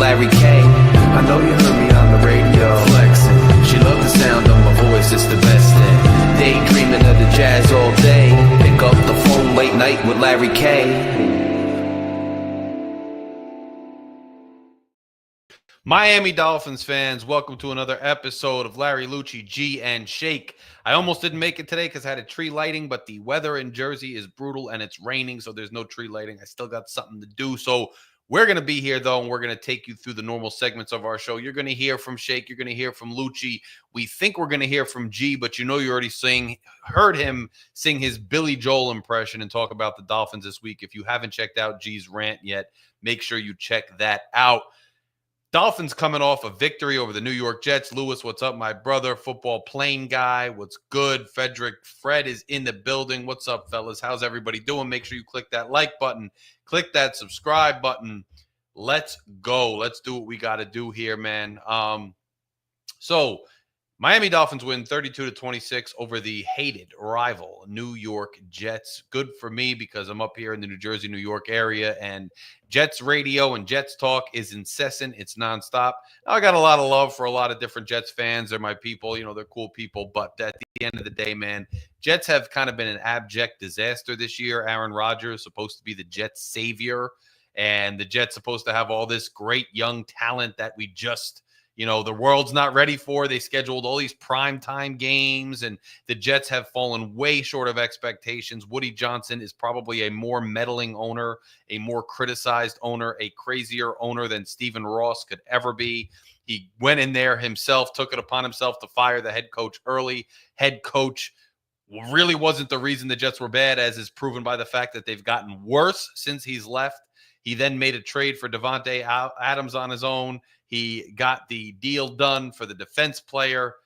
Larry K. I know you heard me on the radio flexing. She loved the sound of my voice, it's the best thing. Daydreaming of the jazz all day. Pick up the phone late night with Larry K. Miami Dolphins fans, welcome to another episode of Larry, Lucci, G, and Shake. I almost didn't make it today because I had a tree lighting, but the weather in Jersey is brutal and it's raining, so there's no tree lighting. I still got something to do, so we're going to be here, though, and we're going to take you through the normal segments of our show. You're going to hear from Shake. You're going to hear from Lucci. We think we're going to hear from G, but you know you already heard him sing his Billy Joel impression and talk about the Dolphins this week. If you haven't checked out G's rant yet, make sure you check that out. Dolphins coming off a victory over the New York Jets. Lewis, what's up, my brother? Football plane guy, what's good? Fred is in the building. What's up, fellas? How's everybody doing? Make sure you click that like button. Click that subscribe button. Let's go. Let's do what we got to do here, man. So Miami Dolphins win 32-26 over the hated rival New York Jets. Good for me because I'm up here in the New Jersey, New York area, and Jets radio and Jets talk is incessant. It's nonstop. Now, I got a lot of love for a lot of different Jets fans. They're my people. You know, they're cool people. But at the end of the day, man, Jets have kind of been an abject disaster this year. Aaron Rodgers is supposed to be the Jets' savior, and the Jets supposed to have all this great young talent that we just – the world's not ready for. They scheduled all these primetime games, and the Jets have fallen way short of expectations. Woody Johnson is probably a more meddling owner, a more criticized owner, a crazier owner than Stephen Ross could ever be. He went in there himself, took it upon himself to fire the head coach early. Head coach really wasn't the reason the Jets were bad, as is proven by the fact that they've gotten worse since he's left. He then made a trade for Davante Adams on his own. He got the deal done for the defense player.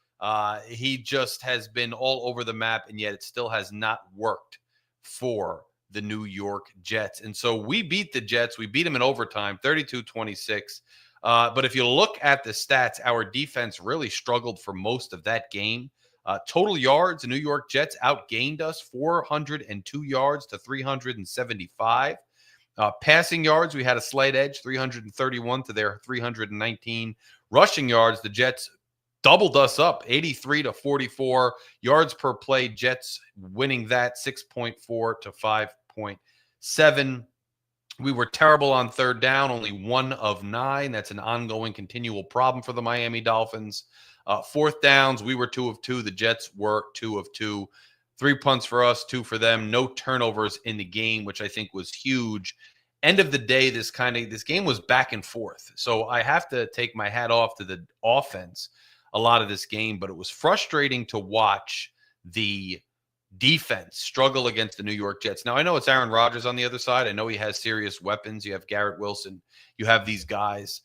He just has been all over the map, and yet it still has not worked for the New York Jets. And so we beat the Jets. We beat them in overtime, 32-26. But if you look at the stats, our defense really struggled for most of that game. Total yards, the New York Jets outgained us 402 yards to 375. Passing yards, we had a slight edge, 331 to their 319. Rushing yards, the Jets doubled us up, 83 to 44. Yards per play, Jets winning that 6.4 to 5.7. We were terrible on third down, only 1 of 9. That's an ongoing, continual problem for the Miami Dolphins. Fourth downs, we were 2 of 2. The Jets were 2 of 2. 3 punts for us, 2 for them. No turnovers in the game, which I think was huge. End of the day, this game was back and forth. So I have to take my hat off to the offense a lot of this game, but it was frustrating to watch the defense struggle against the New York Jets. Now, I know it's Aaron Rodgers on the other side. I know he has serious weapons. You have Garrett Wilson. You have these guys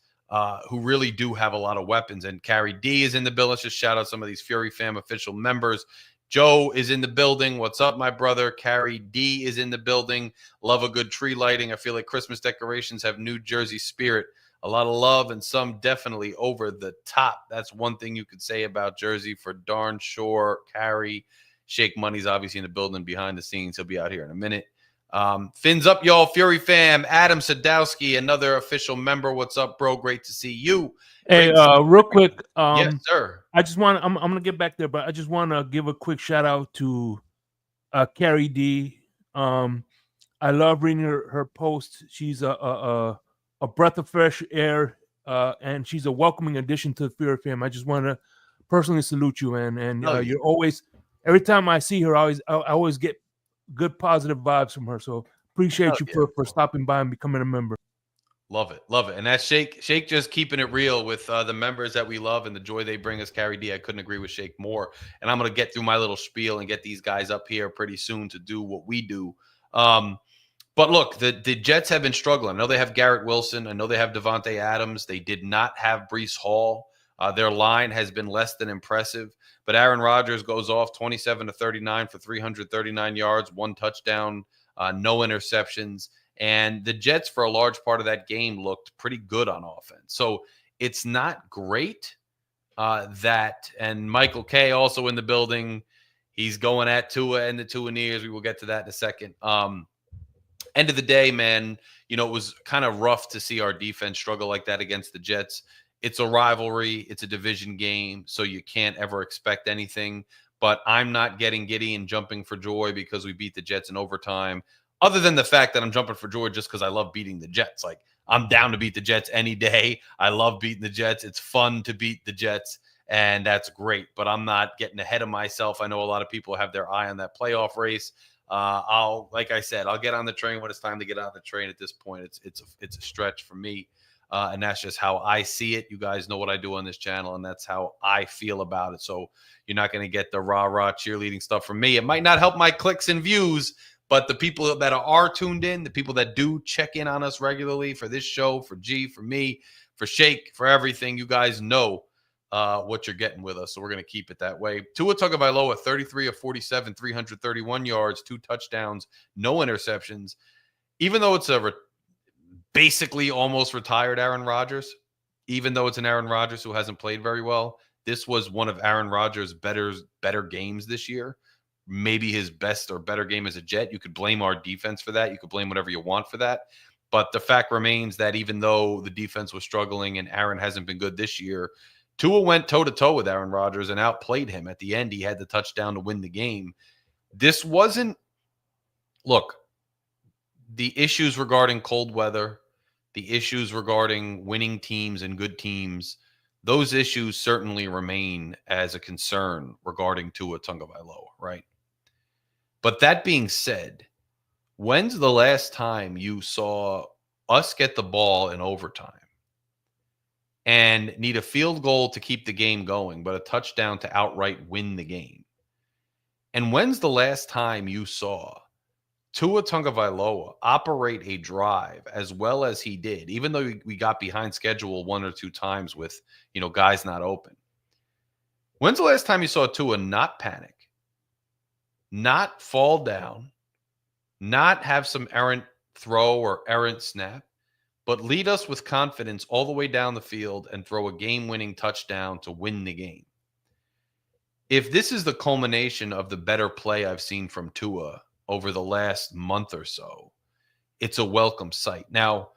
who really do have a lot of weapons. And Carrie D is in the bill. Let's just shout out some of these Fury Fam official members. Joe is in the building. What's up, my brother? Carrie D is in the building. Love a good tree lighting. I feel like Christmas decorations have New Jersey spirit. A lot of love and some definitely over the top. That's one thing you could say about Jersey for darn sure. Carrie, Shake Money's obviously in the building behind the scenes. He'll be out here in a minute. Fins up, y'all. Fury Fam. Adam Sadowski, another official member. What's up, bro? Great to see you. Hey, real quick. Yes, sir. I'm gonna get back there, but I just want to give a quick shout out to Carrie D. I love reading her posts. She's a breath of fresh air, and she's a welcoming addition to the Fury Fam. I just want to personally salute you, and you're always, every time I see her, I always get good positive vibes from her. So appreciate you for stopping by and becoming a member. Love it. Love it. And that's Shake just keeping it real with the members that we love and the joy they bring us. Carrie D, I couldn't agree with Shake more. And I'm going to get through my little spiel and get these guys up here pretty soon to do what we do. But look, the Jets have been struggling. I know they have Garrett Wilson. I know they have Davante Adams. They did not have Breece Hall. Their line has been less than impressive. But Aaron Rodgers goes off 27 to 39 for 339 yards, 1 touchdown, no interceptions. And the Jets, for a large part of that game, looked pretty good on offense. So it's not great and Michael K also in the building. He's going at Tua and the Tuaneers. We will get to that in a second. end of the day, man, it was kind of rough to see our defense struggle like that against the Jets. It's a rivalry. It's a division game, so you can't ever expect anything. But I'm not getting giddy and jumping for joy because we beat the Jets in overtime, other than the fact that I'm jumping for joy just because I love beating the Jets. Like, I'm down to beat the Jets any day. I love beating the Jets. It's fun to beat the Jets, and that's great. But I'm not getting ahead of myself. I know a lot of people have their eye on that playoff race. Like I said, I'll get on the train when it's time to get on the train. At this point, it's a stretch for me. And that's just how I see it. You guys know what I do on this channel, and that's how I feel about it. So you're not going to get the rah-rah cheerleading stuff from me. It might not help my clicks and views, but the people that are tuned in, the people that do check in on us regularly for this show, for G, for me, for Shake, for everything, you guys know what you're getting with us. So we're going to keep it that way. Tua Tagovailoa, 33 of 47, 331 yards, 2 touchdowns, no interceptions. Even though it's basically almost retired Aaron Rodgers, even though it's an Aaron Rodgers who hasn't played very well, this was one of Aaron Rodgers' better games this year. Maybe his best or better game as a Jet. You could blame our defense for that. You could blame whatever you want for that. But the fact remains that even though the defense was struggling and Aaron hasn't been good this year, Tua went toe-to-toe with Aaron Rodgers and outplayed him. At the end, he had the touchdown to win the game. This wasn't – look, the issues regarding cold weather, the issues regarding winning teams and good teams, those issues certainly remain as a concern regarding Tua Tagovailoa, right? But that being said, when's the last time you saw us get the ball in overtime and need a field goal to keep the game going, but a touchdown to outright win the game? And when's the last time you saw Tua Tagovailoa operate a drive as well as he did, even though we got behind schedule 1 or 2 times with, guys not open? When's the last time you saw Tua not panic, not fall down, not have some errant throw or errant snap, but lead us with confidence all the way down the field and throw a game-winning touchdown to win the game? If this is the culmination of the better play I've seen from Tua over the last month or so, it's a welcome sight. Now,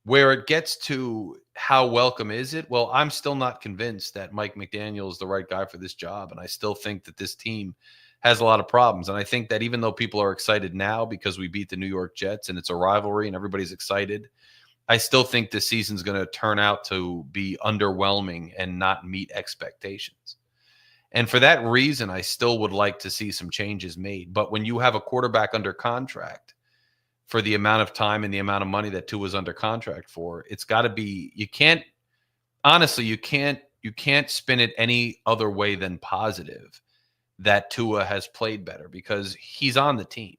where it gets to how welcome is it? Well, I'm still not convinced that Mike McDaniel is the right guy for this job, and I still think that this team has a lot of problems. And I think that even though people are excited now because we beat the New York Jets and it's a rivalry and everybody's excited, I still think this season's going to turn out to be underwhelming and not meet expectations. And for that reason, I still would like to see some changes made. But when you have a quarterback under contract for the amount of time and the amount of money that Tua is under contract for, it's got to be, you can't spin it any other way than positive that Tua has played better because he's on the team.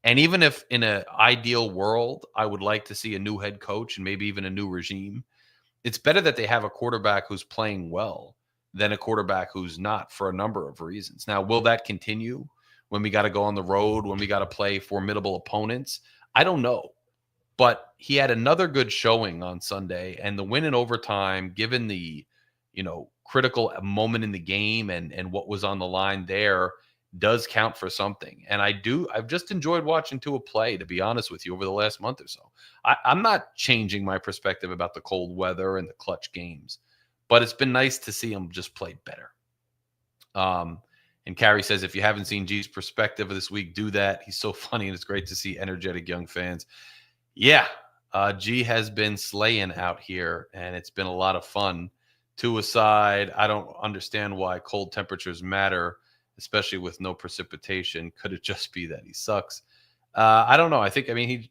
And even if in an ideal world, I would like to see a new head coach and maybe even a new regime, it's better that they have a quarterback who's playing well than a quarterback who's not, for a number of reasons. Now, will that continue when we got to go on the road, when we got to play formidable opponents? I don't know. But he had another good showing on Sunday, and the win in overtime, given the, critical moment in the game and what was on the line there, does count for something. And I've just enjoyed watching Tua play, to be honest with you, over the last month or so. I'm not changing my perspective about the cold weather and the clutch games, but it's been nice to see him just play better. And Carrie says, if you haven't seen G's perspective of this week, do that. He's so funny, and it's great to see energetic young fans. Yeah, G has been slaying out here, and it's been a lot of fun. Tua aside, I don't understand why cold temperatures matter, especially with no precipitation. Could it just be that he sucks? I don't know.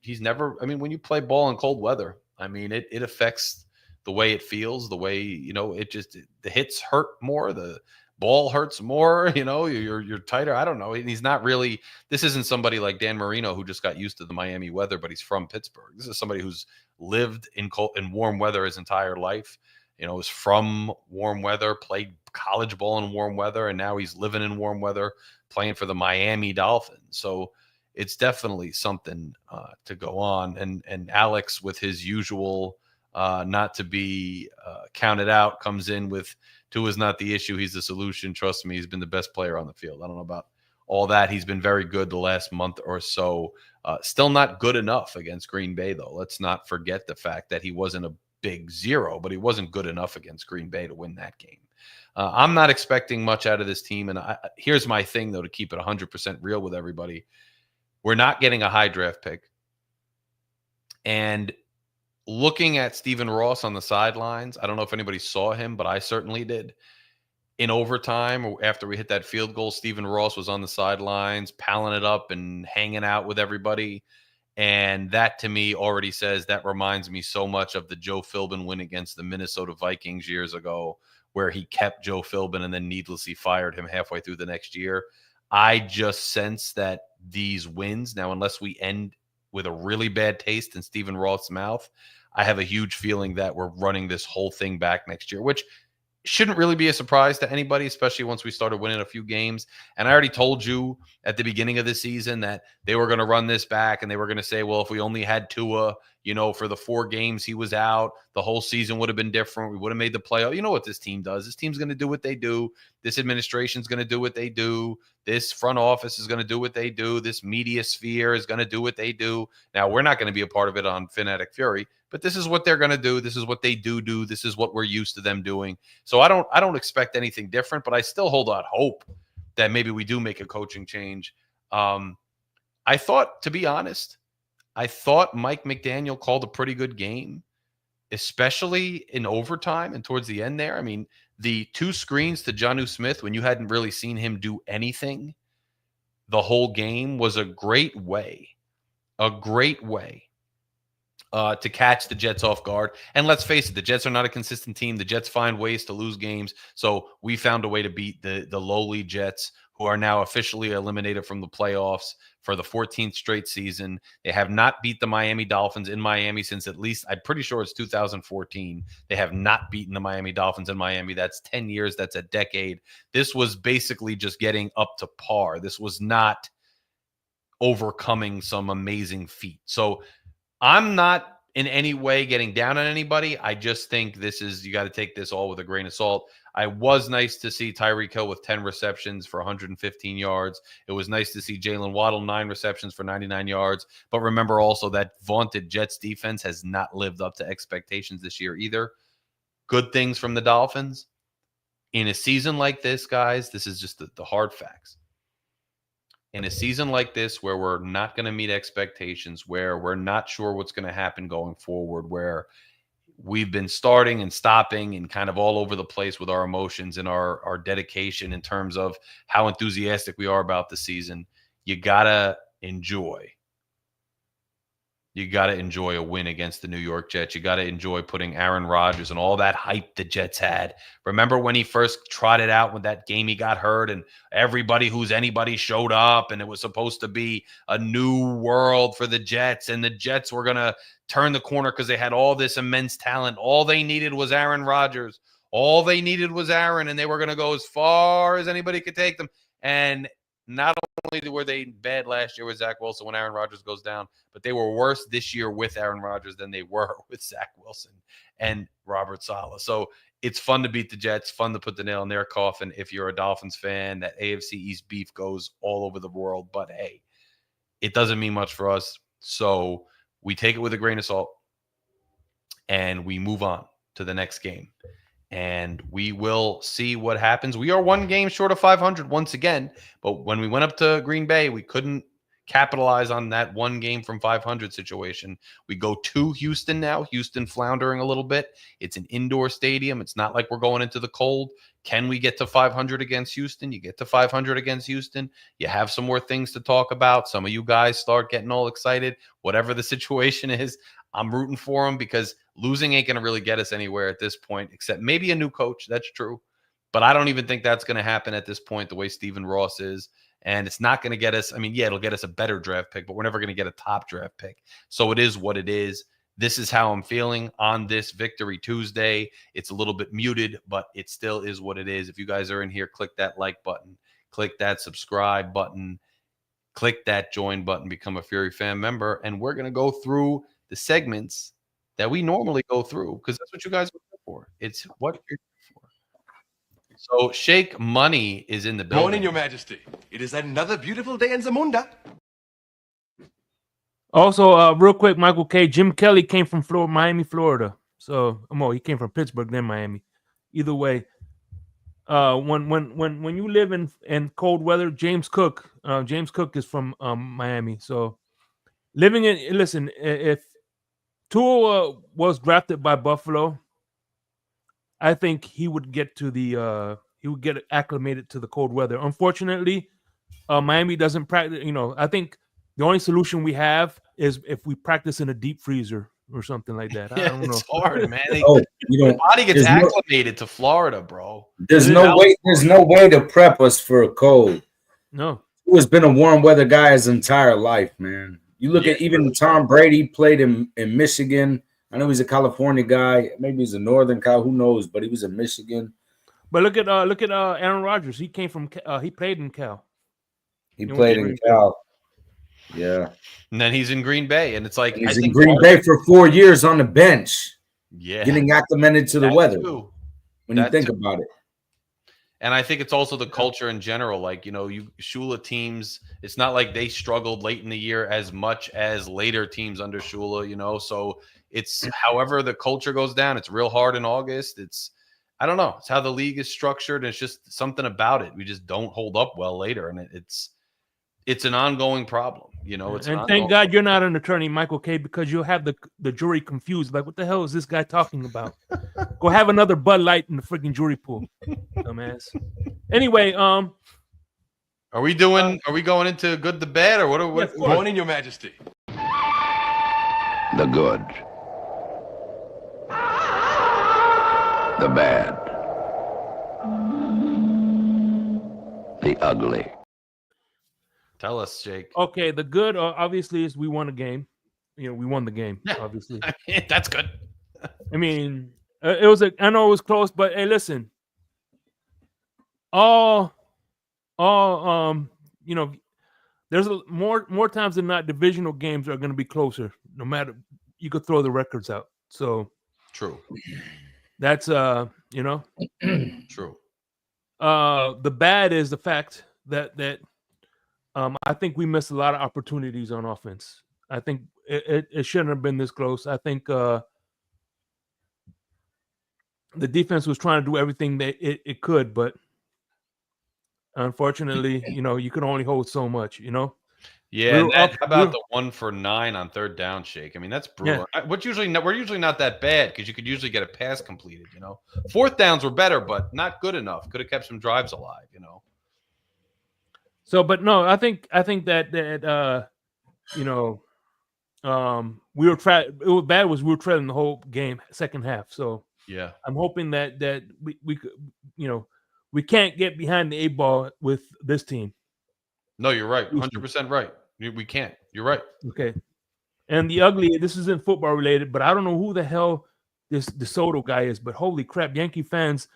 He's never, when you play ball in cold weather, it affects the way it feels, the way, the hits hurt more, the ball hurts more, you're tighter. I don't know. He's not really, this isn't somebody like Dan Marino who just got used to the Miami weather, but he's from Pittsburgh. This is somebody who's lived in warm weather his entire life, is from warm weather, played college ball in warm weather, and now he's living in warm weather, playing for the Miami Dolphins. So it's definitely something to go on. And Alex, with his usual not to be counted out, comes in with Tua's not the issue, he's the solution. Trust me, he's been the best player on the field. I don't know about all that. He's been very good the last month or so. Still not good enough against Green Bay, though. Let's not forget the fact that he wasn't a big zero, but he wasn't good enough against Green Bay to win that game. I'm not expecting much out of this team. And here's my thing, though, to keep it 100% real with everybody. We're not getting a high draft pick. And looking at Stephen Ross on the sidelines, I don't know if anybody saw him, but I certainly did. In overtime, after we hit that field goal, Stephen Ross was on the sidelines, palling it up and hanging out with everybody. And that, to me, already says that reminds me so much of the Joe Philbin win against the Minnesota Vikings years ago, where he kept Joe Philbin and then needlessly fired him halfway through the next year. I just sense that these wins, now, unless we end with a really bad taste in Stephen Roth's mouth, I have a huge feeling that we're running this whole thing back next year, which shouldn't really be a surprise to anybody, especially once we started winning a few games. And I already told you at the beginning of the season that they were going to run this back and they were going to say, well, if we only had Tua, for the 4 games he was out, the whole season would have been different. We would have made the playoff. You know what this team does? This team's going to do what they do. This administration's going to do what they do. This front office is going to do what they do. This media sphere is going to do what they do. Now, we're not going to be a part of it on Phin-Addict Fury, but this is what they're going to do. This is what they do. This is what we're used to them doing. So I don't expect anything different, but I still hold out hope that maybe we do make a coaching change. I thought, to be honest, Mike McDaniel called a pretty good game, especially in overtime and towards the end there. I mean, the 2 screens to Jonnu Smith when you hadn't really seen him do anything the whole game was a great way to catch the Jets off guard. And let's face it, the Jets are not a consistent team. The Jets find ways to lose games. So we found a way to beat the lowly Jets, who are now officially eliminated from the playoffs for the 14th straight season. They have not beat the Miami Dolphins in Miami since at least, I'm pretty sure it's 2014. They have not beaten the Miami Dolphins in Miami. That's 10 years. That's a decade. This was basically just getting up to par. This was not overcoming some amazing feat. So I'm not in any way getting down on anybody. I just think you got to take this all with a grain of salt. I was nice to see Tyreek Hill with 10 receptions for 115 yards. It was nice to see Jalen Waddle 9 receptions for 99 yards. But remember also that vaunted Jets defense has not lived up to expectations this year either. Good things from the Dolphins. In a season like this, guys, this is just the hard facts. In a season like this, where we're not going to meet expectations, where we're not sure what's going to happen going forward, where we've been starting and stopping and kind of all over the place with our emotions and our dedication in terms of how enthusiastic we are about the season, you got to enjoy. You got to enjoy a win against the New York Jets. You got to enjoy putting Aaron Rodgers and all that hype the Jets had. Remember when he first trotted out with that game he got hurt and everybody who's anybody showed up and it was supposed to be a new world for the Jets and the Jets were going to turn the corner because they had all this immense talent. All they needed was Aaron Rodgers. All they needed was Aaron, and they were going to go as far as anybody could take them. And not only were they bad last year with Zach Wilson when Aaron Rodgers goes down, but they were worse this year with Aaron Rodgers than they were with Zach Wilson and Robert Saleh. So it's fun to beat the Jets, fun to put the nail in their coffin. If you're a Dolphins fan, that AFC East beef goes all over the world. But hey, it doesn't mean much for us. So we take it with a grain of salt and we move on to the next game. And we will see what happens. We are 1 game short of 500 once again. But when we went up to Green Bay, we couldn't capitalize on that 1 game from 500 situation. We go to Houston now. Houston floundering a little bit. It's an indoor stadium. It's not like we're going into the cold. Can we get to 500 against Houston? You get to 500 against Houston. You have some more things to talk about. Some of you guys start getting all excited. Whatever the situation is, I'm rooting for them because losing ain't going to really get us anywhere at this point, except maybe a new coach. That's true. But I don't even think that's going to happen at this point, the way Stephen Ross is. And it's not going to get us. I mean, yeah, it'll get us a better draft pick, but we're never going to get a top draft pick. So it is what it is. This is how I'm feeling on this Victory Tuesday. It's a little bit muted, but it still is what it is. If you guys are in here, click that like button, click that subscribe button, click that join button, become a Fury fan member. And we're going to go through the segments that we normally go through because that's what you guys are here for. It's what you're here for. So Shake Money is in the building. Morning, Your Majesty. It is another beautiful day in Zamunda. Also, real quick, Michael K. Jim Kelly came from Miami, Florida. So, he came from Pittsburgh, then Miami. Either way, when you live in cold weather, James Cook is from Miami. So, if Tua was drafted by Buffalo, I think he would get acclimated to the cold weather. Unfortunately, Miami doesn't practice. I think the only solution we have is if we practice in a deep freezer or something like that. I don't know. It's hard, man. The body gets acclimated to Florida, bro. There's no way to prep us for a cold. No. Who has been a warm weather guy his entire life, man. You look at even Tom Brady played in Michigan. I know he's a California guy. Maybe he's a Northern Cal. Who knows? But he was in Michigan. But look at Aaron Rodgers. He came from he played in Cal. He played in Cal. Yeah. And then he's in Green Bay, and it's like he's in Green Bay for 4 years on the bench. Yeah. Getting acclimated to the weather. When you think about it. And I think it's also the culture in general. Like, Shula teams, it's not like they struggled late in the year as much as later teams under Shula, so it's however the culture goes down. It's real hard in August. I don't know. It's how the league is structured. It's just something about it. We just don't hold up well later. And it's an ongoing problem, And thank God you're not an attorney, Michael K., because you'll have the jury confused. Like, what the hell is this guy talking about? Go have another Bud Light in the freaking jury pool, dumbass. Anyway, are we going into good, the bad, or what? Morning, Your Majesty. The good. The bad. The ugly. Tell us, Jake. Okay, the good obviously is we won a game. We won the game. Yeah. Obviously, that's good. I mean, I know it was close, but hey, listen. There's more times than not, divisional games are going to be closer. No matter, you could throw the records out. So true. That's true. The bad is the fact that I think we missed a lot of opportunities on offense. I think it shouldn't have been this close. I think the defense was trying to do everything that it could, but unfortunately, you can only hold so much, Yeah, how about the 1 for 9 on third down, Shake? I mean, that's brutal. Yeah. We're usually not that bad because you could usually get a pass completed, Fourth downs were better, but not good enough. Could have kept some drives alive, So, but no, I think that we were it was bad was we were trailing the whole game second half. So yeah, I'm hoping that we could, we can't get behind the 8 ball with this team. No, you're right. 100% right. We can't. You're right. Okay. And the ugly, this isn't football related, but I don't know who the hell this DeSoto guy is, but holy crap, Yankee fans,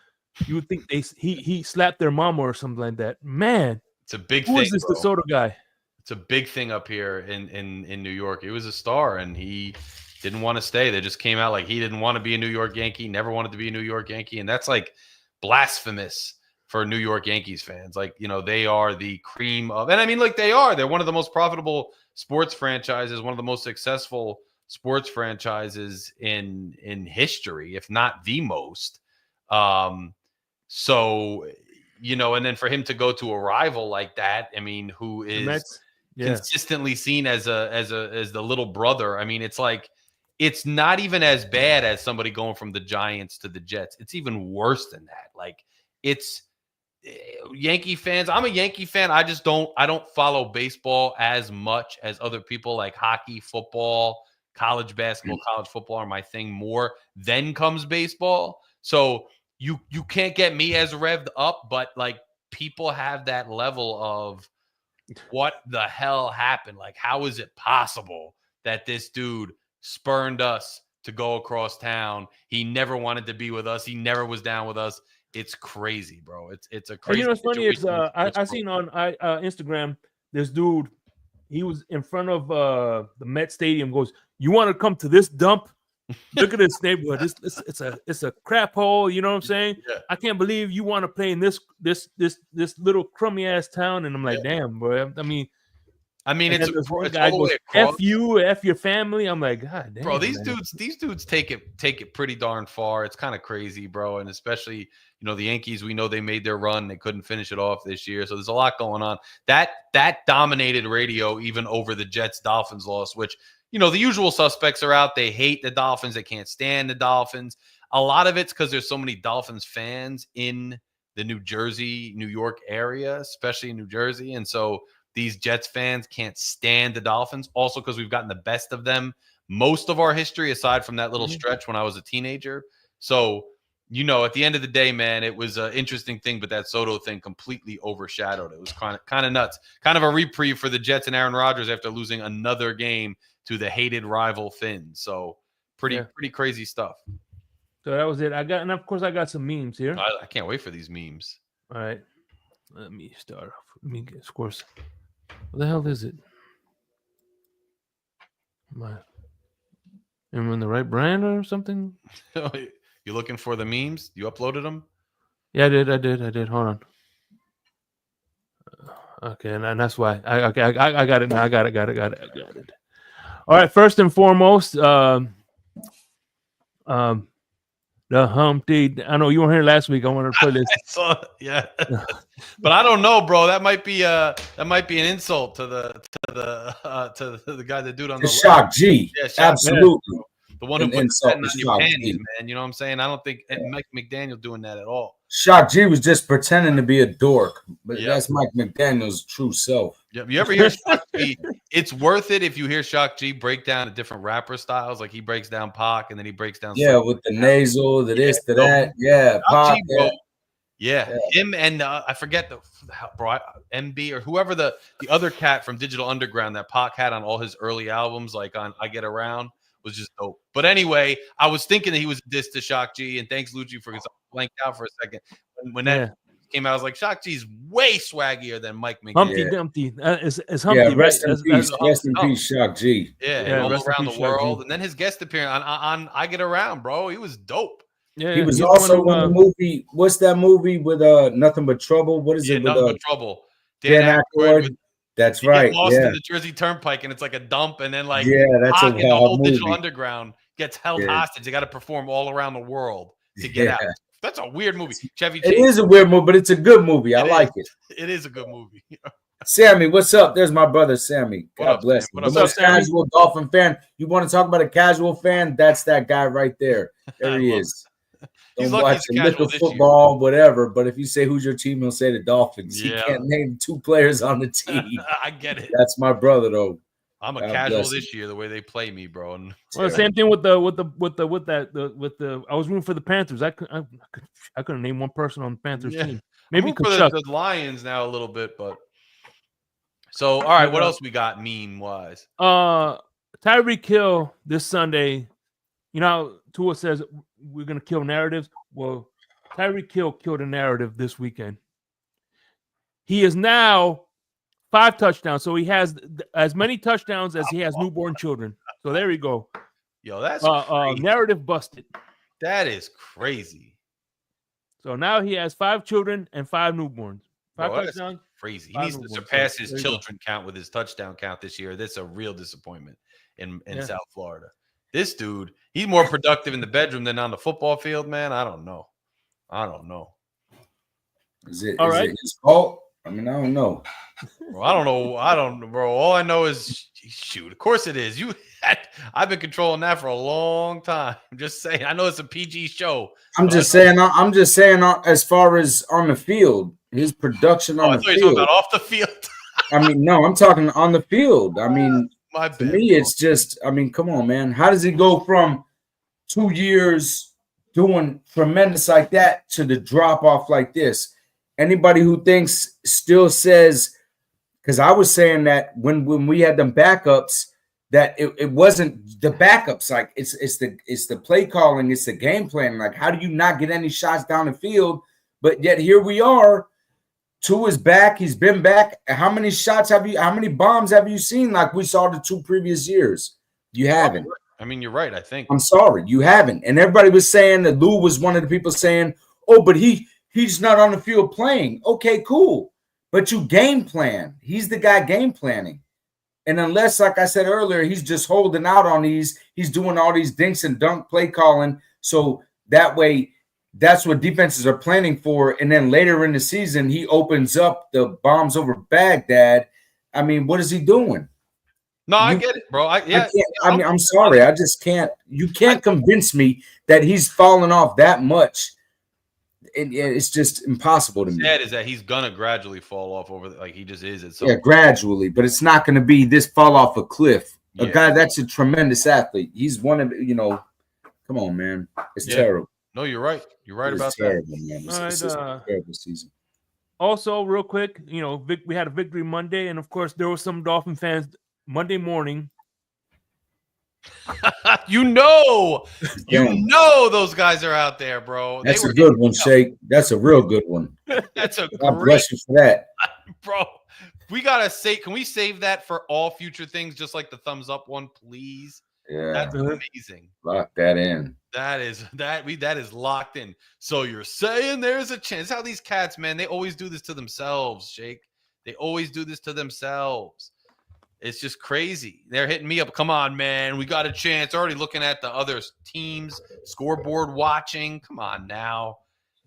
you would think he slapped their mama or something like that. Man, it's a big thing. Who is this DeSoto guy? It's a big thing up here in New York. He was a star, and he didn't want to stay. They just came out like he didn't want to be a New York Yankee, never wanted to be a New York Yankee, and that's like blasphemous for New York Yankees fans. Like, they are the cream of, and I mean, like, they're one of the most profitable sports franchises, one of the most successful sports franchises in history, if not the most. So, and then for him to go to a rival like that, I mean, who is consistently seen as the little brother. I mean, it's like, it's not even as bad as somebody going from the Giants to the Jets. It's even worse than that. Like, it's Yankee fans. I'm a Yankee fan. I don't follow baseball as much as other people. Like hockey, football, college basketball, college football are my thing more. Then comes baseball. So you can't get me as revved up, but like people have that level of what the hell happened? Like, how is it possible that this dude spurned us to go across town? He never wanted to be with us. He never was down with us. It's crazy, bro. It's a crazy. What's funny is I seen on Instagram this dude. He was in front of the Met Stadium. Goes, you want to come to this dump? Look at this neighborhood. It's a crap hole. You know what I'm saying? Yeah. I can't believe you want to play in this little crummy ass town. And I'm like, damn, bro. I mean, and it's then this one it's guy all the goes, way across. "F you, F your family." I'm like, God damn, Bro, these man. dudes take it pretty darn far. It's kind of crazy, bro. And especially, the Yankees, we know they made their run. They couldn't finish it off this year. So there's a lot going on. That dominated radio even over the Jets-Dolphins loss, which, the usual suspects are out. They hate the Dolphins. They can't stand the Dolphins. A lot of it's because there's so many Dolphins fans in the New Jersey, New York area, especially in New Jersey. And so these Jets fans can't stand the Dolphins. Also because we've gotten the best of them most of our history, aside from that little stretch when I was a teenager. So, at the end of the day, man, it was an interesting thing, but that Soto thing completely overshadowed it. It was kind of nuts. Kind of a reprieve for the Jets and Aaron Rodgers after losing another game to the hated rival Finns. So pretty crazy stuff. So that was it. And of course I got some memes here. I can't wait for these memes. All right. Let me start off. Let me get, of course. What the hell is it? Am I in the right brand or something? You looking for the memes? You uploaded them? Yeah, I did. Hold on. Okay, and that's why. I got it now. I got it. All right. First and foremost, the Humpty. I know you weren't here last week. I wanted to play this. I saw, yeah, but I don't know, bro. That might be an insult to the guy that dude on the Shock G. Yeah, Shock Absolutely. G. The one who put that on your panties, man. You know what I'm saying? I don't think Mike McDaniel doing that at all. Shock G was just pretending to be a dork, but that's Mike McDaniel's true self. Yep. You ever hear Shock G? It's worth it if you hear Shock G break down the different rapper styles. Like he breaks down Pac and then he breaks down. With the nasal, the this, the that. Yeah, Pac. Yeah, him and I forget MB or whoever the other cat from Digital Underground that Pac had on all his early albums, like on I Get Around, was just dope. But anyway, I was thinking that he was a diss to Shock G, and thanks Lucci for blanked out for a second when that came out. I was like, Shock G's way swaggier than Mike McDaniel. Humpty Dumpty is Humpty. Rest in peace, rest in peace, Shock G. All around the world, and then his guest appearance on I Get Around, bro. He was dope. Yeah, he was also in the movie. What's that movie with Nothing But Trouble? What is it? Nothing But Trouble. Dan Aykroyd. That's right. Lost in the Jersey Turnpike, and it's like a dump, and then like that's a the whole movie. Digital Underground gets held hostage. They got to perform all around the world to get out. That's a weird movie. Chevy Chase. It is a weird movie, but it's a good movie. I like it. It is a good movie. Sammy, what's up? There's my brother Sammy. God bless him. The most casual Dolphin fan. You want to talk about a casual fan? That's that guy right there. There he is. Don't watch a lick of football, whatever. But if you say who's your team, he'll say the Dolphins. He can't name two players on the team. I get it. That's my brother, though. I'm a casual this year, the way they play me, bro. And well, the same thing with the. I was rooting for the Panthers. I couldn't name one person on the Panthers team. Maybe for the Lions now a little bit, but so all right. What else we got meme wise? Tyreek Hill this Sunday. You know, Tua says we're gonna kill narratives. Well, Tyreek Hill killed a narrative this weekend. He is now 5 touchdowns, so he has as many touchdowns as he has newborn children. So there you go. Yo, that's narrative busted. That is crazy. So now he has 5 children and 5 newborns. 5 touchdowns. Crazy. He needs to surpass his children count with his touchdown count this year. That's a real disappointment in South Florida. This dude, he's more productive in the bedroom than on the football field, man. I don't know. Is it his fault? I mean, I don't know. Bro, I don't know, bro. All I know is, shoot, of course it is. I've been controlling that for a long time. I'm just saying. I know it's a PG show. I'm just saying. As far as on the field, his production on the field. Talking about off the field. I mean, no, I'm talking on the field. I mean, to me, it's just. I mean, come on, man. How does he go from 2 years doing tremendous like that to the drop off like this? Anybody who thinks still says, because I was saying that when we had them backups, that it wasn't the backups. Like it's the play calling, it's the game plan. Like, how do you not get any shots down the field? But yet here we are. Tua is back. He's been back. How many bombs have you seen like we saw the 2 previous years? You haven't. I mean, you're right. I think I'm sorry, you haven't. And everybody was saying that Lou was one of the people saying, "Oh, but he's not on the field playing." Okay, cool. But you game plan. He's the guy game planning. And unless, like I said earlier, he's just holding out on these, he's doing all these dinks and dunk play calling. So that way, that's what defenses are planning for. And then later in the season, he opens up the bombs over Baghdad. I mean, what is he doing? no, I get it, bro. I'm sorry. I just can't. You can't convince me that he's fallen off that much. It's just impossible to me. Sad is that he's gonna gradually fall off over. Like he just is. Gradually, but it's not going to be this fall off a cliff. A guy that's a tremendous athlete. He's one of Come on, man. It's terrible. No, you're right. You're right about terrible, that. man. All It's just a terrible season. Also, real quick, we had a victory Monday, and of course, there were some Dolphin fans Monday morning. Those guys are out there, bro. That's a good one, Shake. That's a real good one. That's a God bless you for that, bro. We gotta say, can we save that for all future things, just like the thumbs up one, please? Yeah, that's amazing. Lock that in. That is locked in. So you're saying there's a chance? How these cats, man, they always do this to themselves, Shake. They always do this to themselves. It's just crazy. They're hitting me up. Come on, man. We got a chance. Already looking at the other teams, scoreboard watching. Come on now.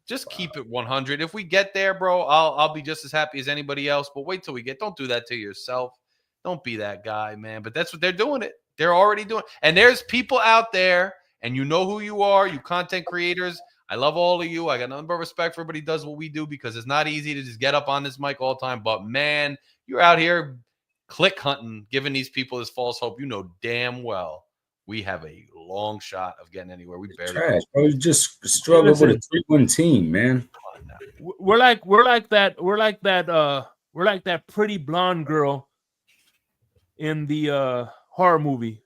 Just keep it 100. If we get there, bro, I'll be just as happy as anybody else. But wait till we get. Don't do that to yourself. Don't be that guy, man. But that's what they're doing it. They're already doing it. And there's people out there, and you know who you are, you content creators. I love all of you. I got nothing but respect for everybody who does what we do because it's not easy to just get up on this mic all the time. But, man, you're out here click hunting, giving these people this false hope. You know damn well we have a long shot of getting anywhere. We barely trash, bro. You just struggle with a 3-1 team, man. We're like that pretty blonde girl in the horror movie.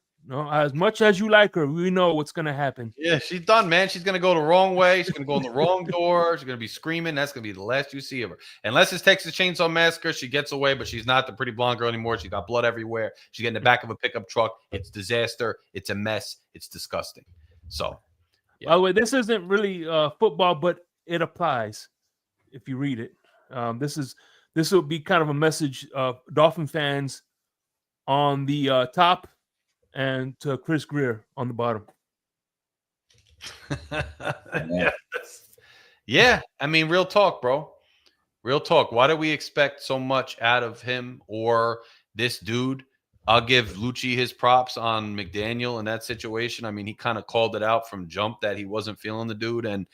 As much as you like her, we know what's gonna happen. Yeah, she's done, man. She's gonna go the wrong way. She's gonna go in the wrong door. She's gonna be screaming. That's gonna be the last you see of her. Unless it's Texas Chainsaw Massacre, she gets away, but she's not the pretty blonde girl anymore. She got blood everywhere. She's getting in the back of a pickup truck. It's disaster. It's a mess. It's disgusting. So, by the way, this isn't really football, but it applies if you read it. This will be kind of a message of Dolphin fans on the top. And to Chris Greer on the bottom. Yeah. I mean, real talk, bro. Real talk. Why do we expect so much out of him or this dude? I'll give Lucci his props on McDaniel in that situation. I mean, he kind of called it out from jump that he wasn't feeling the dude. And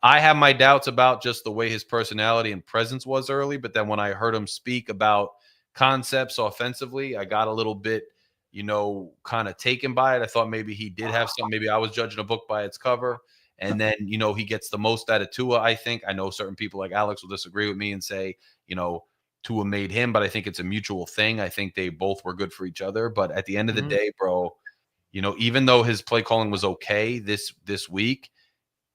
I have my doubts about just the way his personality and presence was early. But then when I heard him speak about concepts offensively, I got a little bit kind of taken by it. I thought maybe he did have some. Maybe I was judging a book by its cover. And then, he gets the most out of Tua, I think. I know certain people like Alex will disagree with me and say, Tua made him, but I think it's a mutual thing. I think they both were good for each other. But at the end of the day, bro, even though his play calling was okay this week,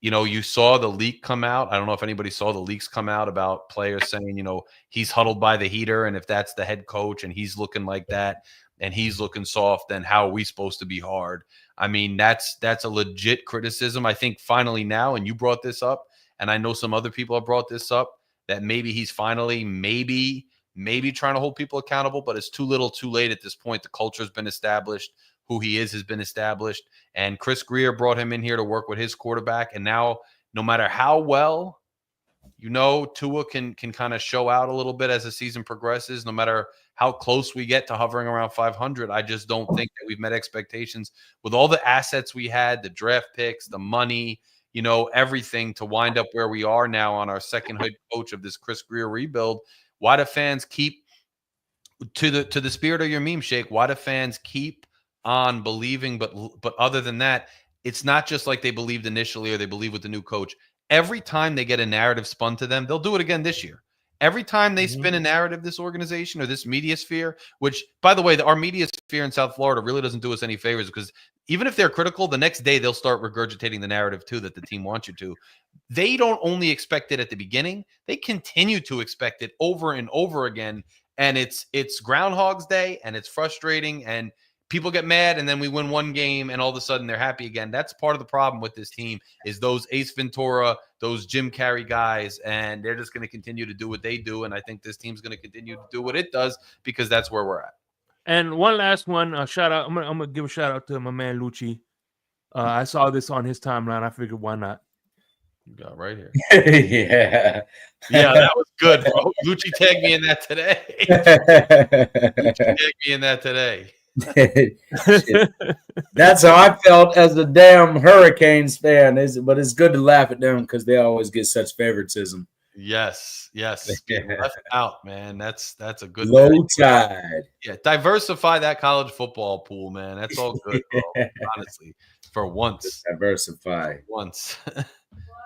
you saw the leak come out. I don't know if anybody saw the leaks come out about players saying, he's huddled by the heater. And if that's the head coach and he's looking like that, and he's looking soft, then how are we supposed to be hard? I mean, that's a legit criticism. I think finally now, and you brought this up, and I know some other people have brought this up, that maybe he's finally maybe trying to hold people accountable, but it's too little too late at this point. The culture's been established. Who he is has been established. And Chris Greer brought him in here to work with his quarterback. And now, no matter how well, Tua can kind of show out a little bit as the season progresses, no matter how close we get to hovering around 500. I just don't think that we've met expectations with all the assets we had, the draft picks, the money, everything to wind up where we are now on our second head coach of this Chris Greer rebuild. Why do fans keep to the spirit of your meme, Shake? Why do fans keep on believing? But other than that, it's not just like they believed initially or they believe with the new coach. Every time they get a narrative spun to them, they'll do it again this year. Every time they spin a narrative, this organization or this media sphere, which, by the way, our media sphere in South Florida really doesn't do us any favors because even if they're critical, the next day they'll start regurgitating the narrative too that the team wants you to. They don't only expect it at the beginning. They continue to expect it over and over again. And it's Groundhog's Day and it's frustrating. And people get mad and then we win one game and all of a sudden they're happy again. That's part of the problem with this team is those Ace Ventura, those Jim Carrey guys, and they're just going to continue to do what they do. And I think this team's going to continue to do what it does because that's where we're at. And one last one, shout out. I'm gonna give a shout out to my man Lucci. I saw this on his timeline. I figured why not. You got right here. Yeah. Yeah, that was good, bro. Lucci tagged me in that today. Lucci tagged me in that today. That's how I felt as a damn Hurricanes fan. But it's good to laugh at them because they always get such favoritism. Yes. Being left out, man. That's a good Low thing. tide. Yeah, diversify that college football pool, man. That's all good, bro. Honestly, for once. Diversify. Once.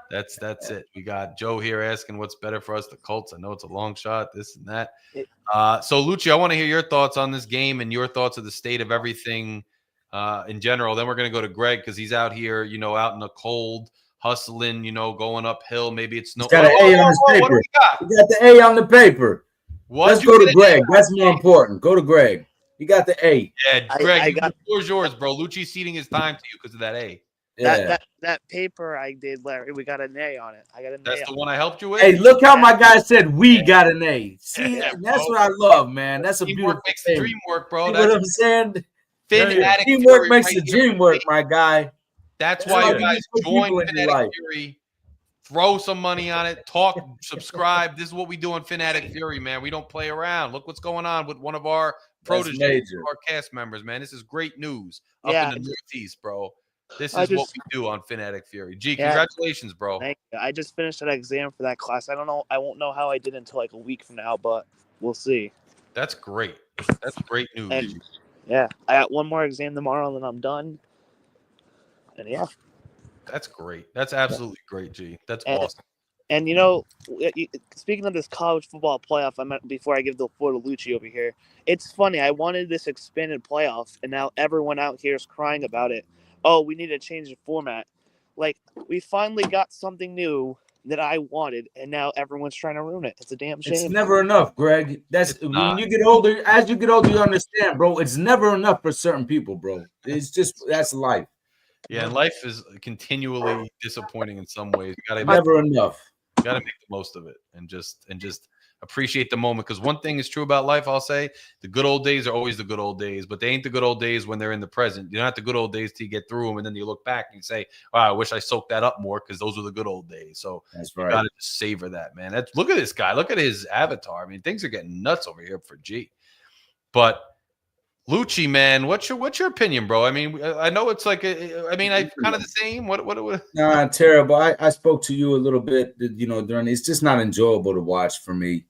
That's it. We got Joe here asking what's better for us, the Colts. I know it's a long shot, this and that. So Lucci, I want to hear your thoughts on this game and your thoughts of the state of everything in general. Then we're going to go to Greg because he's out here, out in the cold, hustling, going uphill. Maybe it's snow. He's got an A on his paper. What do we got? He got the A on the paper. Let's go to Greg. That's more important. Go to Greg. He got the A. Yeah, Greg, the floor's yours, bro. Lucci's ceding his time to you because of that A. Yeah. That paper I did, Larry, we got an A on it. I got an A. That's the one I helped you with? Hey, look how my guy said we got an A. See, Yeah, that's what I love, man. That's a beautiful Teamwork makes thing. the dream work, bro. See That's what I'm saying? Phin-Addict Teamwork Fury makes right the here. dream work, my guy. That's That's why why you you guys need to put join people in your Phin-Addict life. Fury. Throw some money on it. Talk, subscribe. This is what we do on Phin-Addict Fury, man. We don't play around. Look what's going on with one of our proteges, major. our cast members, man. This is great news Yeah. up in the Northeast, bro. This I is what just- we do on Phin-Addict Fury. G, Yeah. congratulations, bro. Thank you. I just finished an exam for that class. I don't know. I won't know how I did until like a week from now, but we'll see. That's great. That's great news. And- G. Yeah, I got one more exam tomorrow, and then I'm done. And yeah, That's great. That's absolutely great, G. That's And- awesome. and speaking of this college football playoff, before I give the floor to Lucci over here, it's funny. I wanted this expanded playoff, and now everyone out here is crying about it. Oh, we need to change the format. Like, we finally got something new that I wanted, and now everyone's trying to ruin it. It's a damn shame. It's never enough, Greg. That's It's when not. you get older. As you get older, you understand, bro. It's never enough for certain people, bro. It's just that's life. Yeah, and life is continually disappointing in some ways. You gotta Never enough. make the most of it and just appreciate the moment. Because one thing is true about life, I'll say, the good old days are always the good old days, but they ain't the good old days when they're in the present. You're not the good old days till you get through them, and then you look back and you say, "Wow, I wish I soaked that up more," because those were the good old days. So That's you right. gotta just savor that, man. Look at this guy. Look at his avatar. I mean, things are getting nuts over here for G. But Lucci, man, what's your opinion, bro? I mean, I know it's like, I kind of the same. What? Nah, terrible. I spoke to you a little bit, during. It's just not enjoyable to watch for me.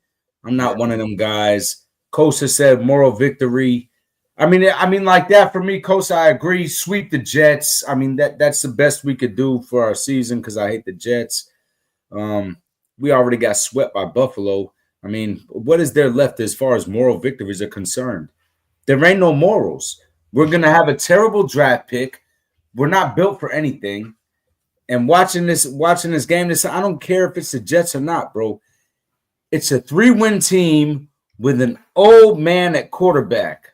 I'm not one of them guys. Kosa said moral victory. I mean, like that for me, Kosa. I agree. Sweep the Jets. I mean, that's the best we could do for our season because I hate the Jets. We already got swept by Buffalo. I mean, what is there left as far as moral victories are concerned? There ain't no morals. We're gonna have a terrible draft pick. We're not built for anything. And watching this game, I don't care if it's the Jets or not, bro. It's a 3-win team with an old man at quarterback.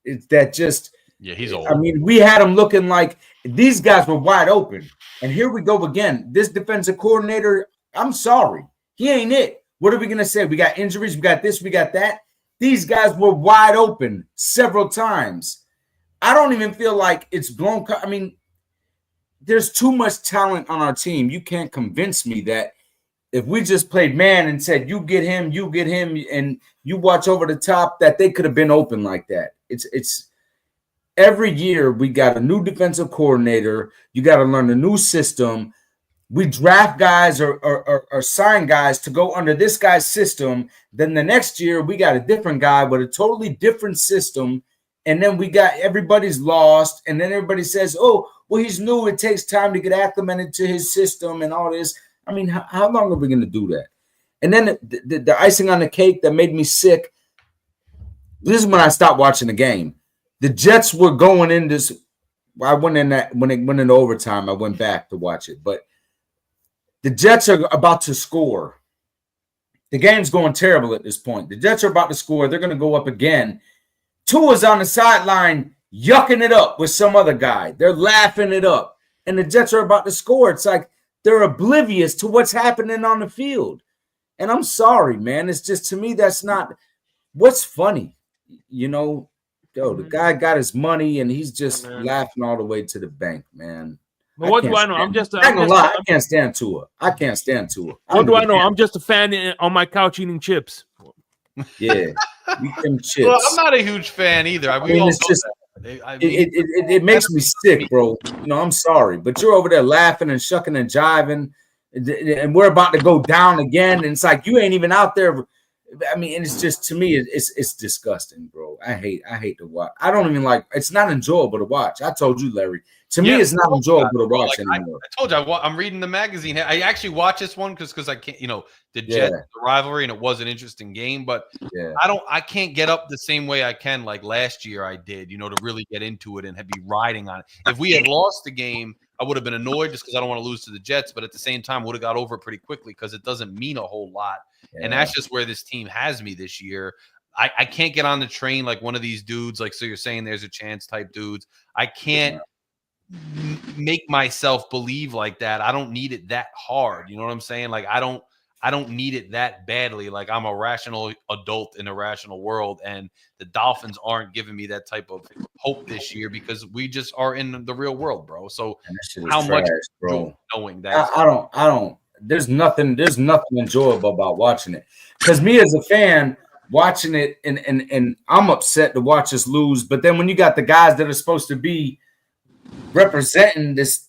It's that just. Yeah, he's old. I mean, we had him looking like these guys were wide open. And here we go again. This defensive coordinator, I'm sorry. He ain't it. What are we going to say? We got injuries. We got this. We got that. These guys were wide open several times. I don't even feel like it's blown. I mean, there's too much talent on our team. You can't convince me that if we just played man and said, you get him, and you watch over the top, that they could have been open like that. It's every year we got a new defensive coordinator. You got to learn a new system. We draft guys or sign guys to go under this guy's system. Then the next year we got a different guy with a totally different system. And then we got everybody's lost. And then everybody says, oh, well, he's new. It takes time to get acclimated to his system and all this. I mean, how long are we going to do that? And then the icing on the cake that made me sick, this is when I stopped watching the game. The Jets were going in this. I went in that when it went into overtime. I went back to watch it. But the Jets are about to score. The game's going terrible at this point. The Jets are about to score. They're going to go up again. Tua's on the sideline yucking it up with some other guy. They're laughing it up. And the Jets are about to score. It's like they're oblivious to what's happening on the field. And I'm sorry, man. It's just, to me, that's not what's funny. You know, the guy got his money and he's just laughing all the way to the bank, man. But what do I know? I'm just I can't stand Tua. I can't stand Tua. What do I know? I'm just a fan on my couch eating chips. Yeah, eat them chips. Well, I'm not a huge fan either. It makes me sick, bro. You know, I'm sorry, but you're over there laughing and shucking and jiving, and we're about to go down again. And it's like you ain't even out there. I mean, and it's just, to me, it's disgusting, bro. I hate to watch. I don't even like. It's not enjoyable to watch. I told you, Larry. To me, it's not enjoyable to watch anymore. I told you, I'm reading the magazine. I actually watched this one because I can't, the Jets, the rivalry, and it was an interesting game. But I can't get up the same way I can like last year I did, to really get into it and be riding on it. If we had lost the game, I would have been annoyed just because I don't want to lose to the Jets. But at the same time, would have got over it pretty quickly because it doesn't mean a whole lot. And that's just where this team has me this year. I can't get on the train like one of these dudes. Like, so you're saying there's a chance type dudes. I can't make myself believe like that. I don't need it that hard. You know what I'm saying? Like, I don't need it that badly. Like, I'm a rational adult in a rational world, and the Dolphins aren't giving me that type of hope this year because we just are in the real world, bro. So how much, bro, knowing that I don't. There's nothing enjoyable about watching it. Because me as a fan watching it, and I'm upset to watch us lose. But then when you got the guys that are supposed to be representing this,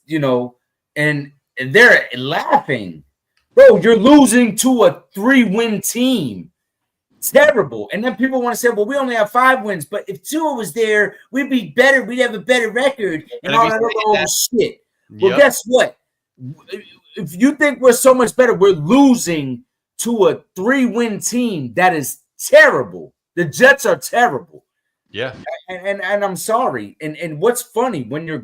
and they're laughing, bro, you're losing to a 3-win team. Terrible. And then people want to say, well, we only have 5 wins, but if Tua was there, we'd be better. We'd have a better record and all that other shit. Well, guess what? If you think we're so much better, we're losing to a 3-win team. That is terrible. The Jets are terrible. Yeah. And I'm sorry. And what's funny, when you're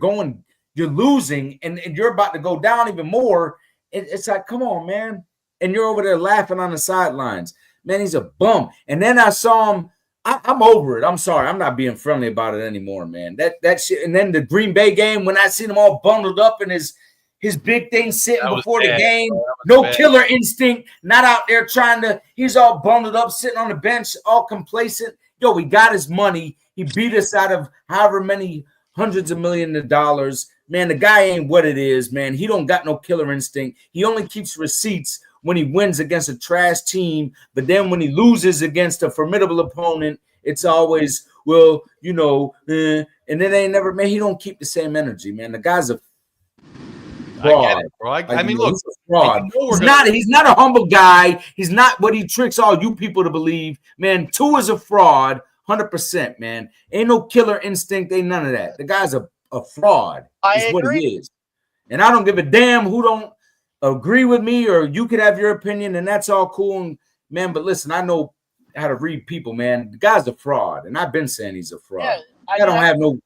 losing and you're about to go down even more, it's like, come on, man. And you're over there laughing on the sidelines. Man, he's a bum. And then I saw him. I'm over it. I'm sorry. I'm not being friendly about it anymore, man. That shit. And then the Green Bay game, when I seen him all bundled up in his big thing sitting before the game, no killer instinct, not out there he's all bundled up, sitting on the bench, all complacent. Yo, he got his money. He beat us out of however many hundreds of millions of dollars. Man, the guy ain't what it is, man. He don't got no killer instinct. He only keeps receipts when he wins against a trash team. But then when he loses against a formidable opponent, it's always, well, and then they never, man, he don't keep the same energy, man. The guy's a fraud. I get it, bro. I mean, look, he's a fraud. He's not a humble guy. He's not what he tricks all you people to believe. Man, Tua's a fraud, 100%, man. Ain't no killer instinct, ain't none of that. The guy's a fraud. I agree. What he is. And I don't give a damn who don't agree with me, or you could have your opinion, and that's all cool. And, man, but listen, I know how to read people, man. The guy's a fraud, and I've been saying he's a fraud. Yeah, I don't have no.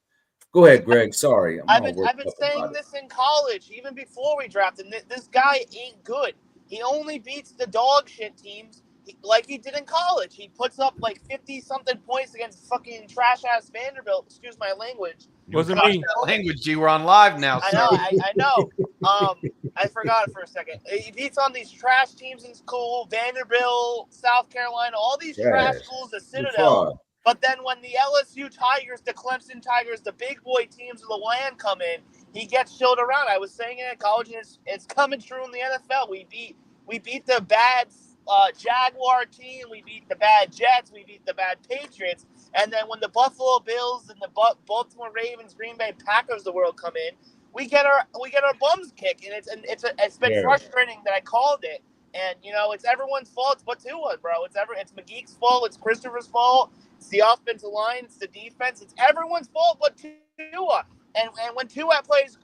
Go ahead, Greg. Sorry, I've been saying this in college, even before we drafted him. This guy ain't good. He only beats the dog shit teams like he did in college. He puts up like 50-something points against fucking trash-ass Vanderbilt. Excuse my language. Wasn't me. Language, G. We're on live now. I know. I forgot it for a second. He beats on these trash teams in school, Vanderbilt, South Carolina, all these trash schools, the Citadel. But then when the LSU Tigers, the Clemson Tigers, the big boy teams of the land come in, he gets showed around. I was saying it in college, and it's coming true in the NFL. We beat the bad Jaguar team. We beat the bad Jets. We beat the bad Patriots. And then when the Buffalo Bills and the Baltimore Ravens, Green Bay Packers of the world come in, we get our bums kicked. And it's been frustrating that I called it. And it's everyone's fault but Tua, bro. It's McGeek's fault. It's Christopher's fault. It's the offensive line. It's the defense. It's everyone's fault but Tua. And when Tua plays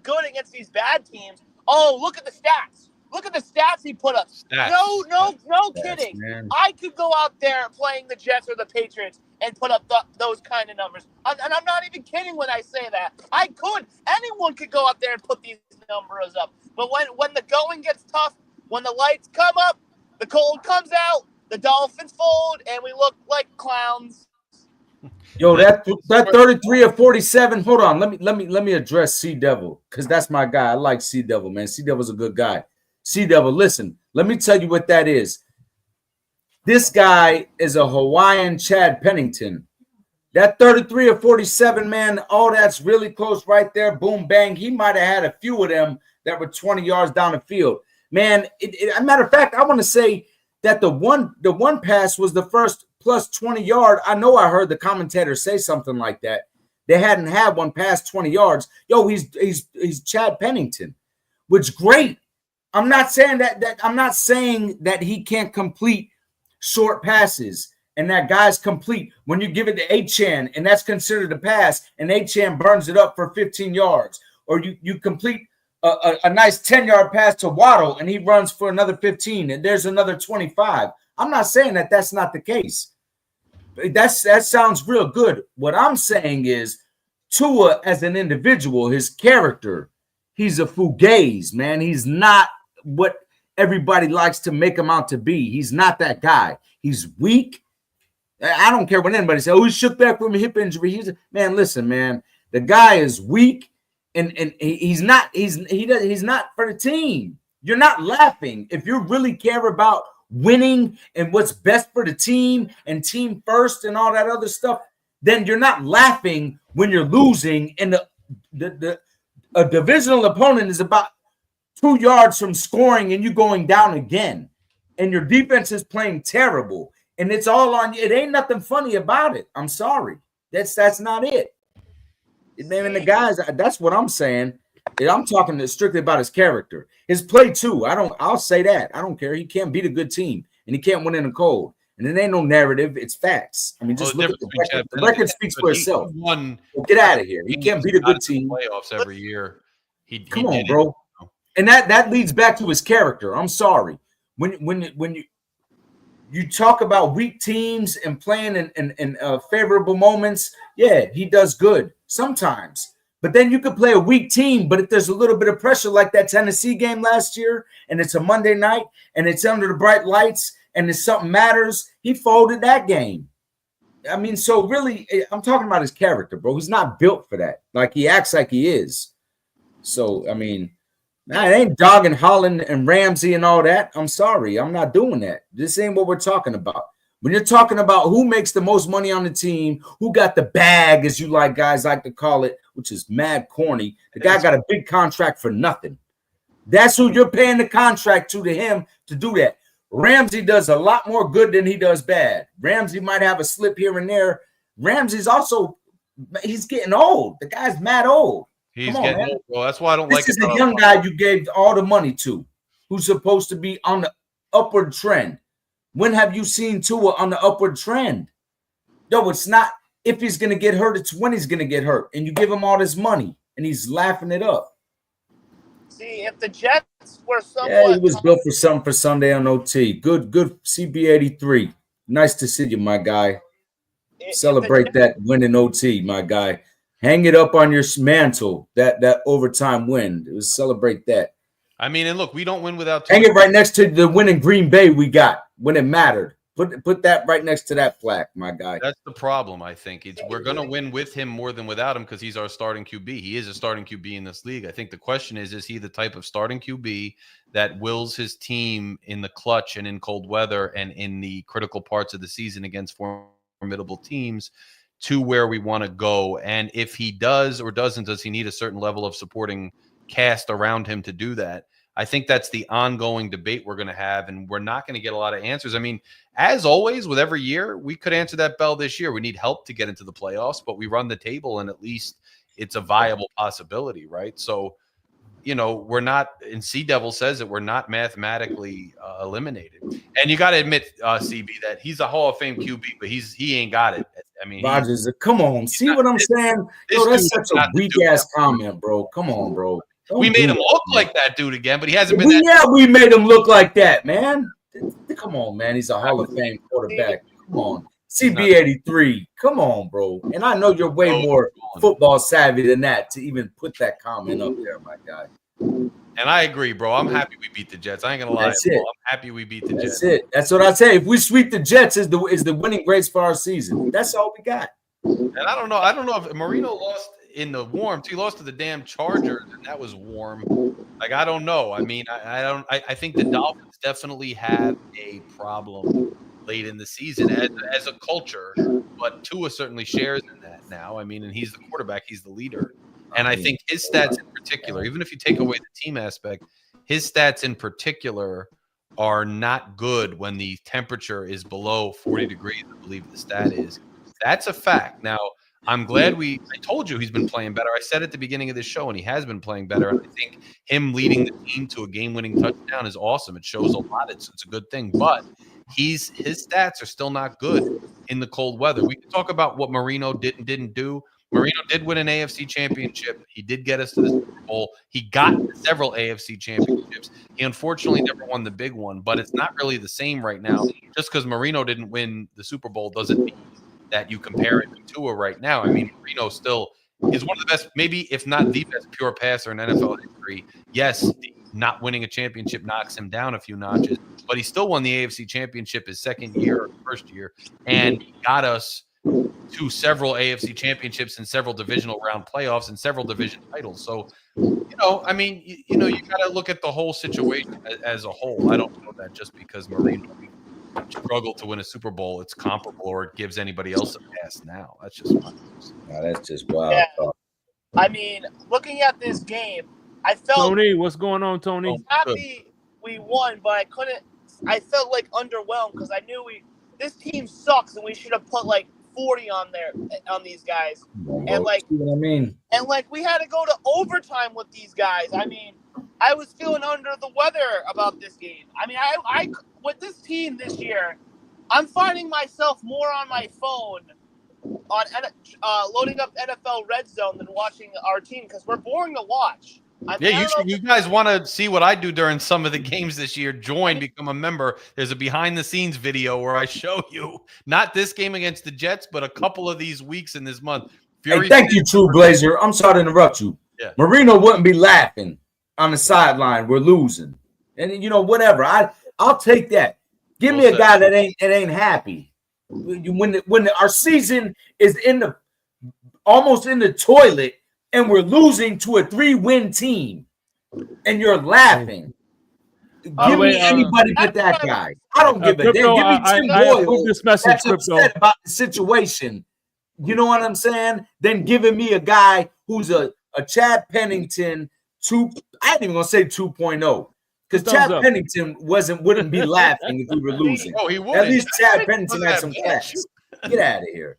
good against these bad teams, look at the stats. Look at the stats he put up. No kidding. Man. I could go out there playing the Jets or the Patriots and put up those kind of numbers. And I'm not even kidding when I say that. I could. Anyone could go out there and put these numbers up. But when the going gets tough, when the lights come up, the cold comes out, the Dolphins fold, and we look like clowns. Yo, that 33 or 47. Hold on. Let me address Sea Devil because that's my guy. I like Sea Devil, man. Sea Devil's a good guy. Sea Devil, listen, let me tell you what that is. This guy is a Hawaiian Chad Pennington. That 33 or 47, man, all that's really close right there. Boom, bang. He might have had a few of them that were 20 yards down the field. Man, a matter of fact, I want to say that the one pass was the first plus 20 yard. I know I heard the commentator say something like that. They hadn't had one past 20 yards. Yo, he's Chad Pennington, which great. I'm not saying that he can't complete short passes and that guy's complete when you give it to Achan and that's considered a pass and Achan burns it up for 15 yards, or you complete a nice 10-yard pass to Waddle and he runs for another 15 and there's another 25. I'm not saying that that's not the case. That sounds real good. What I'm saying is Tua as an individual, his character, he's a fugazi, man. He's not what everybody likes to make him out to be. He's not that guy. He's weak. I don't care what anybody says. Oh, he shook back from a hip injury. Man, listen, man. The guy is weak. And he's not for the team. You're not laughing. If you really care about winning and what's best for the team and team first and all that other stuff, then you're not laughing when you're losing and a divisional opponent is about 2 yards from scoring and you going down again. And your defense is playing terrible. And it's all on you. It ain't nothing funny about it. I'm sorry. That's not it. And the guys, that's what I'm saying. I'm talking strictly about his character, his play too. I'll say that. I don't care. He can't beat a good team, and he can't win in the cold. And it ain't no narrative. It's facts. I mean, just look at the record. The record speaks for itself. Get out of here. He can't beat a good team. Playoffs every year. Come on, bro. And that leads back to his character. I'm sorry. When you talk about weak teams and playing in favorable moments, yeah, he does good sometimes. But then you could play a weak team, but if there's a little bit of pressure like that Tennessee game last year, and it's a Monday night, and it's under the bright lights, and if something matters, he folded that game. I mean, so really, I'm talking about his character, bro. He's not built for that. Like, he acts like he is. So, I mean, nah, it ain't dogging Holland and Ramsey and all that. I'm sorry. I'm not doing that. This ain't what we're talking about. When you're talking about who makes the most money on the team, who got the bag, as you guys like to call it, which is mad corny. The guy got a big contract for nothing. That's who you're paying the contract to him to do that. Ramsey does a lot more good than he does bad. Ramsey might have a slip here and there. Ramsey's also, he's getting old. The guy's mad old. He's getting old. Well, that's why I don't like it. This is the young guy you gave all the money to, who's supposed to be on the upward trend. When have you seen Tua on the upward trend? No, it's not if he's going to get hurt. It's when he's going to get hurt. And you give him all this money, and he's laughing it up. See, if the Jets were somewhat... Yeah, he was built for something for Sunday on OT. Good CB83. Nice to see you, my guy. Celebrate that win in OT, my guy. Hang it up on your mantle, that overtime win. Celebrate that. I mean, and look, we don't win without... Hang it right next to the win in Green Bay we got when it mattered. Put that right next to that plaque, my guy. That's the problem, I think. We're going to win with him more than without him because he's our starting QB. He is a starting QB in this league. I think the question is he the type of starting QB that wills his team in the clutch and in cold weather and in the critical parts of the season against formidable teams to where we want to go? And if he does or doesn't, does he need a certain level of supporting cast around him to do that? I think that's the ongoing debate we're going to have, and we're not going to get a lot of answers. I mean, as always, with every year, we could answer that bell this year. We need help to get into the playoffs, but we run the table, and at least it's a viable possibility, right? So, you know, we're not, and Sea Devil says that we're not mathematically eliminated. And you got to admit, CB, that he's a Hall of Fame QB, but he ain't got it. I mean, Rodgers, come on. See what I'm saying? Yo, that's such a weak-ass comment, bro. Come on, bro. We made him look like that dude again, but he hasn't been that. Yeah, we made him look like that, man. Come on, man. He's a Hall of Fame quarterback. Come on. CB83. Come on, bro. And I know you're way more football savvy than that to even put that comment up there, my guy. And I agree, bro. I'm happy we beat the Jets. I ain't gonna lie. That's it. I'm happy we beat the Jets. That's it. That's what I say. If we sweep the Jets, is the winning grace for our season. That's all we got. And I don't know if Marino lost in the warm. He lost to the damn Chargers, and that was warm. Like, I don't know. I mean, I think the Dolphins definitely have a problem late in the season as a culture, but Tua certainly shares in that now. I mean, and he's the quarterback, he's the leader. And I think his stats in particular, even if you take away the team aspect, his stats in particular are not good when the temperature is below 40 degrees, I believe the stat is. That's a fact. Now, I'm glad I told you he's been playing better. I said at the beginning of the show, and he has been playing better. And I think him leading the team to a game-winning touchdown is awesome. It shows a lot. It's a good thing. But his stats are still not good in the cold weather. We can talk about what Marino did and didn't do. Marino did win an AFC championship. He did get us to the Super Bowl. He got several AFC championships. He unfortunately never won the big one, but it's not really the same right now. Just because Marino didn't win the Super Bowl doesn't mean that you compare it to Tua right now. I mean, Marino still is one of the best, maybe if not the best pure passer in NFL history. Yes, not winning a championship knocks him down a few notches, but he still won the AFC championship his second year or first year, and he got us to several AFC championships and several divisional round playoffs and several division titles. So, I mean, you got to look at the whole situation as a whole. I don't know that just because Marino struggled to win a Super Bowl, it's comparable or it gives anybody else a pass now. That's just fun. No, that's just wild. Yeah. I mean, looking at this game, I felt Tony, what's going on, Tony? happy we won, but I felt like underwhelmed because I knew this team sucks and we should have put like 40 on these guys. And like, you know what I mean? And like we had to go to overtime with these guys. I mean, I was feeling under the weather about this game. I mean, I with this team this year, I'm finding myself more on my phone on loading up NFL Red Zone than watching our team because we're boring to watch. You guys want to see what I do during some of the games this year? Become a member. There's a behind-the-scenes video where I show you not this game against the Jets, but a couple of these weeks in this month. Hey, thank you, True Blazer. I'm sorry to interrupt you. Yeah. Marino wouldn't be laughing on the sideline. We're losing, and whatever. I'll take that. Give me a guy that ain't happy. When our season is almost in the toilet. And we're losing to a 3-win team, and you're laughing. Give me anybody but that guy. I don't give a damn. Give me Tim Boyle. That's upset about the situation. You know what I'm saying? Then giving me a guy who's a Chad Pennington. I ain't even gonna say 2.0 because Chad Pennington wouldn't be laughing if we were losing. Oh, he would. At least Chad Pennington had some class. Get out of here.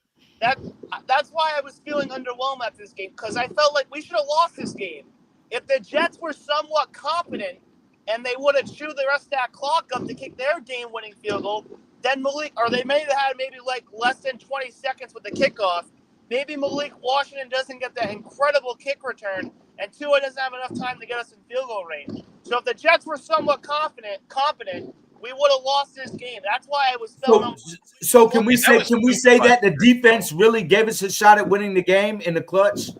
That's why I was feeling underwhelmed at this game because I felt like we should have lost this game. If the Jets were somewhat competent and they would have chewed the rest of that clock up to kick their game-winning field goal, then they may have had maybe like less than 20 seconds with the kickoff. Maybe Malik Washington doesn't get that incredible kick return, and Tua doesn't have enough time to get us in field goal range. So if the Jets were somewhat competent, we would have lost this game. That's why I was feeling. So can we say that the defense really gave us a shot at winning the game in the clutch?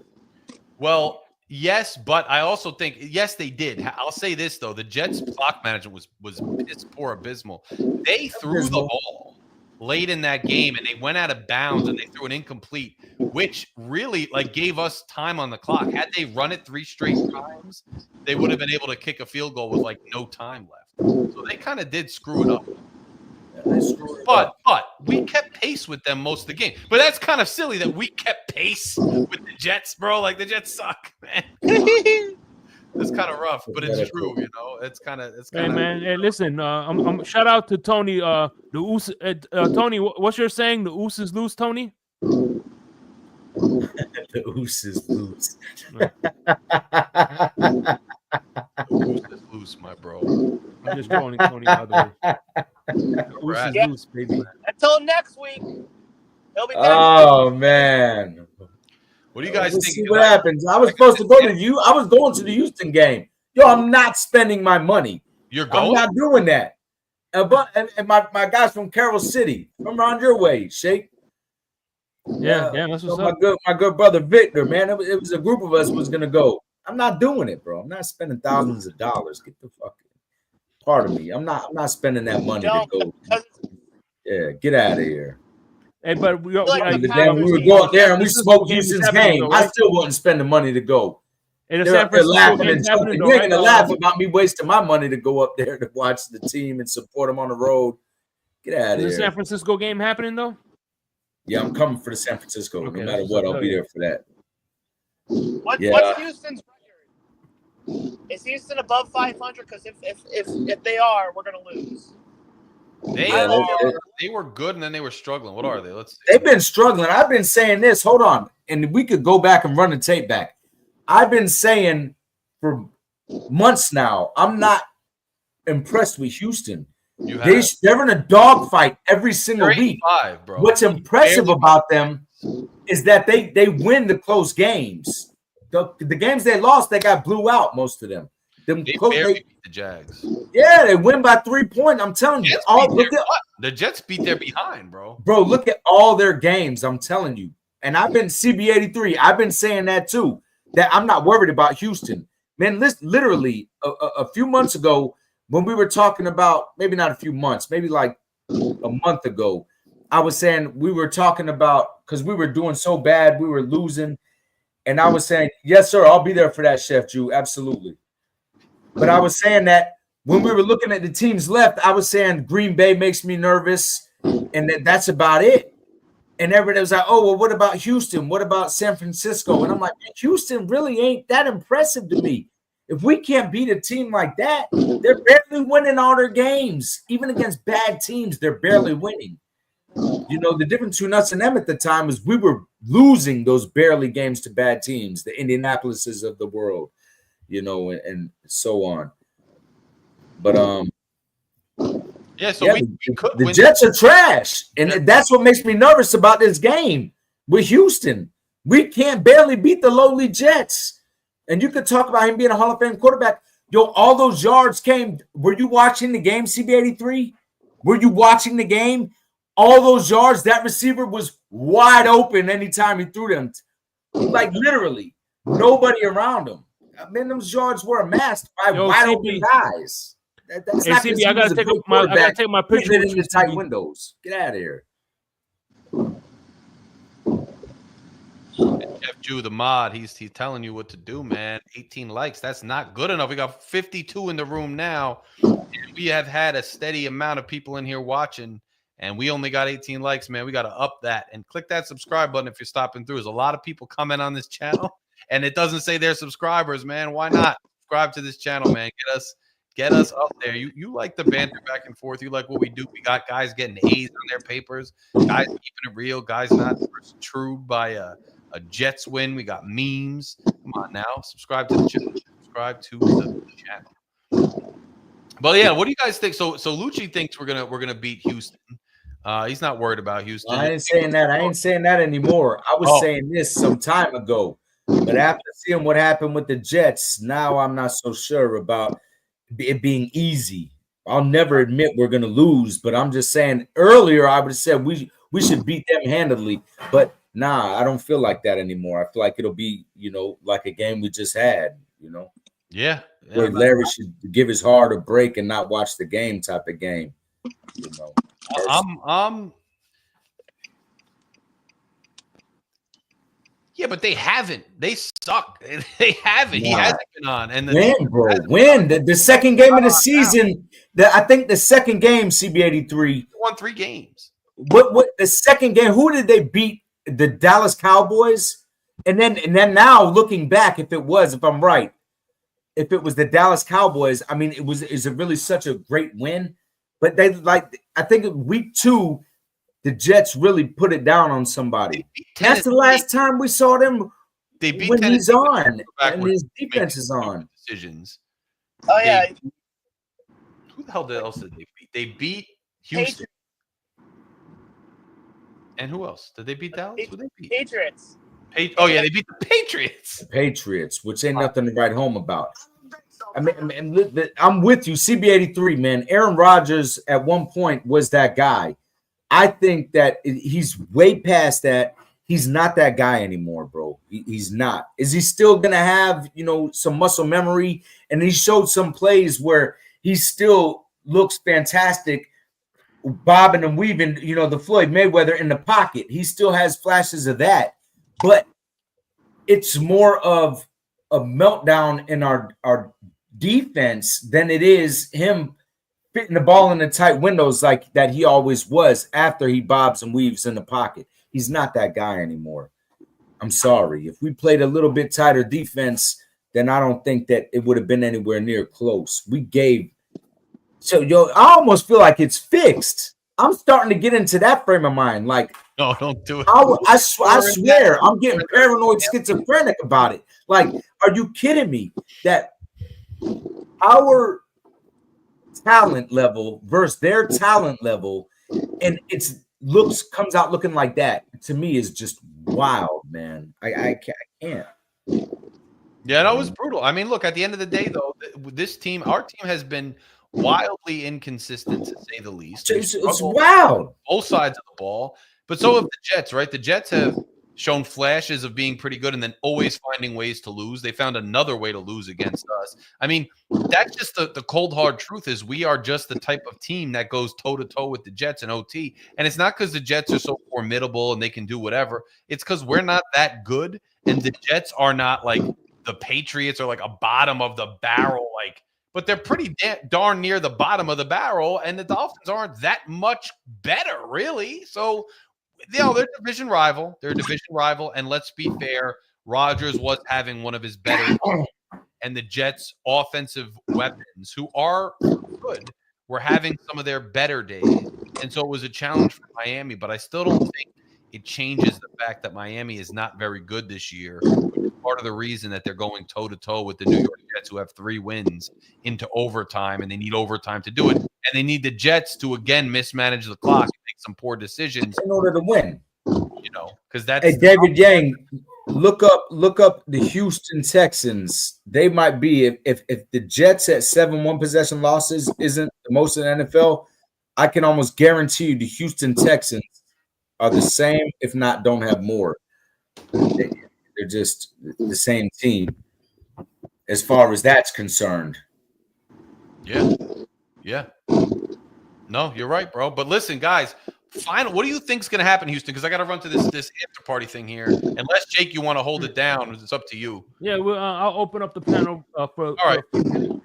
Well, yes, but I also think yes, they did. I'll say this though: the Jets' clock management was piss poor, abysmal. They threw the ball late in that game, and they went out of bounds, and they threw an incomplete, which really gave us time on the clock. Had they run it 3 straight times, they would have been able to kick a field goal with no time left. So they kind of did screw it up. But we kept pace with them most of the game. But that's kind of silly that we kept pace with the Jets, bro. Like the Jets suck, man. It's kind of rough, but it's true, It's kind of. Hey man, hey, listen. Shout out to Tony. Tony, what's your saying? The Oos is loose, Tony. The Oos is loose. Loose, my bro. I'm just trolling Tony, by the way. Oos is loose, baby. Until next week. He'll be back. Oh man. What do you guys think? See what happens. I was supposed to go to I was going to the Houston game. Yo, I'm not spending my money. You're going? I'm not doing that. And my guys from Carroll City, from around your way, Shake. Yeah, that's what's up. My good brother Victor, man. It was a group of us was gonna go. I'm not doing it, bro. I'm not spending thousands of dollars. Get the fuck part of me. I'm not spending that money to go. Yeah, get out of here. Hey, but we Like the But then we would go out there and we smoked Houston's game. I Right? still wouldn't spend the money to go. And the They're San up there Francisco laughing and game's happening, joking. though, You ain't right? gonna laugh about me wasting my money to go up there to watch the team and support them on the road. Get out of Is the here. San Francisco game happening though? Yeah, I'm coming for the San Francisco. Okay, No matter that's what, what's I'll up. be there for that. What's Houston's record? Is Houston above 500? Because if they are, we're gonna lose. They were good and then they were struggling. What are they? Let's see. They've been struggling. I've been saying this. Hold on. And we could go back and run the tape back. I've been saying for months now, I'm not impressed with Houston. They're in a dogfight every single week. Bro. What's impressive about them is that they win the close games. The games they lost, they got blew out, most of them. They barely beat the Jags. Yeah, they win by 3 points. I'm telling you. The Jets beat their behind, bro. Bro, look at all their games. I'm telling you. And I've been CB83. I've been saying that too. That I'm not worried about Houston. Man, literally a few months ago, when we were talking about, maybe not a few months, maybe like a month ago, I was saying we were talking about, because we were doing so bad, we were losing. And I was saying, yes, sir, I'll be there for that, Chef Jew. Absolutely. But I was saying that when we were looking at the teams left, I was saying Green Bay makes me nervous, and that's about it. And everybody was like, oh, well, what about Houston? What about San Francisco? And I'm like, Houston really ain't that impressive to me. If we can't beat a team like that, they're barely winning all their games. Even against bad teams, they're barely winning. You know, the difference between us and them at the time is we were losing those barely games to bad teams, the Indianapolises of the world, you know, and so on. But the Jets are trash, and that's what makes me nervous about this game with Houston. We can't barely beat the lowly Jets, and you could talk about him being a Hall of Fame quarterback. Yo, all those yards came. Were you watching the game, CB83? Were you watching the game? All those yards, that receiver was wide open anytime he threw them. Like literally, nobody around him. I mean, those yards were amassed by wide open guys. That's not CB, I gotta take my picture in the tight windows. Get out of here. Jeff Jew, the mod, he's telling you what to do, man. 18 likes. That's not good enough. We got 52 in the room now. And we have had a steady amount of people in here watching. And we only got 18 likes, man. We got to up that and click that subscribe button if you're stopping through. There's a lot of people comment on this channel, and it doesn't say they're subscribers, man. Why not subscribe to this channel, man? Get us up there. You like the banter back and forth. You like what we do. We got guys getting A's on their papers, guys keeping it real, guys not true by a Jets win. We got memes. Come on now, subscribe to the channel. Subscribe to the channel. But yeah, what do you guys think? So Lucci thinks we're gonna beat Houston. He's not worried about Houston. I ain't saying that. I ain't saying that anymore. I was saying this some time ago. But after seeing what happened with the Jets, now I'm not so sure about it being easy. I'll never admit we're going to lose, but I'm just saying earlier I would have said we should beat them handily. But nah, I don't feel like that anymore. I feel like it'll be, you know, like a game we just had, you know. Yeah. Where Larry should give his heart a break and not watch the game type of game. You know. Yeah, but they haven't. They suck. They haven't. He hasn't been on. And the second game of the season. I think the second game, CB83 won 3 games. What the second game? Who did they beat? The Dallas Cowboys. And then now looking back, if I'm right, if it was the Dallas Cowboys, I mean, is it really such a great win? But I think week 2, the Jets really put it down on somebody. That's the last time we saw them when he's on and his defense is on. Decisions. Oh, yeah. Who the hell else did they beat? They beat Houston. And who else? Did they beat Dallas? Who they beat? Patriots. They beat the Patriots. The Patriots, which ain't nothing to write home about. I mean, I'm with you, CB83, man. Aaron Rodgers at one point was that guy. I think that he's way past that. He's not that guy anymore, bro. He's not. Is he still going to have, you know, some muscle memory? And he showed some plays where he still looks fantastic. bobbing and weaving, the Floyd Mayweather in the pocket. He still has flashes of that, but it's more of a meltdown in our defense than it is him fitting the ball in the tight windows like that he always was after he bobs and weaves in the pocket. He's not that guy anymore. I'm sorry. If we played a little bit tighter defense, then I don't think that it would have been anywhere near close. I almost feel like it's fixed. I'm starting to get into that frame of mind. Like, no, don't do it. I swear, I'm getting paranoid, schizophrenic about it. Like, are you kidding me? That our talent level versus their talent level, and comes out looking like that, to me is just wild, man. I can't. Yeah, that was brutal. I mean, look, at the end of the day, though, our team has been wildly inconsistent, to say the least. It's wild. Both sides of the ball. But so have the Jets, right? The Jets have shown flashes of being pretty good and then always finding ways to lose. They found another way to lose against us. I mean, that's just the cold, hard truth is we are just the type of team that goes toe-to-toe with the Jets in OT. And it's not because the Jets are so formidable and they can do whatever. It's because we're not that good, and the Jets are not like the Patriots or like a bottom of the barrel, but they're pretty darn near the bottom of the barrel, and the Dolphins aren't that much better, really. So, they're a division rival. They're a division rival, and let's be fair, Rodgers was having one of his better days, and the Jets' offensive weapons, who are good, were having some of their better days, and so it was a challenge for Miami, but I still don't think it changes the fact that Miami is not very good this year. Part of the reason that they're going toe-to-toe with the New York Jets, who have 3 wins into overtime, and they need overtime to do it. And they need the Jets to, again, mismanage the clock and make some poor decisions in order to win. Because that's... Hey, David Yang, look up the Houston Texans. They might be, if the Jets at 7 one-possession losses isn't the most in the NFL, I can almost guarantee you the Houston Texans are the same, if not don't have more. They're just the same team as far as that's concerned. Yeah. No, you're right, bro. But listen, guys, what do you think's going to happen, Houston? Because I got to run to this after party thing here. Unless, Jake, you want to hold it down, it's up to you. Yeah, well, I'll open up the panel for. All right. All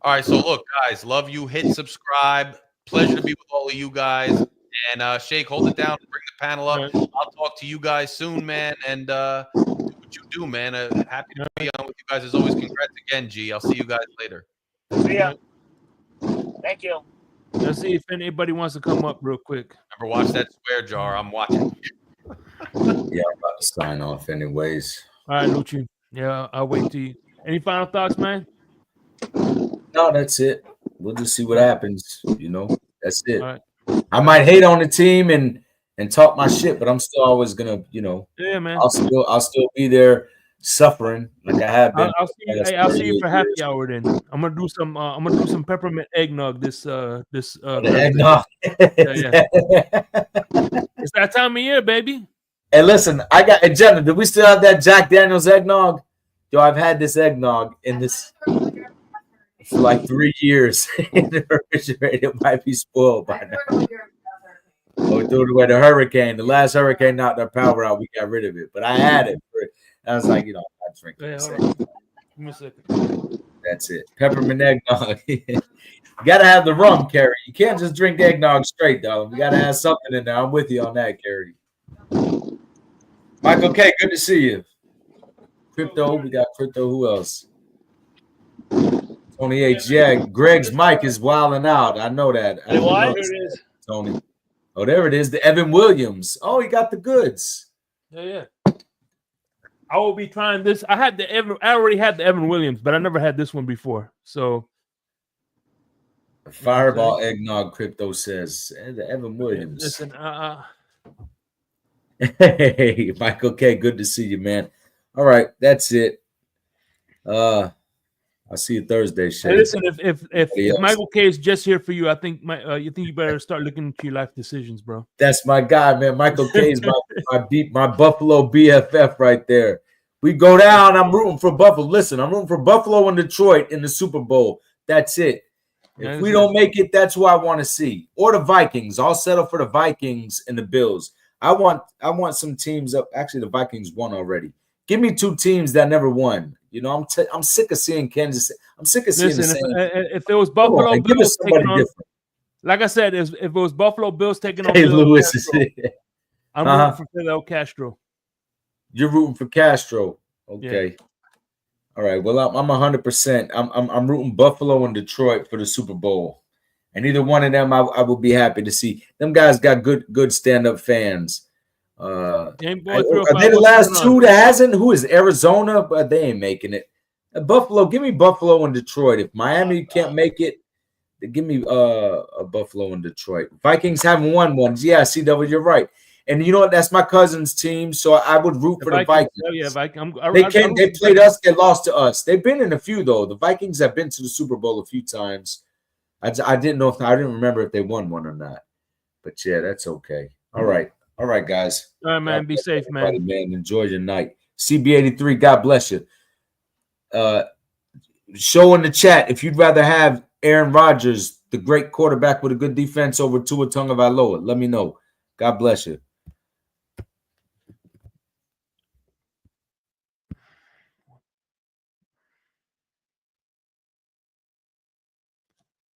right. So, look, guys, love you. Hit subscribe. Pleasure to be with all of you guys. And Shake, hold it down and bring the panel up. Right. I'll talk to you guys soon, man. And do what you do, man. Happy to be on with you guys as always. Congrats again, G. I'll see you guys later. See ya. Thank you. Let's see if anybody wants to come up real quick. Remember, watch that swear jar. I'm watching. Yeah, I'm about to sign off anyways. All right, Lucci. Yeah, I'll wait till you. Any final thoughts, man? No, that's it. We'll just see what happens. That's it. All right. I might hate on the team and talk my shit, but I'm still always gonna, Yeah, man. I'll still be there suffering like I have been. I'll see you for happy hour then. I'm gonna do some peppermint eggnog this eggnog. Yeah. It's that time of year, baby. Hey, listen, Jenna, do we still have that Jack Daniels eggnog? Yo, I've had this eggnog in this for like 3 years in the refrigerator. It might be spoiled by now. Oh, we threw it away. The last hurricane knocked our power out. We got rid of it, but I had it. I was like, I'm not drinking this. Give me a second. That's it. Peppermint eggnog. You gotta have the rum, Kerry. You can't just drink eggnog straight, though. You gotta have something in there. I'm with you on that, Kerry. Michael K, good to see you. Crypto, we got Crypto. Who else? Tony H. Yeah, Greg's mic is wilding out. I know that. There it is. Tony. Oh, there it is. The Evan Williams. Oh, he got the goods. Yeah. I will be trying this. I already had the Evan Williams, but I never had this one before. So Fireball eggnog, Crypto says. The Evan Williams. Listen, Hey, Michael K, good to see you, man. All right, that's it. I'll see you Thursday, Shay. Hey, listen, if Michael K is just here for you, I think you better start looking into your life decisions, bro. That's my guy, man. Michael K is my Buffalo BFF right there. We go down. I'm rooting for Buffalo. Listen, I'm rooting for Buffalo and Detroit in the Super Bowl. That's it. If we don't make it, that's what I want to see. Or the Vikings. I'll settle for the Vikings and the Bills. I want some teams up. Actually, the Vikings won already. Give me two teams that never won. You know, I'm sick of seeing Kansas. I'm sick of seeing the same. If it was Buffalo on, Bills taking on, different. like I said, if it was Buffalo Bills taking on Hey, Fidel Lewis, Castro, I'm rooting for Fidel Castro. You're rooting for Castro. Okay. Yeah. All right. Well, I'm 100%. I'm rooting Buffalo and Detroit for the Super Bowl, and either one of them, I will be happy to see. Them guys got good stand-up fans. Are they the last two that hasn't? Who is Arizona? But they ain't making it. Buffalo. Give me Buffalo and Detroit. If Miami can't make it, give me Buffalo and Detroit. Vikings haven't won one. Yeah, CW, you're right. And you know what? That's my cousin's team, so I would root for the Vikings. Oh, yeah, they played us. They lost to us. They've been in a few though. The Vikings have been to the Super Bowl a few times. I didn't remember if they won one or not. But yeah, that's okay. All right, guys. All right, man. Be safe, man. Enjoy your night. CB83. God bless you. Show in the chat if you'd rather have Aaron Rodgers, the great quarterback with a good defense, over Tua Tagovailoa. Let me know. God bless you.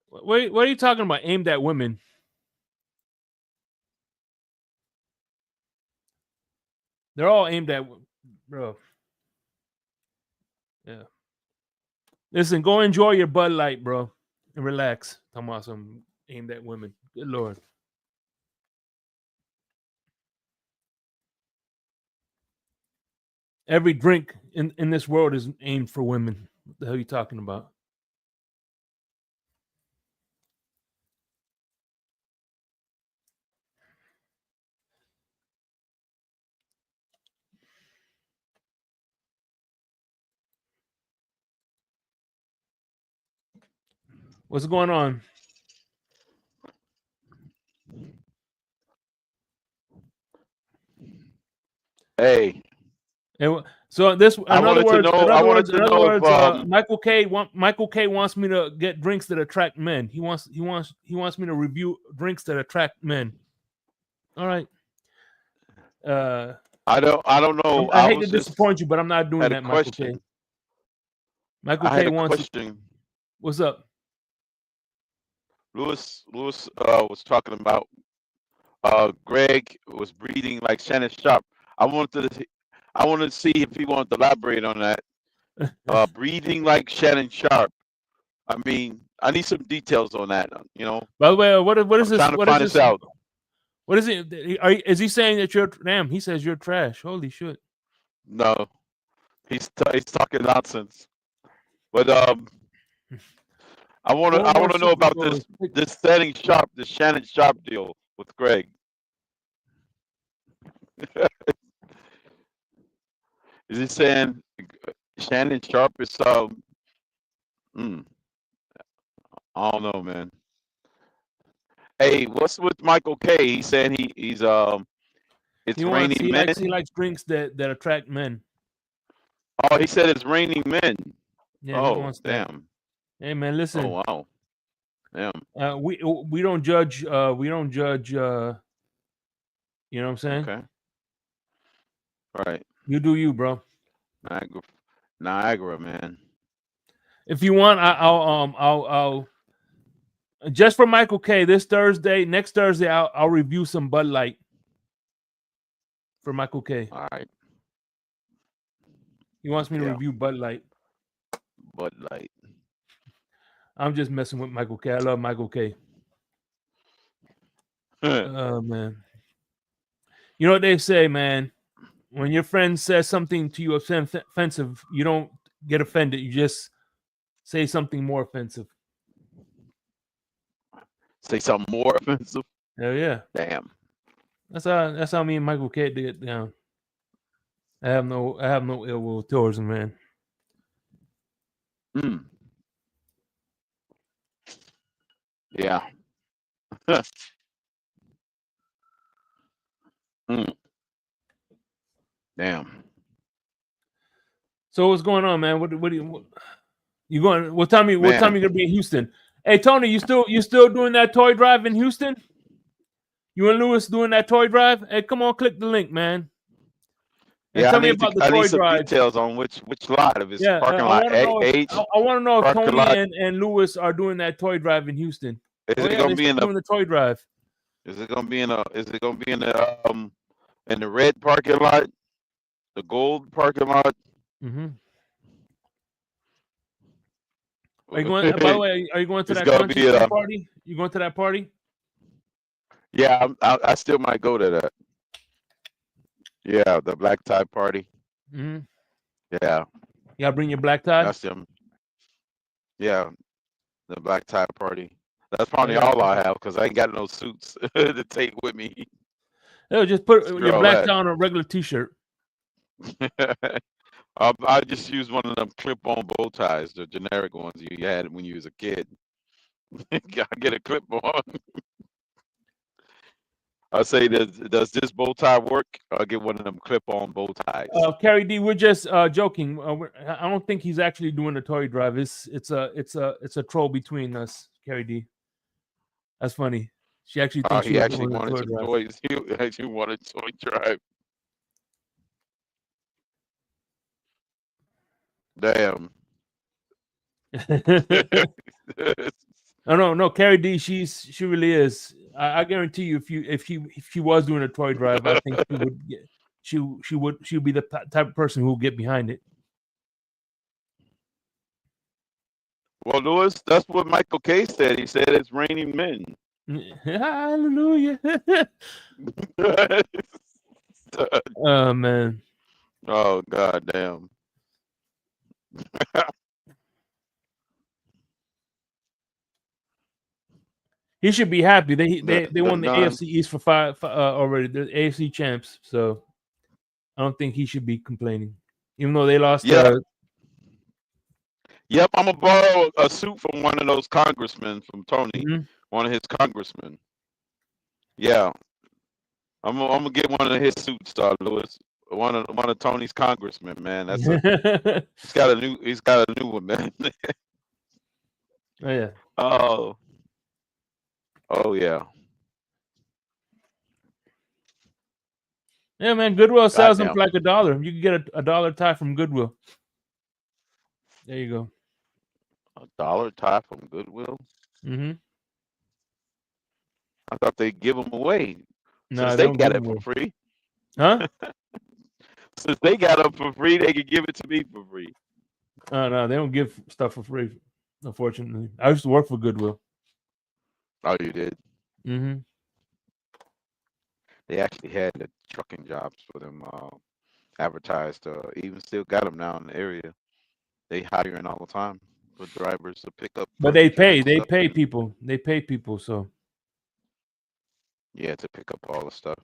What are you talking about? Aimed at women? They're all aimed at, bro. Yeah. Listen, go enjoy your Bud Light, bro, and relax. Talking about some aimed at women. Good Lord. Every drink in this world is aimed for women. What the hell are you talking about? What's going on? Hey. So this, in other words, Michael K wants me to get drinks that attract men. He wants me to review drinks that attract men. All right. I don't know. I hate to disappoint you, but I'm not doing that, Michael K. Michael K wants. What's up? Lewis was talking about Greg was breathing like Shannon Sharp. I wanted to see if he wanted to elaborate on that. Breathing like Shannon Sharp. I mean, I need some details on that. You know. By the way, what is this? Trying to find this out. What is it? Is he saying that you're damn? He says you're trash. Holy shit! No, he's talking nonsense. But I want to know about this Shannon Sharp deal with Greg. Is he saying Shannon Sharp is I don't know, man. Hey, what's with Michael K? He's saying he's it's raining men. He likes drinks that attract men. Oh, he said it's raining men. Yeah, oh, damn. Hey man, listen. Oh wow. Damn. We don't judge. We don't judge. You know what I'm saying? Okay. All right. You do you, bro. Niagara, man. If you want, I'll just for Michael K. Next Thursday, I'll review some Bud Light for Michael K. All right. He wants me to review Bud Light. Bud Light. I'm just messing with Michael K. I love Michael K. Oh man. You know what they say, man? When your friend says something to you offensive, you don't get offended. You just say something more offensive. Say something more offensive? Hell yeah. Damn. That's how me and Michael K get down. I have no ill will towards him, man. Yeah. Damn. So what's going on, man? What do you going? What time you gonna be in Houston? Hey Tony, you still doing that toy drive in Houston? You and Lewis doing that toy drive? Hey, come on, click the link, man. And Yeah, tell me about the I need toy some drive. details on which lot. If it's Yeah, parking I lot want to know. H, I want to know if parking Tony lot. and Lewis are doing that toy drive in Houston. Is Oh it yeah, gonna they're be in doing the toy drive. Is it gonna be in the red parking lot, the gold parking lot? Mm-hmm. Are you going? By the way, are you going to It's that gonna country be club party? You going to that party? Yeah, I still might go to that. Yeah, the black tie party. Mm-hmm. Yeah, Y'all bring your black tie. that's them. Yeah, the black tie party. That's Oh probably yeah. all I have because I ain't got no suits to take with me. No, just put Screw your all black that. tie on a regular T-shirt. I just use one of them clip-on bow ties, the generic ones you had when you was a kid. I get a clip-on. I say, does this bow tie work? I'll get one of them clip-on bow ties. Carrie D, we're just joking. I don't think he's actually doing a toy drive. It's a troll between us, Carrie D. That's funny. She actually thinks He she's actually doing a wanted toy some drive. toys. He actually wanted a toy drive. Damn. No, Carrie D. She really is. I guarantee you, if she was doing a toy drive, I think she would get. She'd be the type of person who would get behind it. Well, Lewis, that's what Michael K said. He said it's raining men. Hallelujah. Oh man. Oh god damn. He should be happy. They won the non- AFC East for five already. The AFC champs. So I don't think he should be complaining, even though they lost. Yeah. Yep, I'm gonna borrow a suit from one of those congressmen from Tony, one of his congressmen. Yeah, I'm gonna get one of his suits, Lewis. One of Tony's congressmen, man. He's got a new one, man. Oh yeah. Oh yeah. Yeah, man. Goodwill sells them Goddamn. for like $1. You can get a $1 tie from Goodwill. There you go. $1 tie from Goodwill. Mm-hmm. I thought they'd give them away. No, Since they they don't got give it them for free. Huh? Since they got it for free, they could give it to me for free. No, they don't give stuff for free. Unfortunately, I used to work for Goodwill. Oh, you did? Mm-hmm. They actually had the trucking jobs for them advertised. Even still got them now in the area. They hiring all the time for drivers to pick up. But they furniture and pay stuff. people. They pay people. So Yeah, to pick up all the stuff.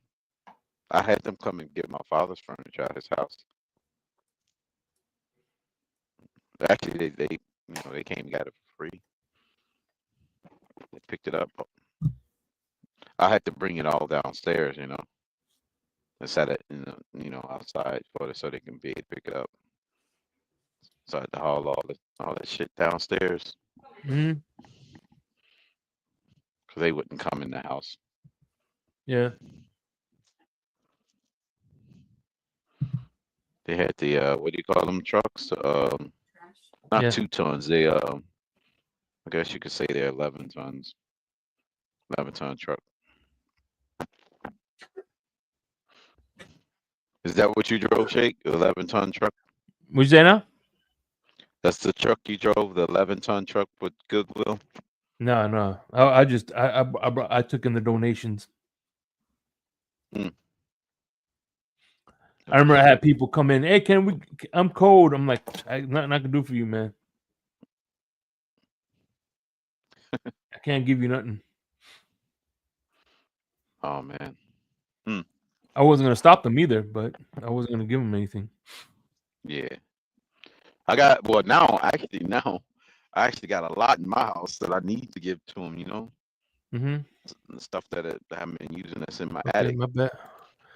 I had them come and get my father's furniture at his house. Actually, they came and got it for free. They picked it up. I had to bring it all downstairs, and set it, outside for it so they can be able to pick it up. So I had to haul all that shit downstairs mm-hmm. because they wouldn't come in the house. Yeah. They had the what do you call them trucks? Not 2 tons. They I guess you could say they're 11 tons. 11-ton truck. Is that what you drove, Shake? 11-ton truck? What'd you say now? That's the truck you drove, the 11-ton truck with Goodwill? No. I took in the donations. I remember I had people come in. Hey, I'm cold. I'm like, nothing I can do for you, man. I can't give you nothing. Oh man. I wasn't gonna stop them either, but I wasn't gonna give them anything. Yeah. Now I actually got a lot in my house that I need to give to them, Mm-hmm. The stuff that I haven't been using that's in my Okay, attic. my bad.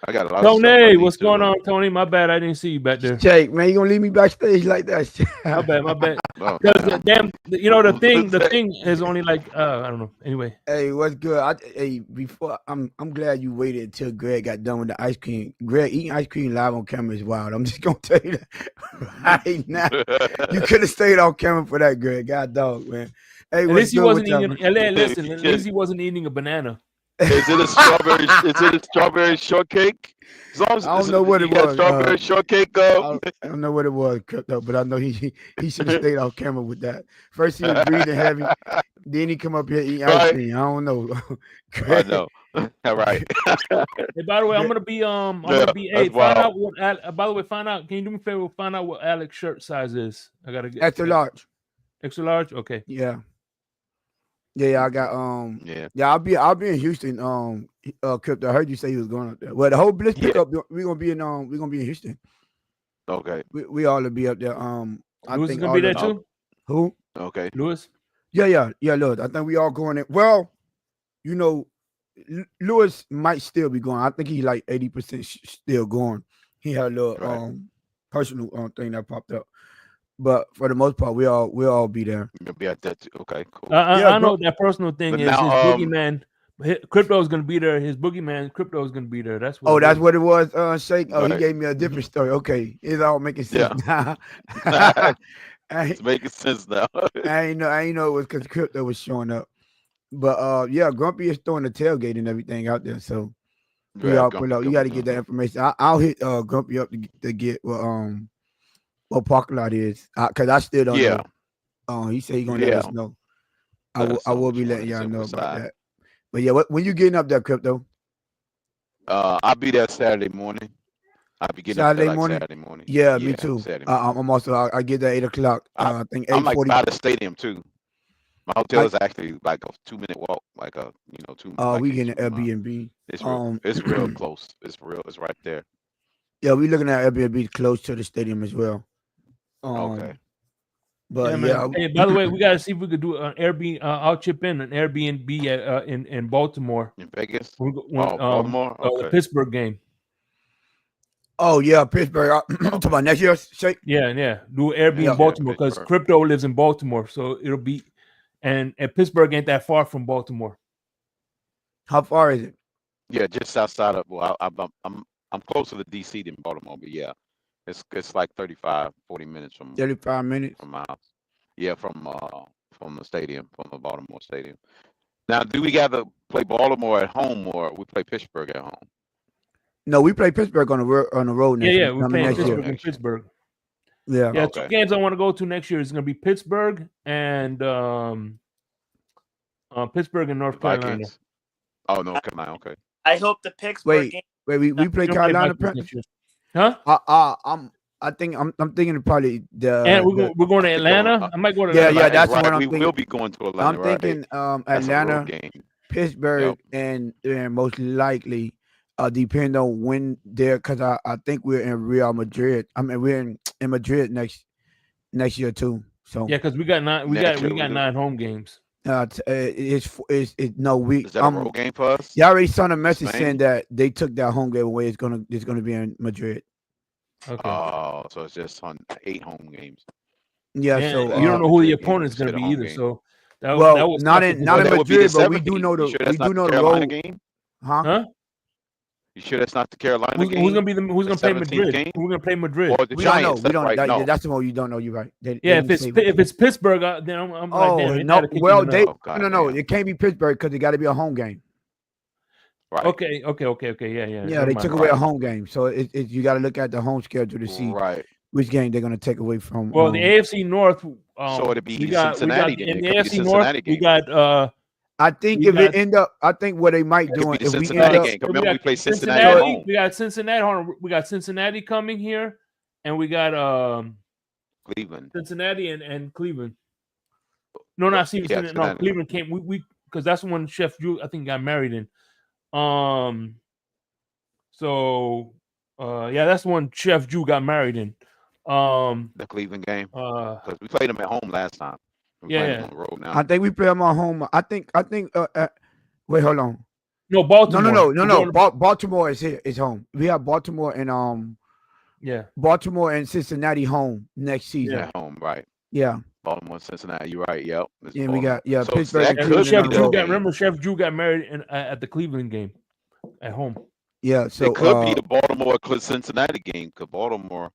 I got a lot of stuff I Tony, need what's to, going on, Tony? My bad, I didn't see you back there. Jake, man, you gonna leave me backstage like that? My bad, my bad. Oh, Because the man. damn, the thing is only like I don't know. Anyway, Hey, what's good? Hey, before I'm glad you waited until Greg got done with the ice cream. Greg eating ice cream live on camera is wild. I'm just gonna tell you that right now. You could have stayed on camera for that, Greg. God dog, man. Hey, at what's least he good wasn't with y'all, eating. man? Listen, at least he wasn't eating a banana. Is it a strawberry? Is it a strawberry shortcake? As long as I don't know what you it got was. strawberry shortcake. I don't know what it was, Crypto, but I know he should have stayed off camera with that. First he was breathing heavy, then he come up here eating ice Right. cream. I don't know. I know. All right. Hey, by the way, I'm gonna be I'm Yeah, gonna be. Hey, that's find wild. out what. By the way, find out. Can you do me a favor? Find out what Alex's shirt size is. I gotta get Extra large. extra large. Okay. Yeah. Yeah, I got Yeah. I'll be in Houston. Crypto. I heard you say you was going up there. Well, the whole Bliss Yeah. pickup, we're gonna be in Houston. Okay. We all will be up there. I Lewis is think gonna all be there the- too. Who? Okay. Lewis. Yeah. Look, I think we all going in. Well, you know, Lewis might still be going. I think he's like 80% still going. He had a little Right. personal thing that popped up. But for the most part, we'll all be there. You'll be at that too. Okay. Cool. I know what that personal thing But is. now, His boogeyman. Crypto is gonna be there. His boogeyman. Crypto is gonna be there. That's what. Oh, it that's is. what it was, Shake. Oh, he Right. gave me a different story. Okay, it's all making sense now. It's making sense now. I ain't know it was because Crypto was showing up. But yeah, Grumpy is throwing the tailgate and everything out there. So we Yeah, all Grumpy pull up. You got to get that information. I'll hit Grumpy up to get what parking lot is, because I still don't Yeah. know. He said he's gonna let Yeah. us know. Let us I know will what be you letting wanna y'all do know for about side. that. But yeah, when you getting up there, Crypto? I'll be there Saturday morning. I'll be getting Saturday up there like morning? Saturday morning. Yeah, me too. Saturday morning. I'm also I get there 8:00. I think I'm like 8:40. by the stadium too. My hotel is actually like a 2-minute walk, like a 2. Like We a getting an 2 mile. Airbnb. It's real. It's real close. It's real. It's right there. Yeah, we looking at Airbnb close to the stadium as well. Okay. But man. yeah. Hey, by the way, we gotta see if we could do an Airbnb. I'll chip in an Airbnb in Baltimore. In Vegas. Baltimore. Okay. The Pittsburgh game. Oh yeah, Pittsburgh. Talking about next year, Shake. Yeah. Do Airbnb Yeah, in Baltimore because Pittsburgh. Crypto lives in Baltimore, so it'll be, and Pittsburgh ain't that far from Baltimore. How far is it? Yeah, just outside of. Well, I'm closer to DC than Baltimore, but yeah, it's like 35, 40 minutes from 35 minutes. from my house. Yeah, from the stadium, from the Baltimore stadium. Now, do we gather play Baltimore at home or we play Pittsburgh at home? No, we play Pittsburgh on the road next Yeah, we're playing next Pittsburgh year. in Pittsburgh. Yeah. Yeah, Okay. 2 games I want to go to next year is going to be Pittsburgh and North Carolina. Vikings. Oh, North Carolina. Okay. I hope the Pittsburgh game. Wait, we play We don't play Carolina. Vikings next year. Huh? I'm thinking probably the. And we're going to Atlanta. I might go to Yeah, Atlanta. yeah, that's right. what I'm We thinking. will be going to Atlanta. I'm thinking That's a road Atlanta, game. Pittsburgh, and most likely, depending on when they're, because I think we're in Real Madrid. I mean, we're in Madrid next year too. So Yeah, because we got 9 home games. Is that a road game for us? They already sent a message Spain? saying that they took that home game away. It's gonna be in Madrid. Okay. Oh, so it's just on 8 home games. Yeah, And so you don't know who the Madrid, opponent's you going to said be home either. game. So that well, was not tough in because not in that would be the Madrid, but we 7th do game. know You sure we that's not do the know the Carolina road. game? Huh? You sure that's not the Carolina game? Who's going to play 17th Madrid? game? Who's going to play Madrid? Or the We don't know. Giants? We That's don't. right. No. That's the one you don't know. You're right. Yeah, if it's Pittsburgh, then I'm like, damn, no. Well, they. Oh, God, no. damn. It can't be Pittsburgh because it got to be a home game. Right. Okay. Yeah. Yeah, Never they mind. took away a home game, so you got to look at the home schedule to see Right. which game they're gonna take away from. Well, the AFC North. So it'd be we got Cincinnati then. in It the could be AFC North. Cincinnati We game. got I think we if got- it end up, I think what they might It do could be if the we Cincinnati end up, game. Remember we played Cincinnati at home. We got Cincinnati. Hold on. We got Cincinnati coming here, and we got Cleveland. Cincinnati and Cleveland. No, not Yeah, Cincinnati. No, Cincinnati. Cleveland came. We because that's when Chef Drew I think got married in. So yeah, that's when Chef Drew got married in. The Cleveland game. Because we played them at home last time. We played them on the road now. I think we play them at home. I think. Wait, hold on. No, No, Baltimore. no. We're going to- Baltimore is here. Is home. We have Baltimore and yeah. Baltimore and Cincinnati home next season. At home, right? Yeah. Baltimore, Cincinnati. You're right. Yep. It's And we got Baltimore. So Pittsburgh that and could Cleveland be Chef on the Drew road. got remember Chef Drew got married at the Cleveland game at home. Yeah. So it could be the Baltimore Cincinnati game because Baltimore,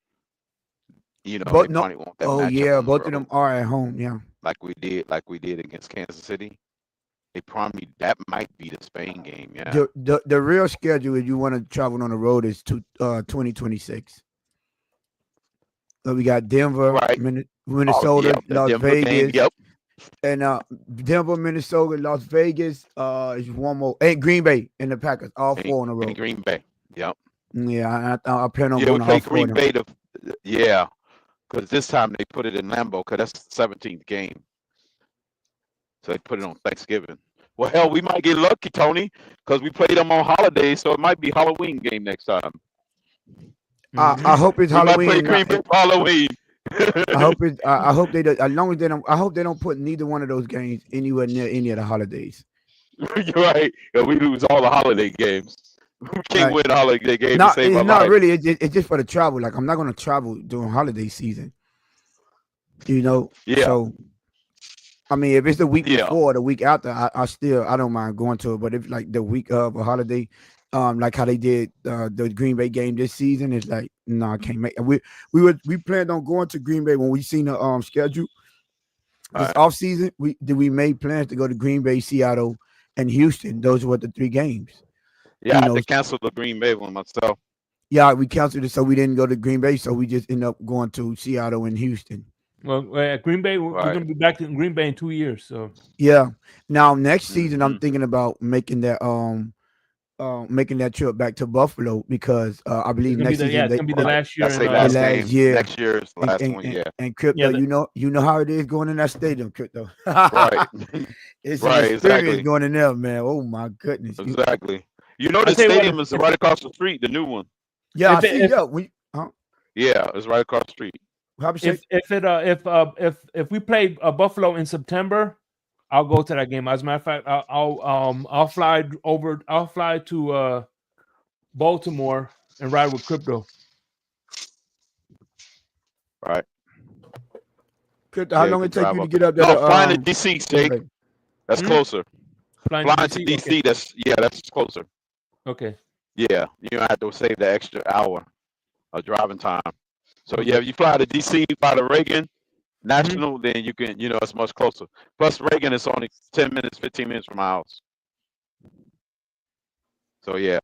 they probably want that matchup. yeah, on the both of road, them are at home. Yeah. like we did against Kansas City. They probably that might be the Spain game. Yeah. The real schedule if you want to travel on the road is to 2026. So we got Denver, Right. Minnesota, the Las Denver Vegas, game. Yep. and Denver, Minnesota, Las Vegas. Is one more, and Green Bay and the Packers, all four on the And road. Green Bay. Yep. Yeah, I plan on Yeah, we going to play all four of Green them. Bay. Yeah, because this time they put it in Lambeau because that's the 17th game. So they put it on Thanksgiving. Well, hell, we might get lucky, Tony, because we played them on holidays, so it might be Halloween game next time. I hope it's We might Halloween. play and Green Bay for Halloween. I hope it. I hope they. As long as they don't. I hope they don't put neither one of those games anywhere near any of the holidays. You're right. Yeah, we lose all the holiday games. We can't Right. win a holiday game No, to save our it's not life. really. It's just for the travel. Like I'm not going to travel during holiday season. Yeah. So I mean, if it's the week Yeah. before, or the week after, I don't mind going to it. But if like the week of a holiday, like how they did the Green Bay game this season, it's like no, I can't make. We planned on going to Green Bay when we seen the schedule this Right. off season. We made plans to go to Green Bay, Seattle, and Houston. Those were the 3 games. Yeah, I You had know, to cancel the Green Bay one myself. Yeah, we canceled it, so we didn't go to Green Bay. So we just ended up going to Seattle and Houston. Well, at Green Bay, we're Right. going to be back in Green Bay in 2 years. So Yeah. Now next season, I'm Mhm. thinking about making that trip back to Buffalo because I it's believe going to be next the season it's going to be the last year. That's in, their last last game. year. Next year is the last and, one. and, Yeah. and Crypto, Yeah, you know how it is going in that stadium, Crypto. Right. It's Right, an experience exactly. going in there, man. Oh my goodness. Exactly. You know I the tell you what, stadium is right across the street, the new one. Yeah, I If it- see. if- Yeah, Yeah, it's right across the street. if we play Buffalo in September, I'll go to that game. As a matter of fact, I'll fly over. I'll fly to Baltimore and ride with Crypto. Right. Crypto, how Yeah, you long can it take you drive to up get up there. there? No, flying to DC, Jake. That's Hmm? closer. Flying Flying to to DC, that's closer. Okay. Yeah, you don't have to save the extra hour of driving time. So yeah, if you fly to DC, fly to Reagan National, then you can, it's much closer. Plus Reagan is only 10 minutes, 15 minutes from my house. So yeah,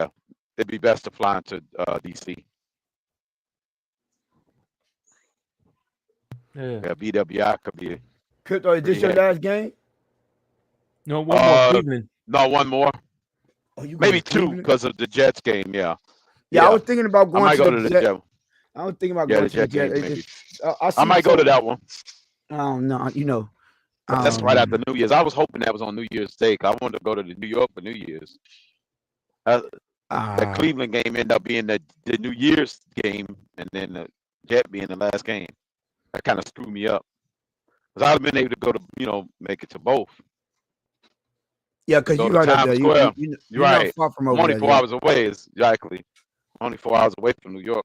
it'd be best to fly into DC. Yeah. Yeah, BWI could be. Crypto, is this your Yeah. last game? No, one more Cleveland. No, one more, Oh, you going maybe to 2 Cleveland? because of the Jets game. Yeah. Yeah, I was thinking about I going might to go the to the Jets. Jets. I was thinking about Yeah, going the to the Jet game, Jets. maybe. I I might go to that one. I don't know. That's right after New Year's. I was hoping that was on New Year's Day. 'Cause I wanted to go to New York for New Year's. That Cleveland game ended up being the New Year's game, and then the Jet being the last game. That kind of screwed me up. Because I'd have been able to go to, make it to both. Yeah, because Go you to right up Times there. Square. You're You're not right. far from I'm over only there. 4 hours away. Exactly. Only 4 hours away from New York,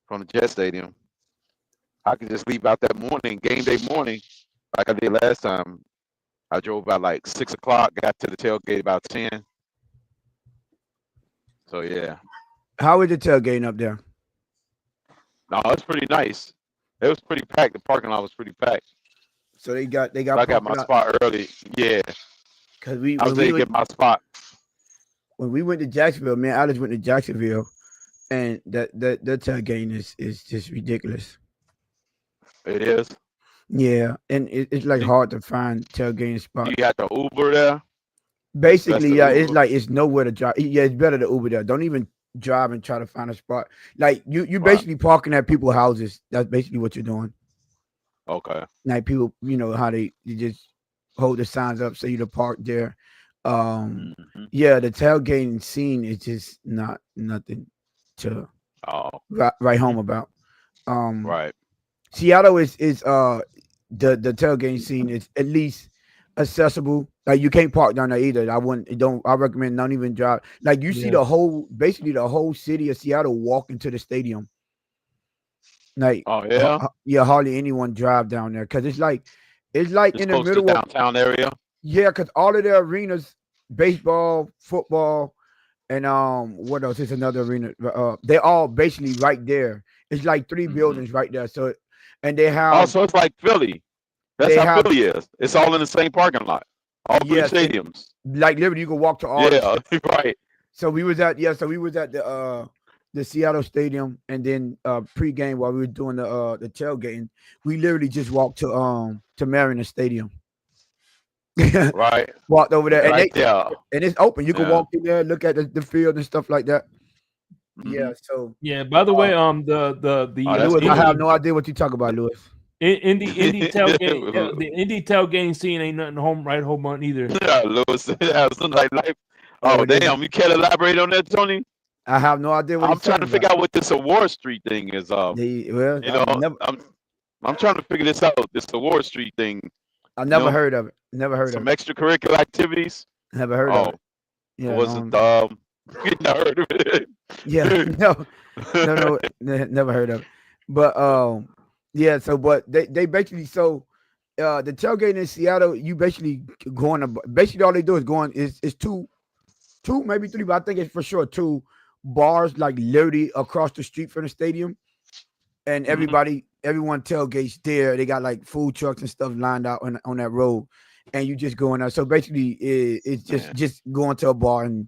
from the Jet Stadium. I could just leave out that morning, game day morning, like I did last time. I drove about like 6 o'clock, got to the tailgate about 10. So yeah. How is the tailgating up there? No, it's pretty nice. It was pretty packed. The parking lot was pretty packed. So they got So I got my spot early. Yeah. Because I was able to get my spot. when we went to Jacksonville, man, Alex went to Jacksonville, and that tailgating is just ridiculous. It is. Yeah, and it's like hard to find tailgating spots. You got the Uber there. Basically, the yeah, it's Uber. like it's nowhere to drive. Yeah, it's better to Uber there. Don't even drive and try to find a spot. Like you basically parking at people's houses. That's basically what you're doing. Okay. Like people, how you just hold the signs up, say you to park there. Yeah, the tailgating scene is just nothing to write home about. Right. Seattle is the tailgating scene is at least accessible. Like you can't park down there either. I recommend not even drive. Like you see basically the whole city of Seattle walk into the stadium. Like Oh yeah, yeah, hardly anyone drive down there because it's like in the close to middle of downtown area. yeah, because all of their arenas, baseball, football, and what else? It's another arena. They're all basically right there. It's like 3 buildings right there. So, and they have. Oh, so it's like Philly. That's how Philly is. It's all in the same parking lot. All three stadiums. Like literally, you can walk to all. Yeah, right. So we was at the Seattle Stadium, and then pregame while we were doing the tailgating, we literally just walked to Mariner Stadium. Right. Walked over there, right and it's open. You can walk in there, look at the field and stuff like that. Yeah. So yeah. By the way, Lewis, I have no idea what you talk about, Lewis. Indy tailgate, the Indy tailgating scene ain't nothing home on either. Yeah, Lewis. Oh damn! You can't elaborate on that, Tony. I have no idea what I'm trying to figure out what this Award Street thing is. I'm trying to figure this out. This Award Street thing. I never heard of it. Never heard of it. Some extracurricular activities. Never heard of it. Yeah, wasn't never heard of it. Yeah, no, never heard of it. But yeah. So, but they basically the tailgate in Seattle, you basically going to basically all they do is two, maybe three, but I think it's for sure 2 bars like literally across the street from the stadium, and everyone tailgates there. They got like food trucks and stuff lined out on that road, and you just going out. So basically, it's just going to a bar and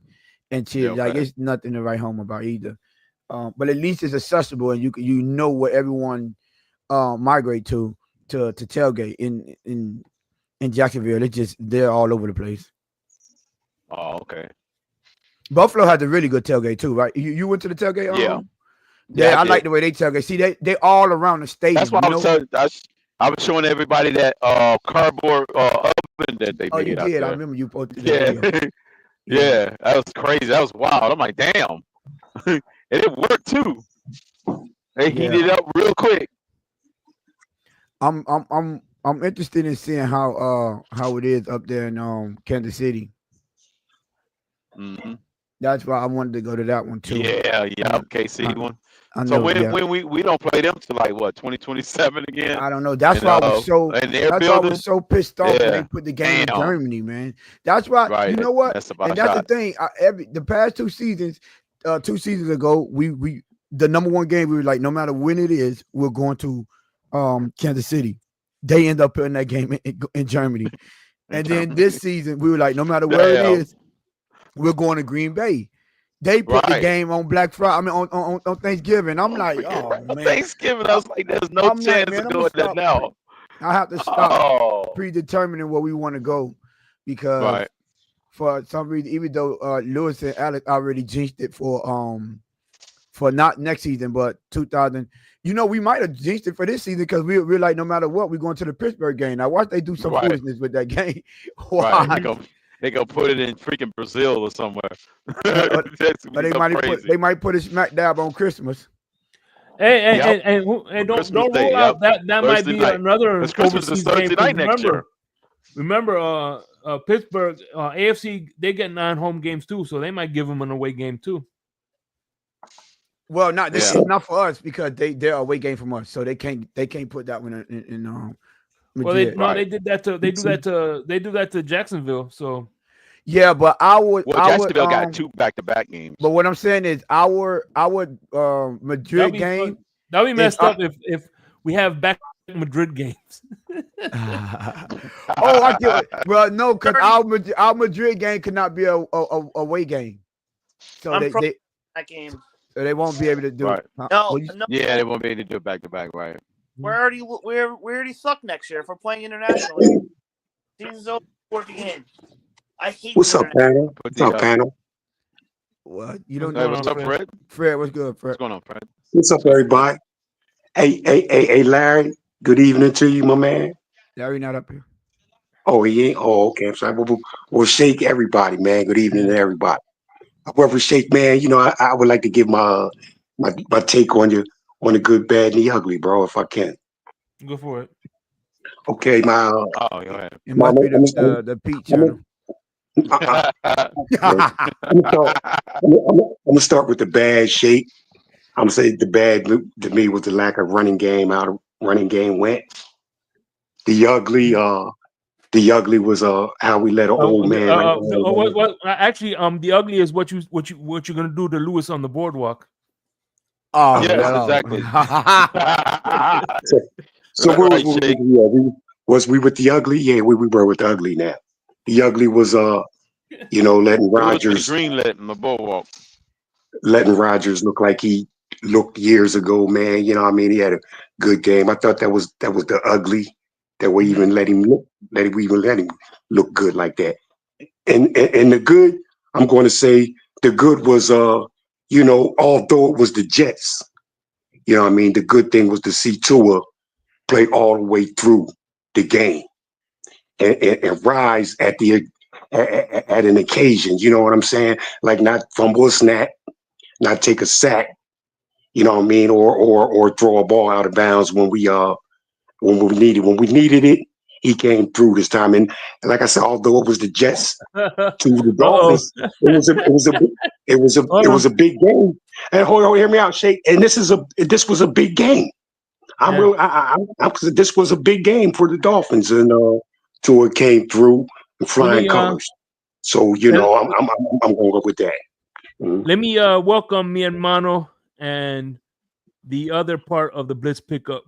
chill. Yeah, like it's nothing to write home about either. But at least it's accessible, and you know where everyone migrate to tailgate in Jacksonville. They're all over the place. Oh, okay. Buffalo has a really good tailgate too, right? You went to the tailgate? Yeah, I like the way they tailgate. See, they all around the stadium. That's why I was showing everybody that cardboard oven that they made. You did. I remember you posted that. Yeah, that was crazy. That was wild. I'm like, damn. And it worked too. They heated it up real quick. I'm interested in seeing how it is up there in Kansas City. Mm-hmm. That's why I wanted to go to that one too. Yeah, KC one. So when we don't play them till like what 2027 again? I don't know. That's why I was so pissed off when they put the game in Germany, man. That's why you know what? That's the thing. The past 2 seasons, 2 seasons ago, we the number 1 game we were like, no matter when it is, we're going to Kansas City. They end up putting that game in Germany, and then this season we were like, no matter where it is, we're going to Green Bay. They put the game on Black Friday. I mean, on Thanksgiving. I'm like, oh man. Thanksgiving. I was like, there's no chance of doing that now. I have to stop predetermining where we want to go because for some reason, even though Lewis and Alex already jinxed it for not next season, but 2000. You know, we might have jinxed it for this season because we're like, no matter what, we're going to the Pittsburgh game. Now, watch they do some foolishness with that game. Why? Right. They go put it in freaking Brazil or somewhere. They might put a smack dab on Christmas. And don't rule out that might be another Christmas is Thursday night next year. Remember, Pittsburgh AFC they get 9 home games too, so they might give them an away game too. Well, not this is not for us because they're away game from us, so they can't put that one in well, they did that to they do that to Jacksonville. So yeah, but Jacksonville got 2 back-to-back games. But what I'm saying is our Madrid game that'll be messed up if we have back Madrid games. I get it. Well, no, because our Madrid game could not be a away game. So that game. So they won't be able to do it. No. Yeah, they won't be able to do it back-to-back, right? We already suck next year if we're playing internationally. Season's over before the game. I hate. What's up, panel? What's up, panel? What you don't know? Hey, what's up, Fred? Fred, what's good, Fred? What's going on, Fred? What's up, everybody? Hey, Larry. Good evening to you, my man. Larry not up here. Oh, he ain't. Oh, okay. I'm sorry. We'll shake everybody, man. Good evening to everybody. However, shake, man. You know, I would like to give my take on the good, bad, and the ugly, bro, if I can. Go for it. Okay, my Oh, go ahead. It my must be I'm, the Pete I'm, channel. I'm gonna start with the bad shape. I'm gonna say the bad to me was the lack of running game out of running game went. The ugly, the ugly was how we let an old man like Actually, the ugly is what you're gonna do to Lewis on the boardwalk. Oh, Yes, no. exactly. So Right, where Shake. we with the ugly? Yeah, we were with the ugly now. The ugly was letting It was the Rodgers greenlit in the boardwalk. look like he looked years ago, man. You know what I mean? He had a good game. I thought that was the ugly that we even let him look good like that. And the good, I'm going to say the good was although it was the Jets, you know what I mean, the good thing was to see Tua play all the way through the game and rise at an occasion. You know what I'm saying? Like not fumble a snap, not take a sack. You know what I mean, or throw a ball out of bounds when we needed it. He came through this time, and like I said, although it was the Jets to the Dolphins, it was a big game. And hold on, hear me out, Shake. And this was a big game. This was a big game for the Dolphins, and Tua came through in flying colors. So I'm going to go with that. Let me welcome mi hermano and the other part of the Blitz pickup.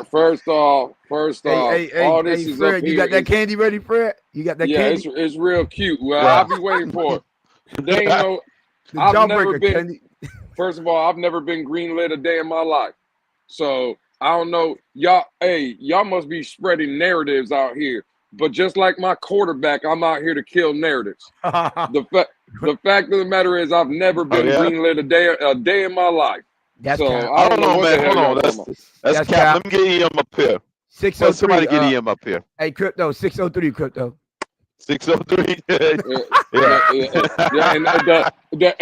First off, all this hey, is Fred, up here. you got that candy ready, Fred? You got that candy? It's real cute. Well, I'll be waiting for it. They ain't no. I've never been. Candy. First of all, I've never been greenlit a day in my life, so I don't know. Y'all must be spreading narratives out here. But just like my quarterback, I'm out here to kill narratives. The fact of the matter is, I've never been greenlit a day in my life. That's so Cap. I don't know, man. Hold on, that's Cap. Let me get EM up here. 603. Somebody get EM up here. Hey, Crypto, 603, Crypto. 603.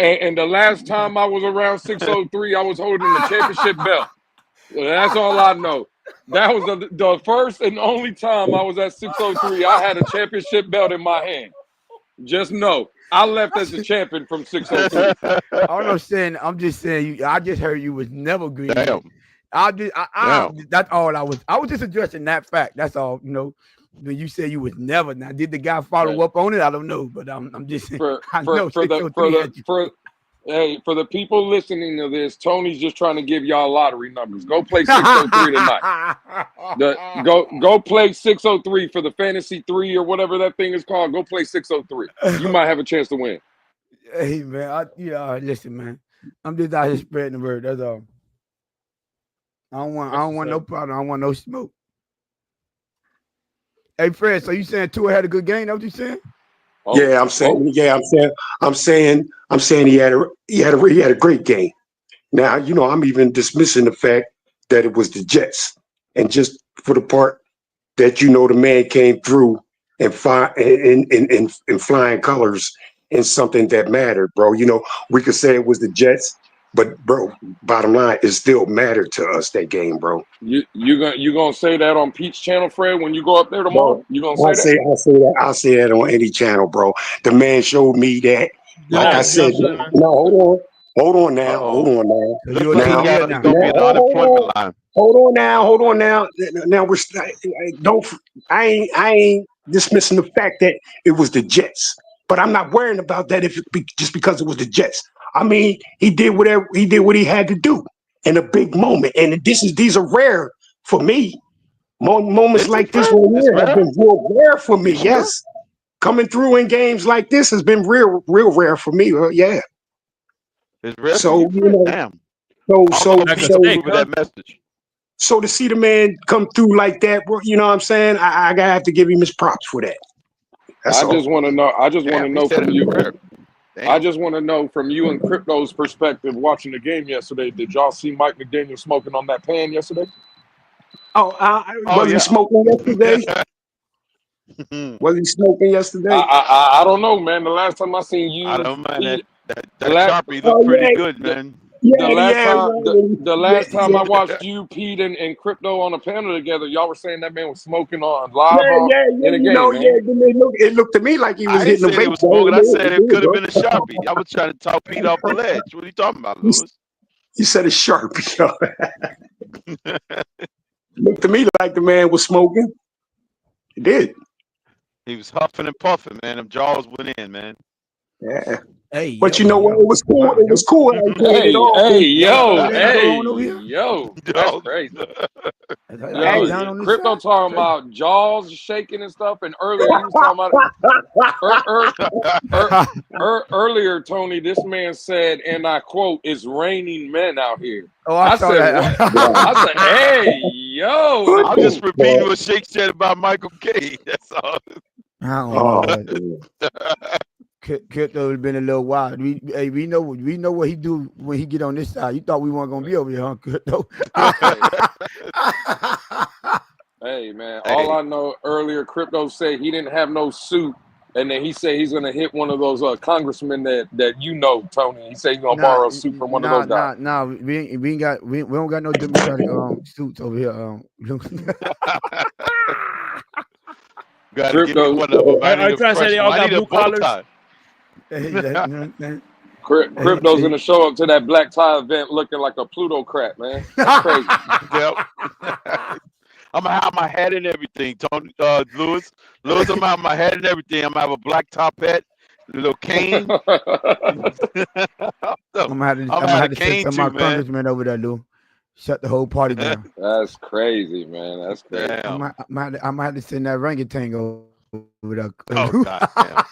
And the last time I was around 603, I was holding the championship belt. That's all I know. That was the first and only time I was at 603. I had a championship belt in my hand. Just know, I left as a champion from 603. I'm just saying. I just heard you was never green. Damn. That's all I was. I was just addressing that fact. That's all. When you say you was never. Now, did the guy follow up on it? I don't know, but I'm just saying. For the people listening to this, Tony's just trying to give y'all lottery numbers. Go play 603 tonight. Go play 603 for the fantasy 3 or whatever that thing is called. Go play 603. You might have a chance to win. Hey man, listen, man. I'm just out here spreading the word. That's all. I don't want no problem. I don't want no smoke. Hey Fred, so you saying Tua had a good game? That's what you saying? Yeah, I'm saying he had a great game. Now, I'm even dismissing the fact that it was the Jets, and just for the part that the man came through and in flying colors in something that mattered, bro. We could say it was the Jets, but bro, bottom line, it still mattered to us that game, bro. You gonna say that on Pete's channel, Fred, when you go up there tomorrow? Bro, You gonna say that? I'll say that on any channel, bro. The man showed me that. Like I said, no, hold on now. Hold on now. Now I ain't dismissing the fact that it was the Jets, but I'm not worrying about that just because it was the Jets. I mean, he did what he had to do in a big moment, and these are rare for me. Moments like this one here have been real rare for me. Yes, coming through in games like this has been real rare for me. Yeah. It's rare. So damn. That message. So to see the man come through like that, you know what I'm saying? I gotta have to give him his props for that. I just want to know from you. I just want to know from you and Crypto's perspective, watching the game yesterday. Did y'all see Mike McDaniel smoking on that pan yesterday? Was he smoking yesterday? Was he smoking yesterday? I don't know, man. The last time I seen you, I don't mind that Sharpie looked pretty good, man. The last time I watched you, Pete, and Crypto on a panel together, y'all were saying that man was smoking on live in the game, man. It looked to me like he was I didn't hitting say the they vape. was smoking. I said it could have been a Sharpie. I was trying to talk Pete off the ledge. What are you talking about, Lewis? You said a Sharpie. Looked to me like the man was smoking. It did. He was huffing and puffing, man. Them jaws went in, man. Yeah. Hey, But you know what? It was cool. It was cool. Yo, that's crazy. Yo, Crypto talking about jaws shaking and stuff, and earlier he was talking about earlier, Tony. This man said, and I quote, "It's raining men out here." Oh, I said, what? I said, hey, yo. I'm just repeating what Shake said about Michael K. That's all. I don't know. Crypto has been a little wild. We know what he do when he get on this side. You thought we weren't gonna be over here, huh, Crypto? Hey man, all I know earlier, Crypto said he didn't have no suit, and then he said he's gonna hit one of those congressmen that you know, Tony. He said he's gonna borrow a suit from one of those guys. We don't got no Democratic suits over here. Gotta give me one of them. I need a bow tie. Crypto's gonna show up to that black tie event looking like a plutocrat, man. That's crazy. Yep. I'm gonna have my hat and everything, Tony. Lewis, I'm gonna have my hat and everything. I'm gonna have a black top hat, a little cane. I'm gonna have to send some of my congressmen over there, Lou. Shut the whole party down. That's crazy, man. That's crazy. I might have to send that orangutan over there. Oh, God damn.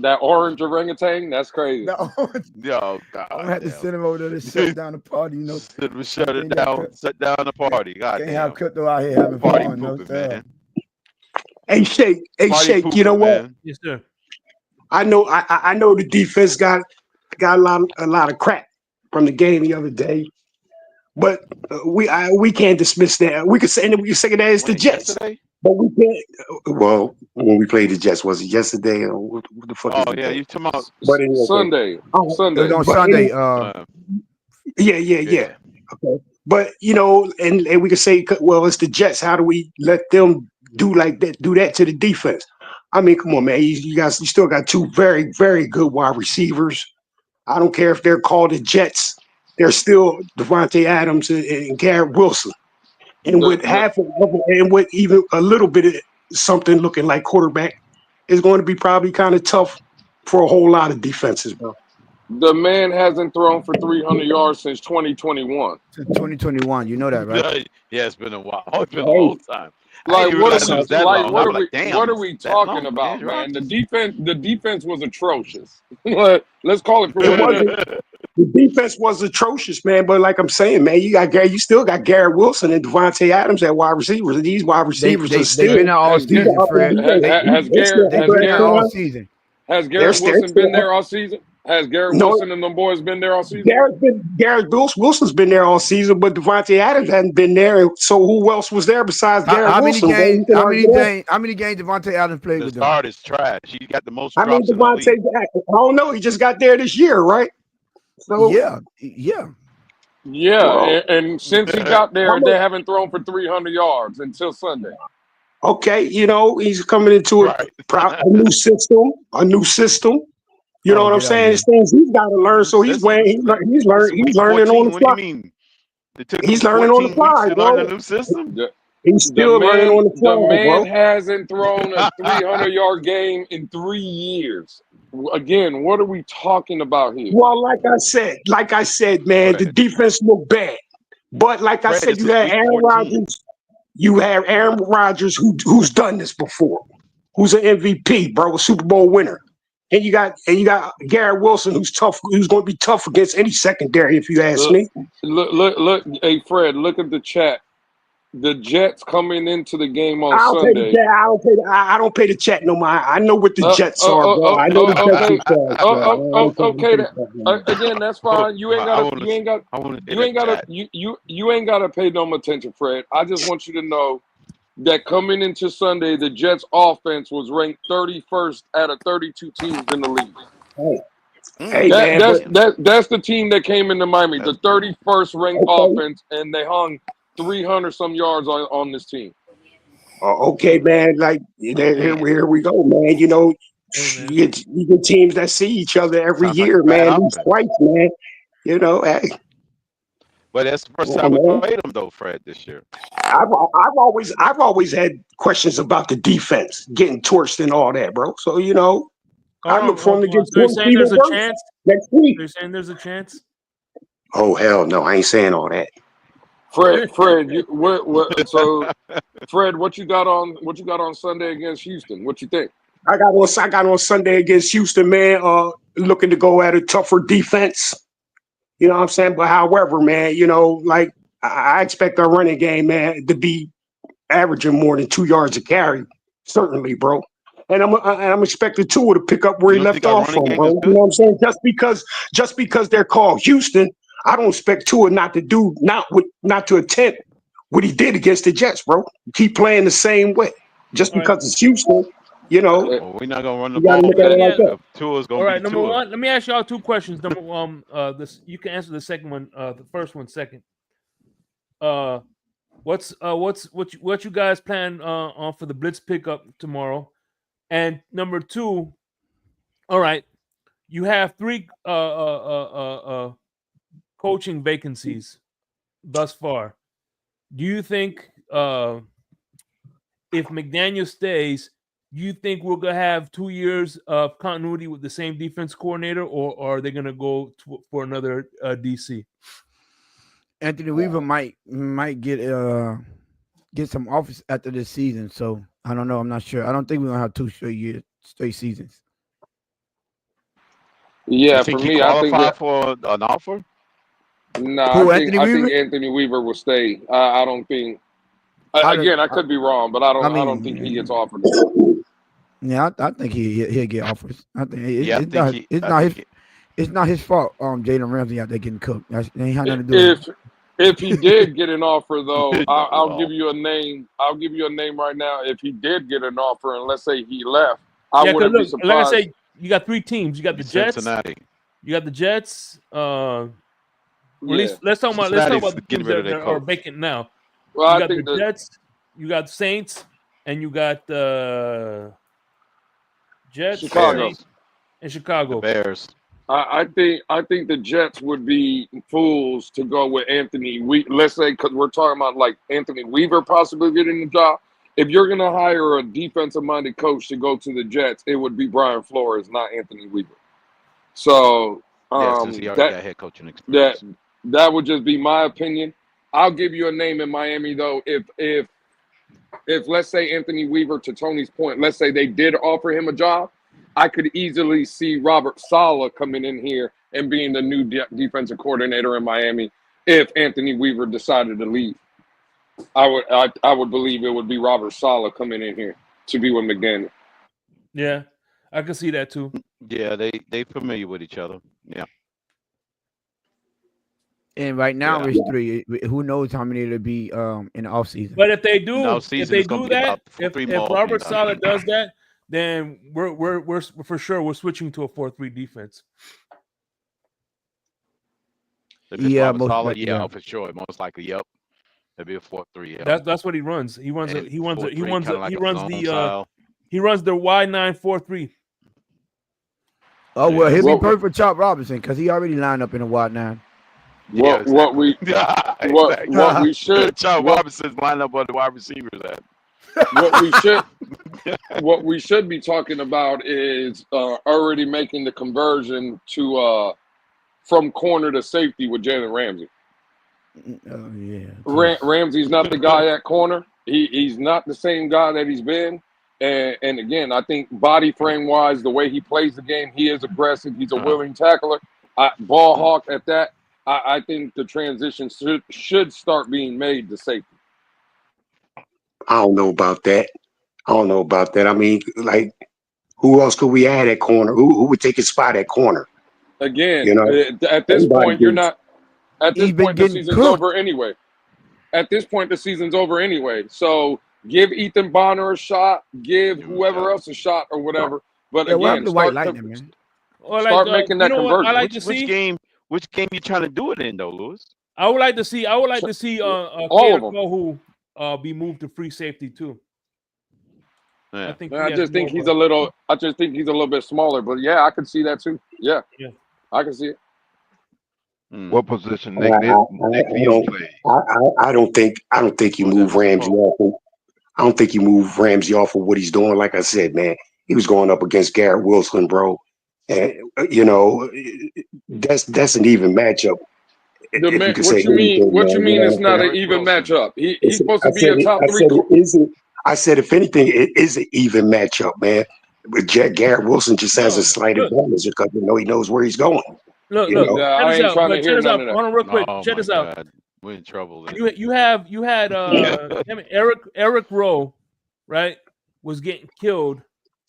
that orange orangutan? That's crazy. Yo, God. I'm gonna have to send him over there to shut down the party, you know. Shut it down. Shut down the party. God can't damn. have Crypto out here having Party fun, pooping, no man. Hey Shake, you know what? Man. Yes, sir. I know the defense got a lot of crap from the game the other day, but we can't dismiss that. We could say that that it's the Jets, yesterday? But we can't. Well, when we played the Jets, was it yesterday or what the fuck? Oh is the yeah, day? you talking about Sunday? It was on But Sunday. Yeah. Okay, but you know, and we could say, well, it's the Jets. How do we let them do that to the defense? I mean, come on, man. You still got two very, very good wide receivers. I don't care if they're called the Jets. They're still Devontae Adams and Garrett Wilson. And with with even a little bit of something looking like quarterback, it's going to be probably kind of tough for a whole lot of defenses, bro. The man hasn't thrown for 300 yards since 2021. Since 2021, you know that, right? Yeah, it's been a while. It's been a long time. Like what are we That talking long, about, man? The defense was atrocious. Let's call it for what it is. The defense was atrocious, man. But like I'm saying, man, you still got Garrett Wilson and Devontae Adams at wide receivers. And these wide receivers are still been there all season, Fred. Has Garrett Wilson been there all season? Has Garrett Wilson and them boys been there all season? Garrett Wilson's been there all season, but Devontae Adams hadn't been there. So who else was there besides Garrett Wilson? How many games Devontae Adams played with them? The start is trash. He got the most I mean, drops in the league. I don't know. He just got there this year, right? So yeah. Well, and since he got there, they haven't thrown for 300 yards until Sunday. Okay, you know, he's coming into a new system. You know what I'm saying? It's things he's got to learn. So he's learning on the fly. He's learning on the fly, bro. Learn a new system. He's still learning on the fly, The man bro. hasn't thrown a 300-yard game in 3 years. Again, what are we talking about here? Well, like I said, man, the defense looked bad. But like I said, you had Aaron Rodgers. You have Aaron Rodgers who's done this before, who's an MVP, bro, a Super Bowl winner. And you got Garrett Wilson, who's tough, who's going to be tough against any secondary, if you ask me. Look, hey Fred, look at the chat. The Jets coming into the game on Sunday. I don't pay the chat no mind. I know what the Jets are, bro. I know the Jets are. Again, that's fine. You ain't gotta pay no attention, Fred. I just want you to know that coming into Sunday, the Jets offense was ranked 31st out of 32 teams in the league. Hey, Hey man, That's the team that came into Miami, the 31st ranked offense, and they hung 300 some yards on this team. Okay, man. Like here we go, man. You know, you get teams that see each other every Sounds like year, a bad man. Lose offense. twice, man. You know, hey. But that's the first Yeah, time we man. played them though, Fred, this year. I've always had questions about the defense getting torched and all that, bro. So you know, I look for them to get So you're torched saying even there's a worse chance? next week. You're saying there's a chance? Oh hell no, I ain't saying all that. Fred, so Fred, what you got on Sunday against Houston? What you think? I got on Sunday against Houston, man. Looking to go at a tougher defense. You know what I'm saying? But however, man, you know, like I expect our running game, man, to be averaging more than 2 yards a carry, certainly, bro. And I'm expecting Tua to pick up where You he don't left think our off running from, game bro. is You good? know what I'm saying? Just because they're called Houston, I don't expect Tua not to attempt what he did against the Jets, bro. Keep playing the same way. Just All right. because it's Houston, you know, Well, we're not gonna run the you got to ball look at it like then. that. Tua's All gonna right, be number Tua. one. Let me ask y'all two questions. This you can answer the second one. The first one second. What you guys plan on for the blitz pickup tomorrow? And number two, all right, you have three coaching vacancies thus far. Do you think if McDaniel stays, do you think we're gonna have 2 years of continuity with the same defense coordinator, or are they gonna go for another DC? Anthony Weaver might get some offers after this season. So I don't know. I'm not sure. I don't think we're gonna have 2 straight seasons. Yeah, You for think he me, I think qualified that for an offer? no, Anthony I Weaver? think Anthony Weaver will stay. I don't think. I could be wrong, but I don't think he gets offered. Yeah, I think he'll get offers. I think it's not his fault. Jalen Ramsey out there getting cooked. That ain't had nothing to do with it. If he did get an offer, though, I'll Well, give you a name. I'll give you a name right now. If he did get an offer, and let's say he left, I wouldn't be surprised. Like I say, you got three teams. You got the Jets. Cincinnati. You got the Jets. At Yeah. least let's talk about the getting teams rid of that their are coach. vacant now. Well, You I got think the Jets. You got Saints, and you got Jets, Chicago. Saints, and Chicago. The Bears. I think the Jets would be fools to go with Anthony. Let's say, because we're talking about like Anthony Weaver possibly getting the job. If you're going to hire a defensive-minded coach to go to the Jets, it would be Brian Flores, not Anthony Weaver. So Since he already got head coaching experience. that would just be my opinion. I'll give you a name in Miami though. If let's say Anthony Weaver, to Tony's point, let's say they did offer him a job, I could easily see Robert Saleh coming in here and being the new defensive coordinator in Miami if Anthony Weaver decided to leave. I would believe it would be Robert Saleh coming in here to be with McDaniel. Yeah, I can see that too. Yeah, they familiar with each other. Yeah. And right now it's 3. Who knows how many it'll be in the offseason. But if they do, that, if Robert Saleh does that, then we're for sure we're switching to a 4-3 defense. If it's Robert Saleh, for sure. Most likely, yep. It'll be a 4-3. Yeah. That's what he runs. He runs the wide 9-4-3. Oh well, he'll be perfect for Chop Robinson because he already lined up in a wide 9. What we should Chop Robinson's lined up on the wide receivers at. What we should be talking about is already making the conversion to from corner to safety with Jalen Ramsey. Oh yeah. Ramsey's not the guy at corner. He's not the same guy that he's been. And again, I think body frame wise, the way he plays the game, he is aggressive. He's a willing tackler. Ball hawk at that. I think the transition should start being made to safety. I don't know about that. I mean, like, who else could we add at corner? Who would take his spot at corner? Again, at this point, you're not. At this point, the season's over anyway. So give Ethan Bonner a shot. Give whoever else a shot or whatever. But again, the White Lightning, man. Or Start making that conversion. I like to see? Which game you trying to do it in though, Lewis? I would like to see all of them. Kohu be moved to free safety too. Yeah. I just think he's a little bit smaller, but yeah, I can see that too. Yeah. I can see it. What position Nick Needham play? I don't think you move Ramsey off. I don't think you move Ramsey off of what he's doing. Like I said, man, he was going up against Garrett Wilson, bro. And that's an even matchup. What you mean? It's not an even matchup. He's supposed to be a top 3. I said, if anything, it is an even matchup, man. But Garrett Wilson just has a slight advantage because he knows where he's going. Look, I ain't trying to hear none of that. Hold on, real quick. Check this out. God. We're in trouble. You had Eric Rowe, right? Was getting killed.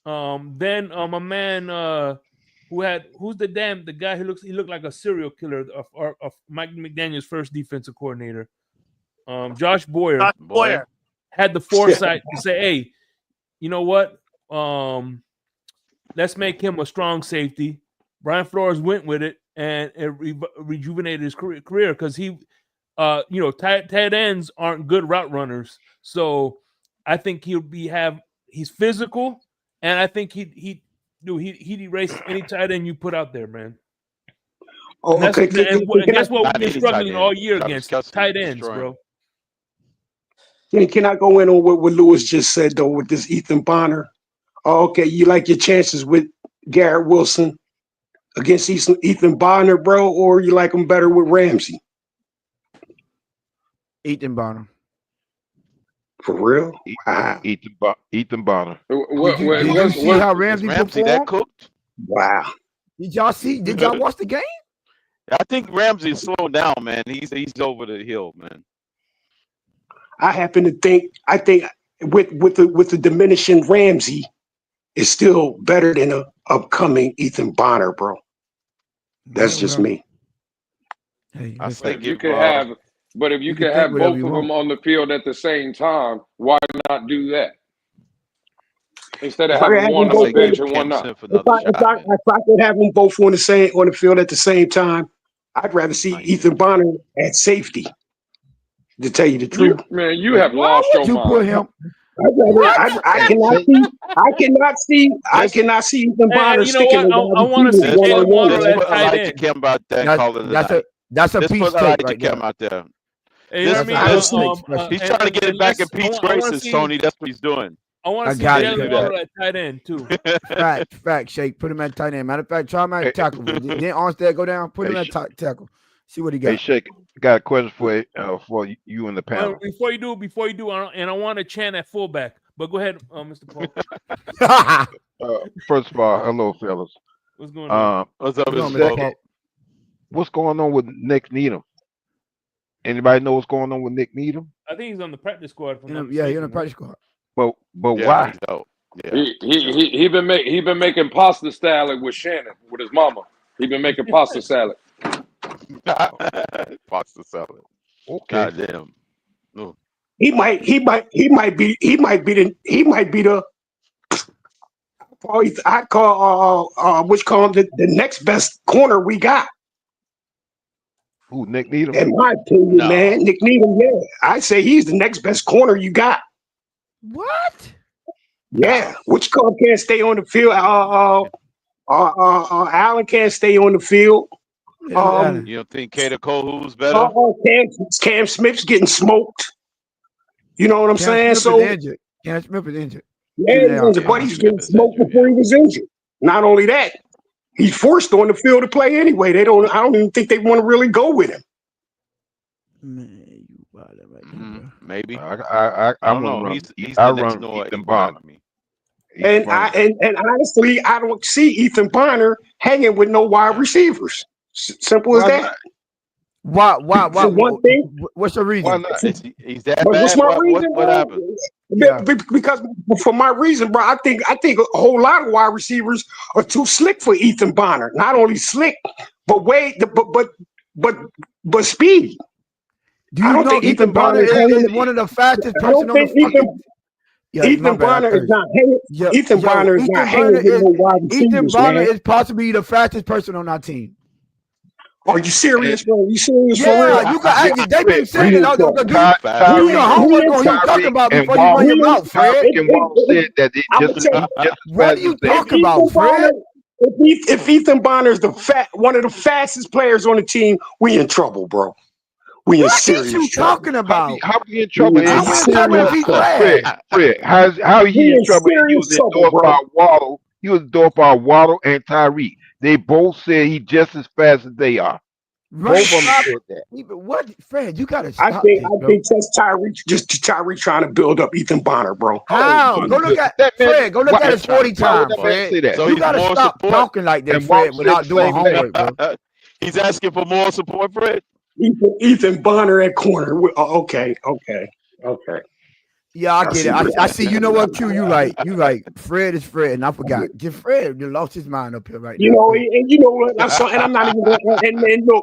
Then a man who's the guy who looked like a serial killer of Mike McDaniel's first defensive coordinator. Josh Boyer. Had the foresight to say, hey, you know what? Let's make him a strong safety. Brian Flores went with it, and it rejuvenated his career because he, tight ends aren't good route runners. So I think he's physical, and I think he'd erase any tight end you put out there, man. Oh, and okay. Guess what we've been struggling all year against? Tight ends, bro. Can I go in on what Lewis just said, though, with this Ethan Bonner? Oh, okay, you like your chances with Garrett Wilson against Ethan Bonner, bro, or you like him better with Ramsey? Ethan Bonner. For real? Ethan Bonner. Did you see how Ramsey performed? That cooked? Wow. Did y'all watch the game? I think Ramsey is slowing down, man. He's over the hill, man. I think with the diminishing Ramsey is still better than a upcoming Ethan Bonner, bro. That's just me. Hey, if you could have both of them on the field at the same time, why not do that? Instead of having one on the bench and one not. If I could have them both on the field at the same time, I'd rather see Ethan Bonner at safety. To tell you the truth, you have lost your mind. Put him? I cannot see Ethan Bonner sticking. I want to see Jalen Waddle at tight end. That's a piece right there. out there. Hey, you know what I mean? He's trying to get it back in Pete's graces, Tony. That's what he's doing. I want to see Jalen Waddle at tight end too. Fact, Shake. Put him at tight end. Matter of fact, try him at tackle. Then Armstead go down. Put him at tackle. See what he got. Hey, Shake. Got a question for you and the panel. Before you do, and I want to chant at fullback. But go ahead, Mr. Paul. First of all, hello, fellas. What's going on? What's up, Mr. Paul? What's going on with Nick Needham? Anybody know what's going on with Nick Needham? I think he's on the practice squad. He's on the practice squad. But why? Yeah. He been making pasta salad with Shannon with his mama. He been making pasta salad. Pasta salad. Okay. Goddamn. No. He might be the I'd call the next best corner we got. Who, Nick Needham? In my opinion, man, Nick Needham. Yeah, I say he's the next best corner you got. What? Yeah, which Cobb can't stay on the field. Allen can't stay on the field. You don't think Kato Kohu's better? Cam Smith's getting smoked. You know what I'm saying? Cam Smith is injured. Yeah, but he's getting smoked before he was injured. Not only that, he's forced on the field to play anyway. I don't even think they want to really go with him. Man, you bought that right there, maybe. I don't know. He's I the next run door. Ethan Bonner. And honestly, I don't see Ethan Bonner hanging with no wide receivers. Simple as that. Why? For one thing, what's the reason? Why not? He's that bad. What's my reason? What happened? Yeah. Because for my reason, bro, I think a whole lot of wide receivers are too slick for Ethan Bonner. Not only slick, but speedy. Do you know Ethan Bonner is one of the fastest person on the Yeah, Ethan Bonner is not hanging. Yeah, Ethan Bonner is not hanging with no wide Ethan receivers, Bonner man. is possibly the fastest person on our team. Are you serious, bro? You serious for Yeah, real? you got. They've been saying it. Do your Tyreek, homework on who you talking about and before you run Waddle, your mouth, Fred. Tyreek and Waddle said that it I'm just gonna tell he's you, just as What fast are you as they. talking about, Fred? if Ethan Bonner is one of the fastest players on the team, we in trouble, bro. We in What is serious you trouble. talking about? How he in trouble? We And in How we in he trouble if serious he's trouble. fast? Fred, how he We in in trouble? And he serious was trouble, endorsed by bro. Waddle. He was endorsed by Waddle and Tyreek. They both said he just as fast as they are. Right, Both of them stop. said that. What, Fred? You gotta I stop think this, I bro. think that's Tyreek trying to build up Ethan Bonner, bro. How? Go look at That man. Fred. Go look at his 40 Why would times, that man Fred. say that? So You he's gotta more stop support. talking like that, And Waddle Fred, said without the doing same thing. homework, bro. He's asking for more support, Fred. Ethan Bonner at corner. Okay. Yeah, I get it. what I you're see. You saying. know what, Q? You right. Fred is Fred, and I forgot. Just Fred lost his mind up here right You now. know, and you know what? I'm not even going.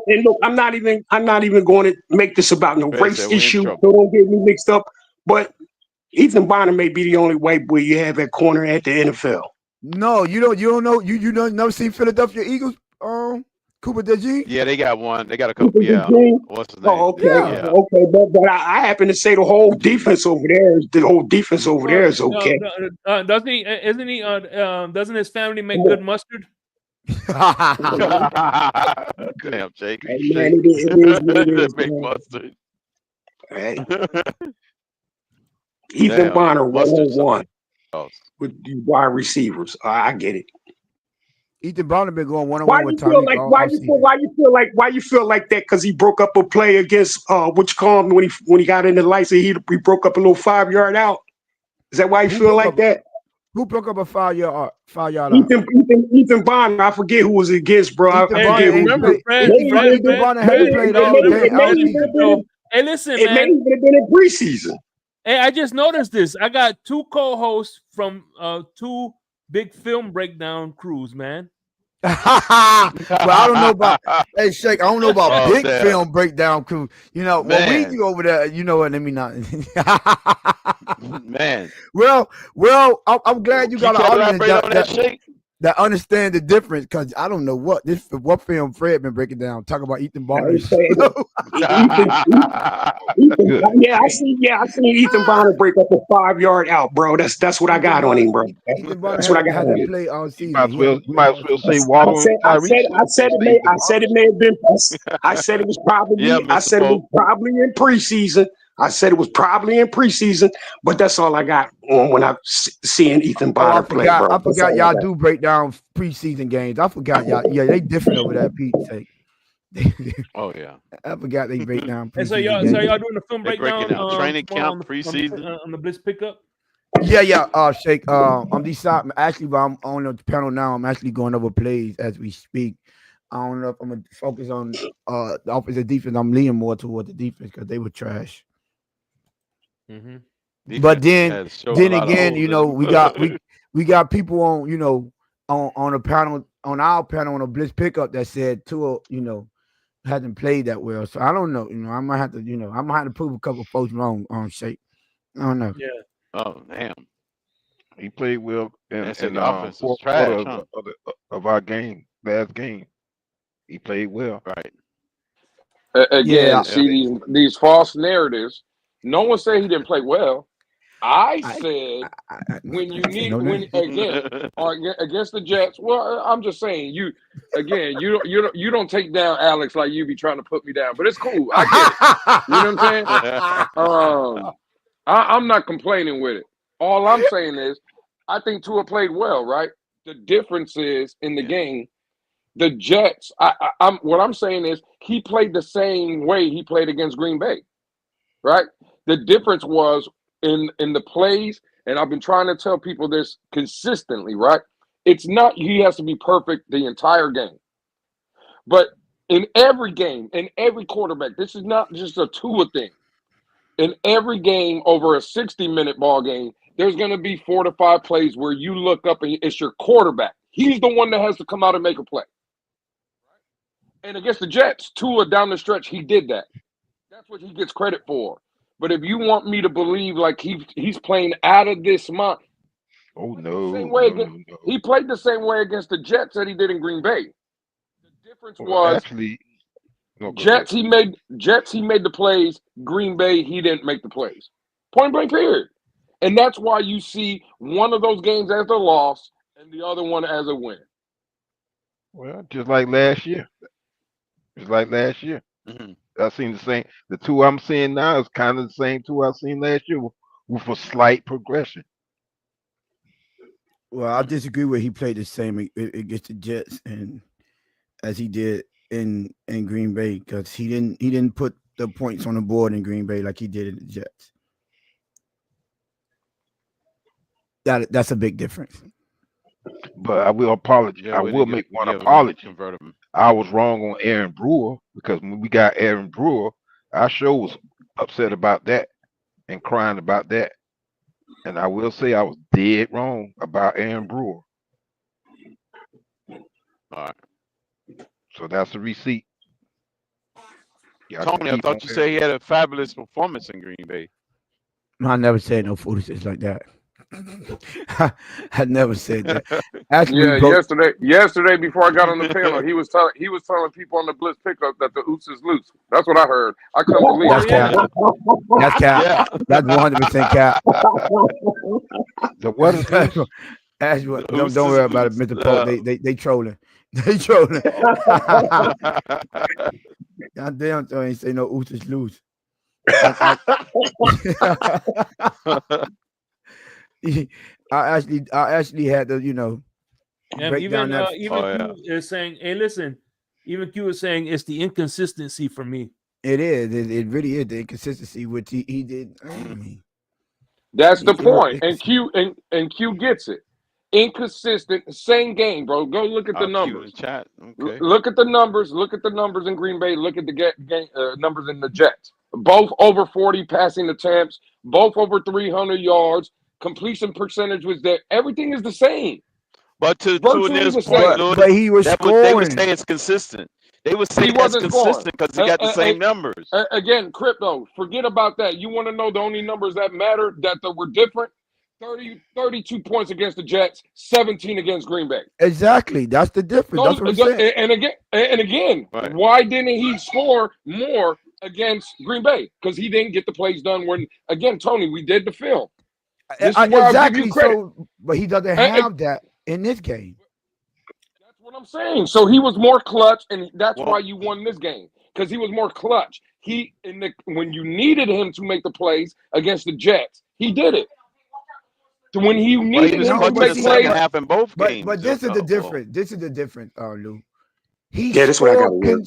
And look, I'm not even going to make this about no Fred race said we're in issue. trouble. So don't get me mixed up. But Ethan Bonner may be the only white boy you have at corner at the NFL. No, you don't know. You don't never see Philadelphia Eagles. Cooper DeJean. Yeah, they got one. They got a couple. Yeah. What's his name? Oh, okay, Yeah. okay. But I happen to say the whole defense over there is okay. Doesn't he? Isn't he? Doesn't his family make good mustard? Damn, Jake. Hey, man, it is what it is, Big man. mustard. Hey. Ethan Bonner, mustard 101 sauce. with the wide receivers. I get it. Ethan Bonner been going Why one-on-one with you feel Tyreek like all why you feel like that? Because he broke up a play against what you call him when he got in the lights and he broke up a little 5-yard out. Is that why you feel like that? Who broke up a 5-yard out? Ethan Bonner. I forget who was against, bro. Ethan I Bonner, forget who. remember, Fred, Ethan Bonner hasn't played all day. Hey, listen, It may man. even have been in preseason. Hey, I just noticed this. I got two co-hosts from two big film breakdown crews, man. Well, I don't know about hey Shake. I don't know about big damn. film breakdown crew. You know, when we Man. go over there, you know what? Let me not. Man. Well, I'm glad you got an audience that understand the difference because I don't know what film Fred been breaking down. Talk about Ethan Bonner. Yeah, I seen Ethan Bonner break up a 5-yard out, bro. That's what I got on him, bro. That's what I got on him. Play all season. You might as well say Waddle and Tyreek. I said it may have been. I said it was probably. I said it was probably in preseason. I said it was probably in preseason, but that's all I got on when I'm seeing Ethan Bonner play, bro. I forgot y'all do break down preseason games. I forgot y'all. Yeah, they different over there, Pete. Oh yeah. I forgot they break down. And so y'all doing the film breakdown training camp preseason on the Blitz pickup. Yeah. Shake. I'm deciding. Actually, while I'm on the panel now, I'm actually going over plays as we speak. I don't know if I'm gonna focus on the offensive defense. I'm leaning more toward the defense because they were trash. Mm-hmm. But then again, you know, we got people on, you know, on a panel, on our panel on a Blitz pickup that said Tua, you know, hasn't played that well. So I don't know. You know, I might have to prove a couple folks wrong on Shake. I don't know. Yeah. Oh damn. He played well in the offense was fourth trash, quarter of our game, last game. He played well. Right. Again, see these false narratives. No one said he didn't play well. I said when you need against the Jets. Well, I'm just saying you don't take down Alex like you be trying to put me down, but it's cool. I get it. You know what I'm saying? I'm not complaining with it. All I'm saying is I think Tua played well, right? The difference is in the game, the Jets. What I'm saying is he played the same way he played against Green Bay, right? The difference was in the plays, and I've been trying to tell people this consistently, right? It's not he has to be perfect the entire game, but in every game, in every quarterback, this is not just a Tua thing. In every game over a 60-minute ball game, there's going to be 4 to 5 plays where you look up and it's your quarterback. He's the one that has to come out and make a play. And against the Jets, Tua down the stretch, he did that. That's what he gets credit for. But if you want me to believe like he's playing out of this mind, Oh no, he played the same way against the Jets that he did in Green Bay. The difference well, was actually, no, go Jets ahead. he made the plays. Green Bay he didn't make the plays. Point blank period. And that's why you see one of those games as a loss and the other one as a win. Well, just like last year. Just like last year. Mhm. I seen the same. The two I'm seeing now is kind of the same two I seen last year with a slight progression. Well, I disagree with he played the same against the Jets and as he did in Green Bay because he didn't put the points on the board in Green Bay like he did in the Jets. That's a big difference. But I will apologize. Yeah, I we will didn't make one we didn't apology. convert him. I was wrong on Aaron Brewer because when we got Aaron Brewer, our show was upset about that and crying about that. And I will say I was dead wrong about Aaron Brewer. All right. So that's a receipt. Tony, I thought you said he had a fabulous performance in Green Bay. I never said no foolishness like that. I never said that. Actually, yesterday before I got on the panel, he was telling people on the Blitz pickup that the oops is loose. That's what I heard. I couldn't believe that's it. cap. That's cap. Yeah. That's 100% cap. The what is this? Don't worry about it, Mr. Pope. They trolling. They trolling. Goddamn, I ain't say no oops is loose. I actually had to, break even down that. Q is saying, "Hey, listen." Even Q is saying it's the inconsistency for me. It is. It really is the inconsistency which he did. That's the point. And Q gets it. Inconsistent, same game, bro. Go look at the numbers. Chat. Okay. Look at the numbers. Look at the numbers in Green Bay. Look at the numbers in the Jets. Both over 40 passing attempts. Both over 300 yards. Completion percentage was there. Everything is the same. But to Neil's the point, same. Louis, But he was they scoring. would say it's consistent. They would say He that's wasn't consistent because he got the same And numbers. again, crypto, forget about that. You want to know the only numbers that matter that were different? 32 points against the Jets, 17 against Green Bay. Exactly. That's the difference. That's what I'm saying. And again, Right. Why didn't he score more against Green Bay? Because he didn't get the plays done when, again, Tony, we did the film. This is where I'll give you credit. So, but he doesn't have that in this game. That's what I'm saying. So he was more clutch, and that's why you won this game. Because he was more clutch. When you needed him to make the plays against the Jets, he did it. When he needed him to make the second half in both games. But this is the difference. This is the difference, Lou. That's what I got to work.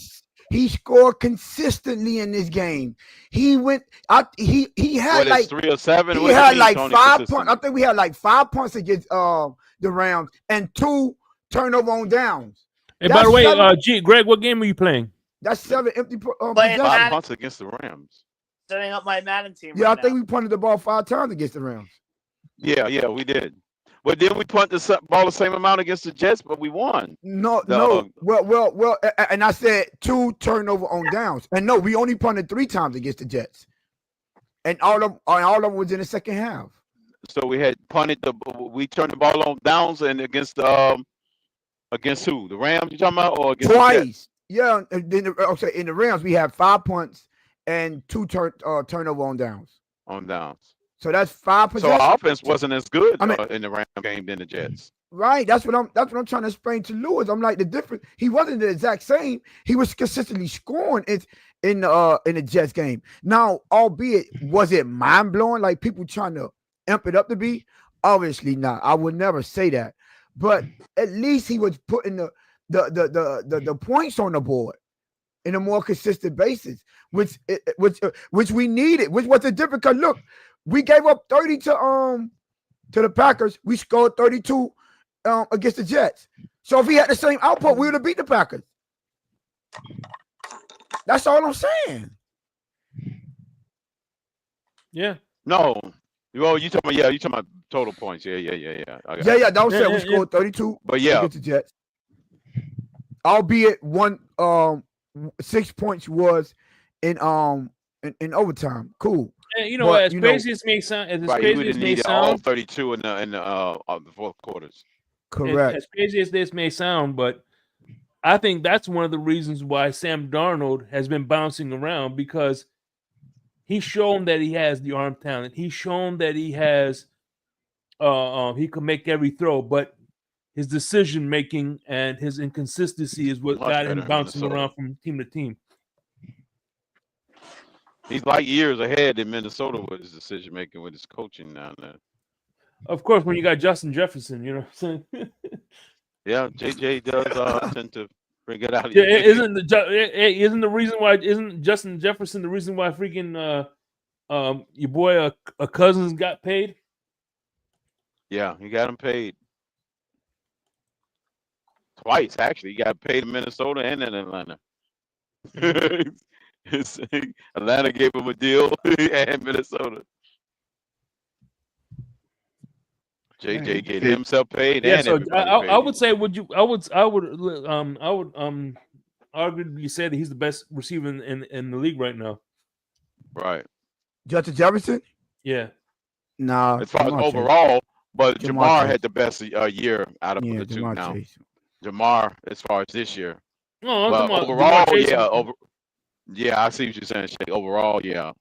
He scored consistently in this game. He went out. He had like 3 or 7. He had like 5 points. I think we had like 5 points against the Rams and 2 turnover on downs. Hey, by the way, Greg, what game are you playing? That's 7 empty possessions. 5 punts against the Rams. Setting up my Madden team. Yeah, right I think now. we punted the ball 5 times against the Rams. Yeah, we did. But then we punt the ball the same amount against the Jets, but we won. No. Well, and I said 2 turnover on downs, and no, we only punted 3 times against the Jets, and all of them was in the second half. So we had punted we turned the ball on downs and against who? The Rams you talking about, or against twice? The Jets? Yeah, and then in the Rams we had 5 punts and 2 turnover on downs. On downs. So that's 5 possessions. So our offense wasn't as good in the Ram game than the Jets. Right. That's what I'm trying to explain to Lewis. I'm like, the difference. He wasn't the exact same. He was consistently scoring in the Jets game. Now, albeit, was it mind blowing like people trying to amp it up to be? Obviously not. I would never say that. But at least he was putting the points on the board in a more consistent basis, which we needed. Which was a different. Because look. We gave up 30 to the Packers. We scored 32 against the Jets. So if he had the same output, we would have beat the Packers. That's all I'm saying. Yeah. No. Well, you talking about total points. Yeah. Yeah. That was said. We scored 32 against the Jets. Albeit 6 points was in overtime. Cool. You know, as crazy as may sound, as Right, crazy as may all sound, 32 in the fourth quarters. Correct. As crazy as this may sound, but I think that's one of the reasons why Sam Darnold has been bouncing around, because he's shown that he has the arm talent. He's shown that he has, he can make every throw, but his decision making and his inconsistency is what Much got better him in bouncing Minnesota. around from team to team. He's like years ahead in Minnesota with his decision making, with his coaching down there. Of course, when you got Justin Jefferson, you know what I'm saying? Yeah, JJ does tend to bring it out of Yeah, you. isn't the reason why isn't Justin Jefferson the reason why freaking your boy a Cousins got paid? Yeah, he got him paid twice. Actually, he got paid in Minnesota and in Atlanta. Atlanta gave him a deal, and Minnesota. JJ getting himself paid, Yeah, and so everybody paid. I would say, I would arguably say that he's the best receiver in the league right now. Right. Justin Jefferson? Yeah. Nah. As far as overall, but Jamar had the best year out of the two now. Jamar, as far as this year. No, but overall, yeah, I see what you're saying, Shay. Overall, yeah,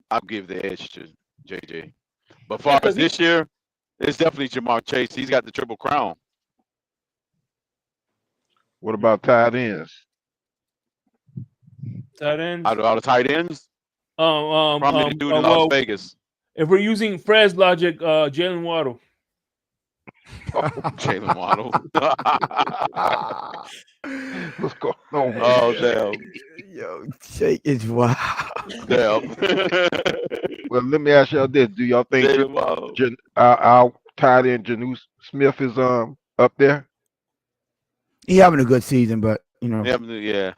I'll give the edge to JJ. But far as this year, it's definitely Jamar Chase. He's got the triple crown. What about tight ends? Tight ends? Out of all the tight ends? Probably the dude in Las Vegas. If we're using Fred's logic, Jalen Waddle. Jalen Waddle. What's going on? Oh, damn. Yo, Shake is wild. Damn. Well, let me ask y'all this: do y'all think our tight end Janu Smith is up there? He having a good season, but you know. Yeah.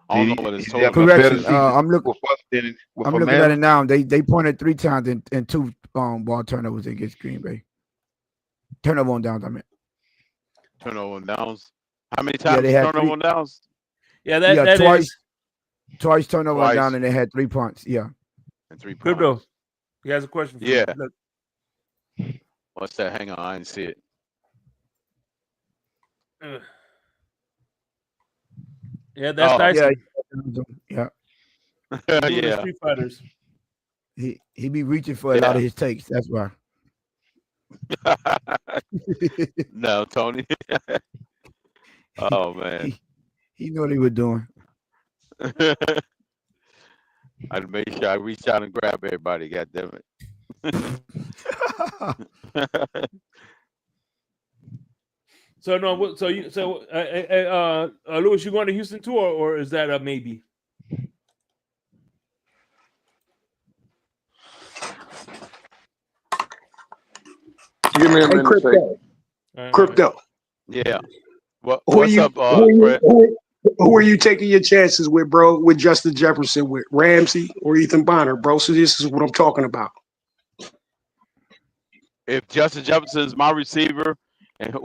I don't know what it's total. Correction. I'm looking at it now. They pointed 3 times and 2 ball turnovers against Green Bay. Turnover on downs, I mean. Turnover on downs. How many times they had turnover on downs? Yeah, that twice. is. Twice turnover on down, and they had 3 punts. Yeah. And 3 punts. Crypto. He has a question for you. Look. What's that? Hang on, I didn't see it. Yeah, that's Tyson. Yeah. Yeah. Street Fighters. He be reaching for a lot of his takes. That's why. No, Tony. Oh man. He knew what he was doing. I'd make sure I reach out and grab everybody. God damn it. So no, Louis, you going to Houston too, or is that a maybe? Give me a minute. Crypto. Yeah. What's up, Fred? Who are you taking your chances with, bro? With Justin Jefferson, with Ramsey, or Ethan Bonner, bro? So this is what I'm talking about. If Justin Jefferson is my receiver, and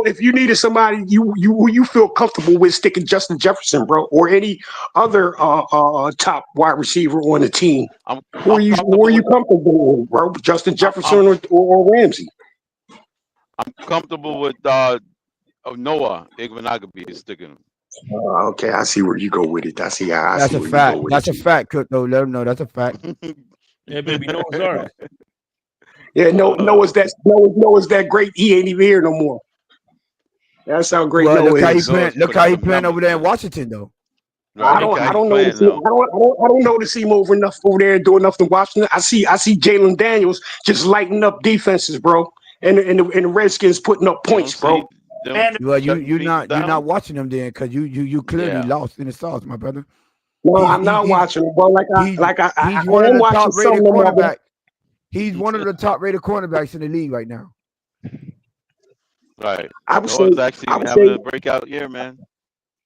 if you needed somebody you feel comfortable with sticking Justin Jefferson, bro, or any other top wide receiver on the team, who are you comfortable with, bro? Justin Jefferson or Ramsey? I'm comfortable with Noah Igbenogany sticking him. Okay, I see where you go with it. That's a fact. That's a fact, though. Let him know that's a fact. Yeah, baby, Noah's Ark. Yeah, Noah's that great. He ain't even here no more. That's how great Noah is. Look how he playing over there in Washington, though. I don't notice him over there doing nothing. Washington. I see Jalen Daniels just lighting up defenses, bro, and the Redskins putting up points, bro. Well, you're not watching them then, because you clearly lost in the sauce, my brother. No, I'm not watching them, bro. He's one of the top rated cornerbacks. He's one of the top rated cornerbacks in the league right now. Right. I would say having a breakout year, man.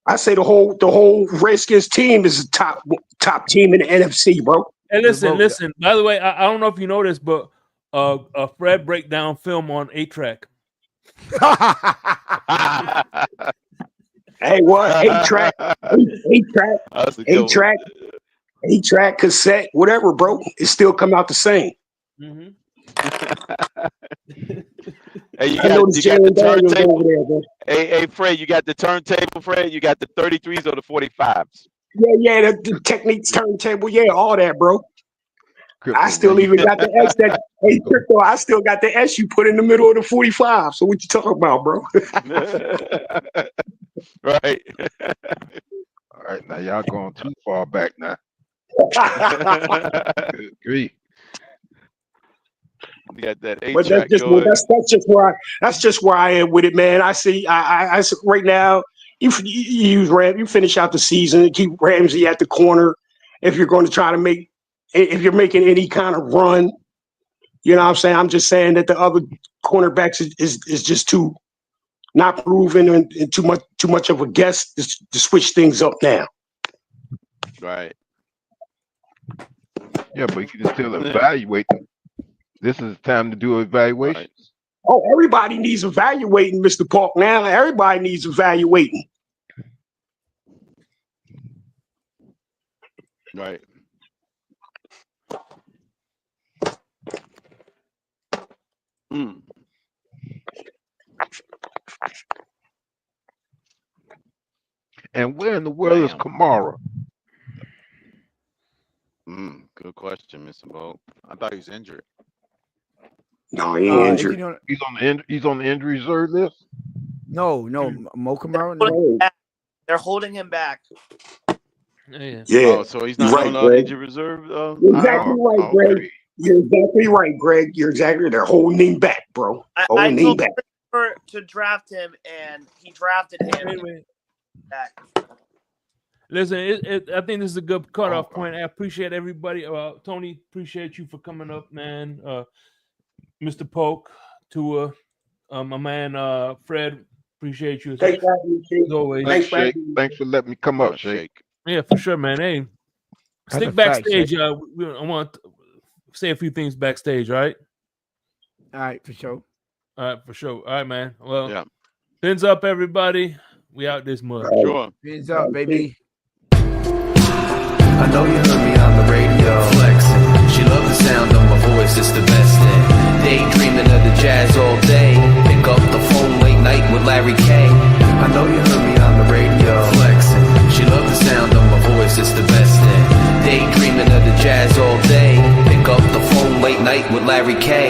I say the whole Redskins team is a top team in the NFC, bro. Hey, listen. By the way, I don't know if you know this, but Fred break down film on 8-track. Hey, what? 8-track, 8-track, That's a good one. 8-track, 8-track, cassette, whatever, bro. It still come out the same. Hey, you I got noticed the Jalen Daniels turntable. over there, bro. Hey, Fred, you got the turntable, Fred. You got the 33s or the 45s. Yeah, the Techniques turntable, yeah, all that, bro. I still man, even got the S that. Hey, Crypto, I still got the S you put in the middle of the 45. So what you talking about, bro? Right. All right, now y'all going too far back now. Good grief. You got that But 8-track. that's just where I am with it, man. I see, I right now. You use Ram. You finish out the season and keep Ramsey at the corner. If you're going to try to make, if you're making any kind of run, you know what I'm saying. I'm just saying that the other cornerbacks is just too not proven and too much of a guess to switch things up now. Right. Yeah, but you can still evaluate them. This is time to do evaluation. Right. Oh, everybody needs evaluating, Mr. Park. Now everybody needs evaluating. Right. Mm. And where in the world is Kamara? Good question, Mr. Bo. I thought he was injured. No, he ain't injured. He's on the injury reserve list. No, Mo Kamara. No. They're holding him back. Yeah. Oh, so he's not right, on the Greg. injured reserve. You're exactly right, Greg. Okay. You're exactly right, Greg. You're exactly. They're holding him back, bro. I Holding him told back. Christopher to draft him, and he drafted him. Back. Listen, I think this is a good cutoff point. I appreciate everybody. Tony, appreciate you for coming up, man. Mr. Polk, Tua, my man, Fred, appreciate you Thanks for having me, Shake. as always. Thanks, Shake. Thanks for letting me come up, Shake. Yeah, for sure, man. Hey, That's stick a fact, backstage. Shake. I want to say a few things backstage, all right? All right, for sure. All right, for sure. All right, man. Well, Yeah. Fins up, everybody. We out this month. Sure. Fins up, baby. I know you heard me on the radio flexing. She loved the sound of my voice, it's the best thing. Daydreaming of the jazz all day. Pick up the phone late night with Larry K. I know you heard me on the radio flexing. She loved the sound of my voice, it's the best thing. Daydreaming of the jazz all day. Pick up the phone late night with Larry K.